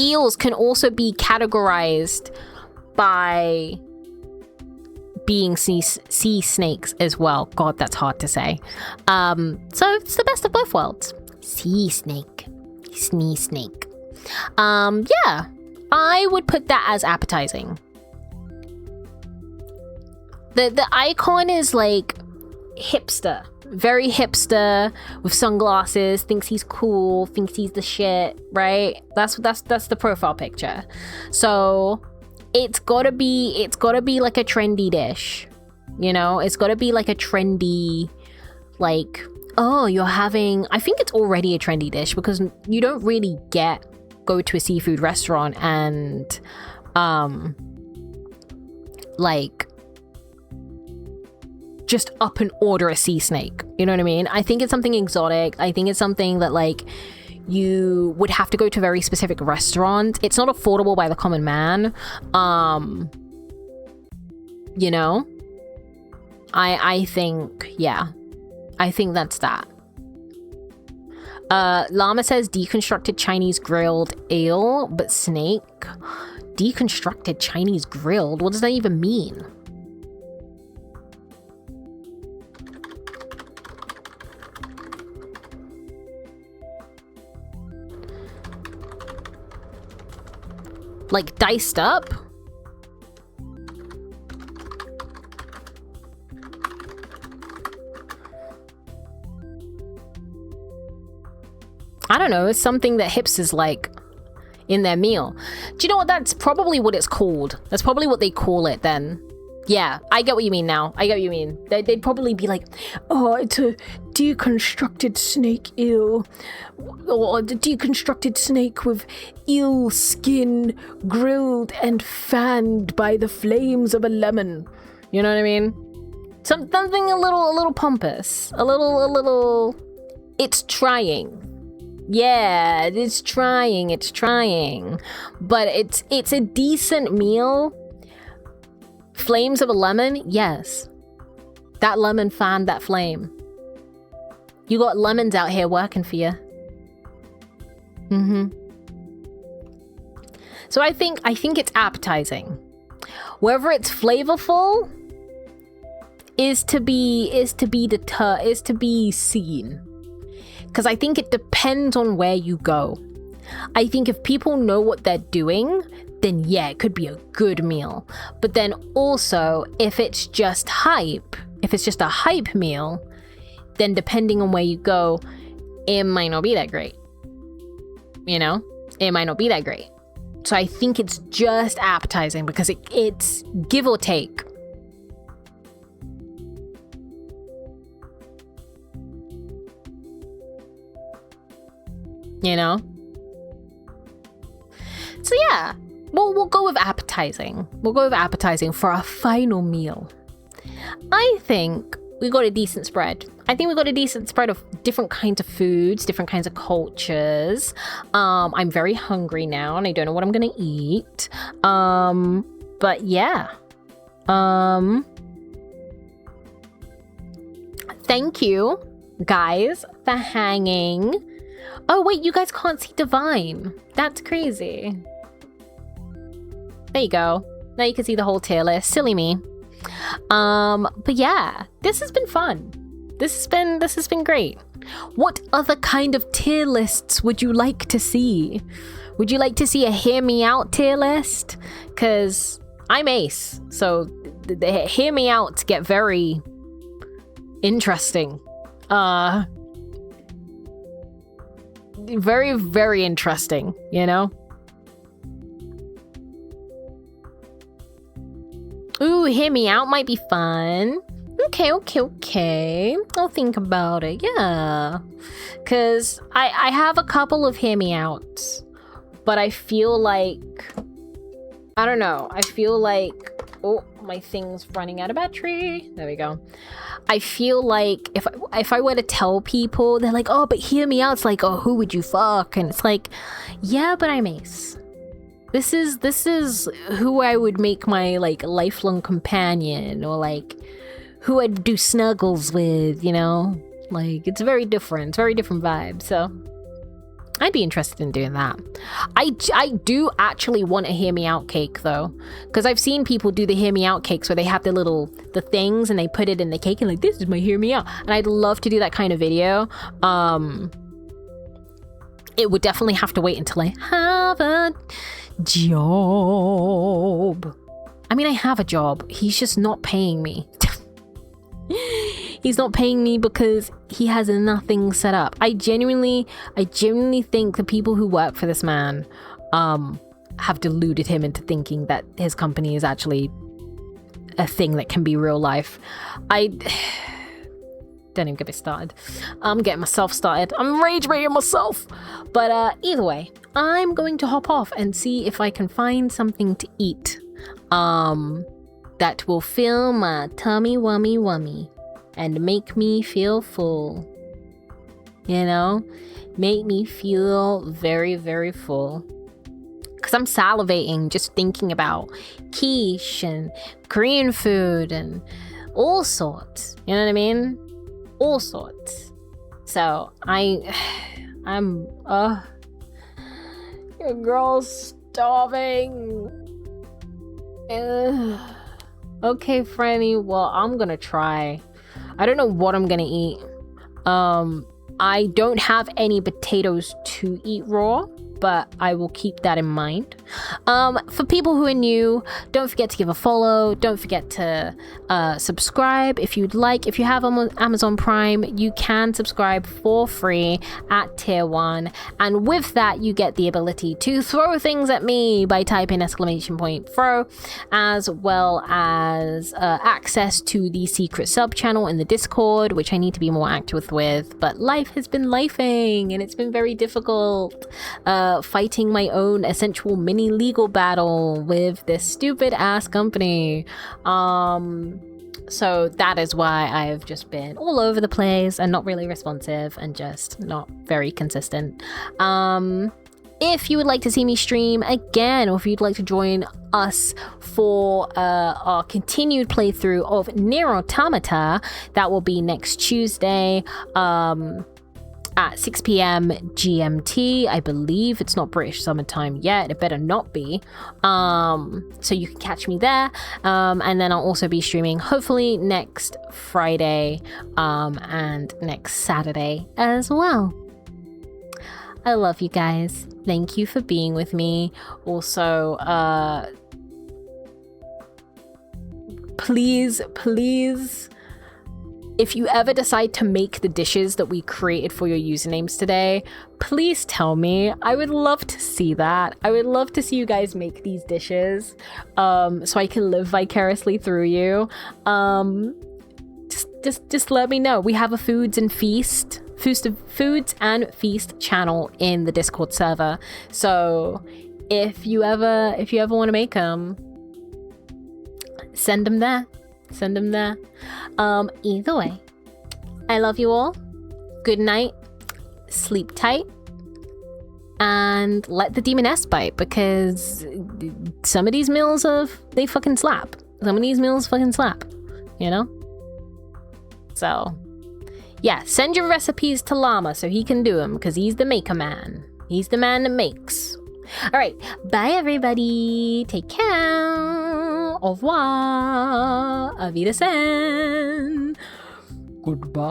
eels can also be categorized by being sea snakes as well. God, that's hard to say. So it's the best of both worlds. Sea snake. Snake. Yeah. I would put that as appetizing. The icon is like hipster. Very hipster with sunglasses, thinks he's cool, thinks he's the shit, right? That's the profile picture. So it's gotta be like a trendy dish. You know, it's gotta be like a trendy, like, oh, you're having, I think it's already a trendy dish because you don't really go to a seafood restaurant and like just up and order a sea snake. You know what I mean? I think it's something exotic. I think it's something that like you would have to go to a very specific restaurant. It's not affordable by the common man. You know? I think, yeah. I think that's that. Llama says deconstructed Chinese grilled eel, but snake. Deconstructed Chinese grilled? What does that even mean? Like diced up? I don't know, it's something that hipsters like in their meal. Do you know what? That's probably what it's called. That's probably what they call it then. Yeah, I get what you mean now. I get what you mean. They'd probably be like, oh, it's a deconstructed snake eel. Or the deconstructed snake with eel skin grilled and fanned by the flames of a lemon. You know what I mean? Something a little pompous. A little... It's trying. Yeah, it's trying. But it's a decent meal. Flames of a lemon? Yes. That lemon fanned that flame. You got lemons out here working for you. So I think it's appetizing. Whether it's flavorful is to be seen. Because I think it depends on where you go. I think if people know what they're doing, then yeah, it could be a good meal. But then also, if it's just hype, if it's just a hype meal, then depending on where you go, it might not be that great. You know? It might not be that great. So I think it's just appetizing because it's give or take. You know? So yeah, we'll go with appetizing. We'll go with appetizing for our final meal. I think we got a decent spread. I think we got a decent spread of different kinds of foods, different kinds of cultures. I'm very hungry now and I don't know what I'm gonna eat. But yeah. Thank you, guys, for hanging. Oh wait, you guys can't see Divine. That's crazy. There you go. Now you can see the whole tier list. Silly me. But yeah, this has been fun. This has been great. What other kind of tier lists would you like to see? Would you like to see a hear me out tier list? Cause I'm ace, so the hear me outs get very interesting. Very, very interesting, you know? Ooh, hear me out might be fun. Okay. I'll think about it, yeah. Because I have a couple of hear me outs, but I feel like... I don't know. I feel like... Oh, my thing's running out of battery. There we go. I feel like if I were to tell people, they're like, oh, but hear me out. It's like, oh, who would you fuck? And it's like, yeah, but I'm ace. This is who I would make my like lifelong companion, or like who I'd do snuggles with, you know? Like, it's very different vibe. So I'd be interested in doing that. I do actually want a hear me out cake though, because I've seen people do the hear me out cakes where they have the things and they put it in the cake and like, this is my hear me out, and I'd love to do that kind of video. It would definitely have to wait until I have a job. I mean, I have a job. He's just not paying me. He's not paying me because he has nothing set up. I genuinely think the people who work for this man have deluded him into thinking that his company is actually a thing that can be real life. I don't even get me started. I'm getting myself started. I'm rage baiting myself. But either way, I'm going to hop off and see if I can find something to eat that will fill my tummy wummy and make me feel full. You know? Make me feel very, very full. Because I'm salivating just thinking about quiche and Korean food and all sorts. You know what I mean? All sorts. So I'm your girl's starving. Okay, Franny, well, I'm gonna try. I don't know what I'm gonna eat. I don't have any potatoes to eat raw, but I will keep that in mind. For people who are new, don't forget to give a follow. Don't forget to subscribe if you'd like. If you have Amazon Prime, you can subscribe for free at tier 1. And with that, you get the ability to throw things at me by typing !throw, as well as access to the secret sub channel in the Discord, which I need to be more active with. But life has been lifing and it's been very difficult. Fighting my own essential mini legal battle with this stupid ass company. So that is why I've just been all over the place and not really responsive and just not very consistent. If you would like to see me stream again, or if you'd like to join us for our continued playthrough of Nier Automata, that will be next Tuesday at 6 p.m. GMT. I believe it's not British summertime yet. It better not be. So you can catch me there. And then I'll also be streaming hopefully next Friday and next Saturday as well. I love you guys. Thank you for being with me. Also, please, if you ever decide to make the dishes that we created for your usernames today, please tell me. I would love to see that. I would love to see you guys make these dishes, so I can live vicariously through you. Just let me know. We have a foods and feast channel in the Discord server. So if you ever want to make them, send them there. Either way, I love you all. Good night. Sleep tight. And let the demoness bite, because some of these meals they fucking slap. Some of these meals fucking slap, you know? So, yeah, send your recipes to Llama so he can do them, because he's the maker man. He's the man that makes. All right, bye everybody. Take care. Au revoir. Auf Wiedersehen. Goodbye.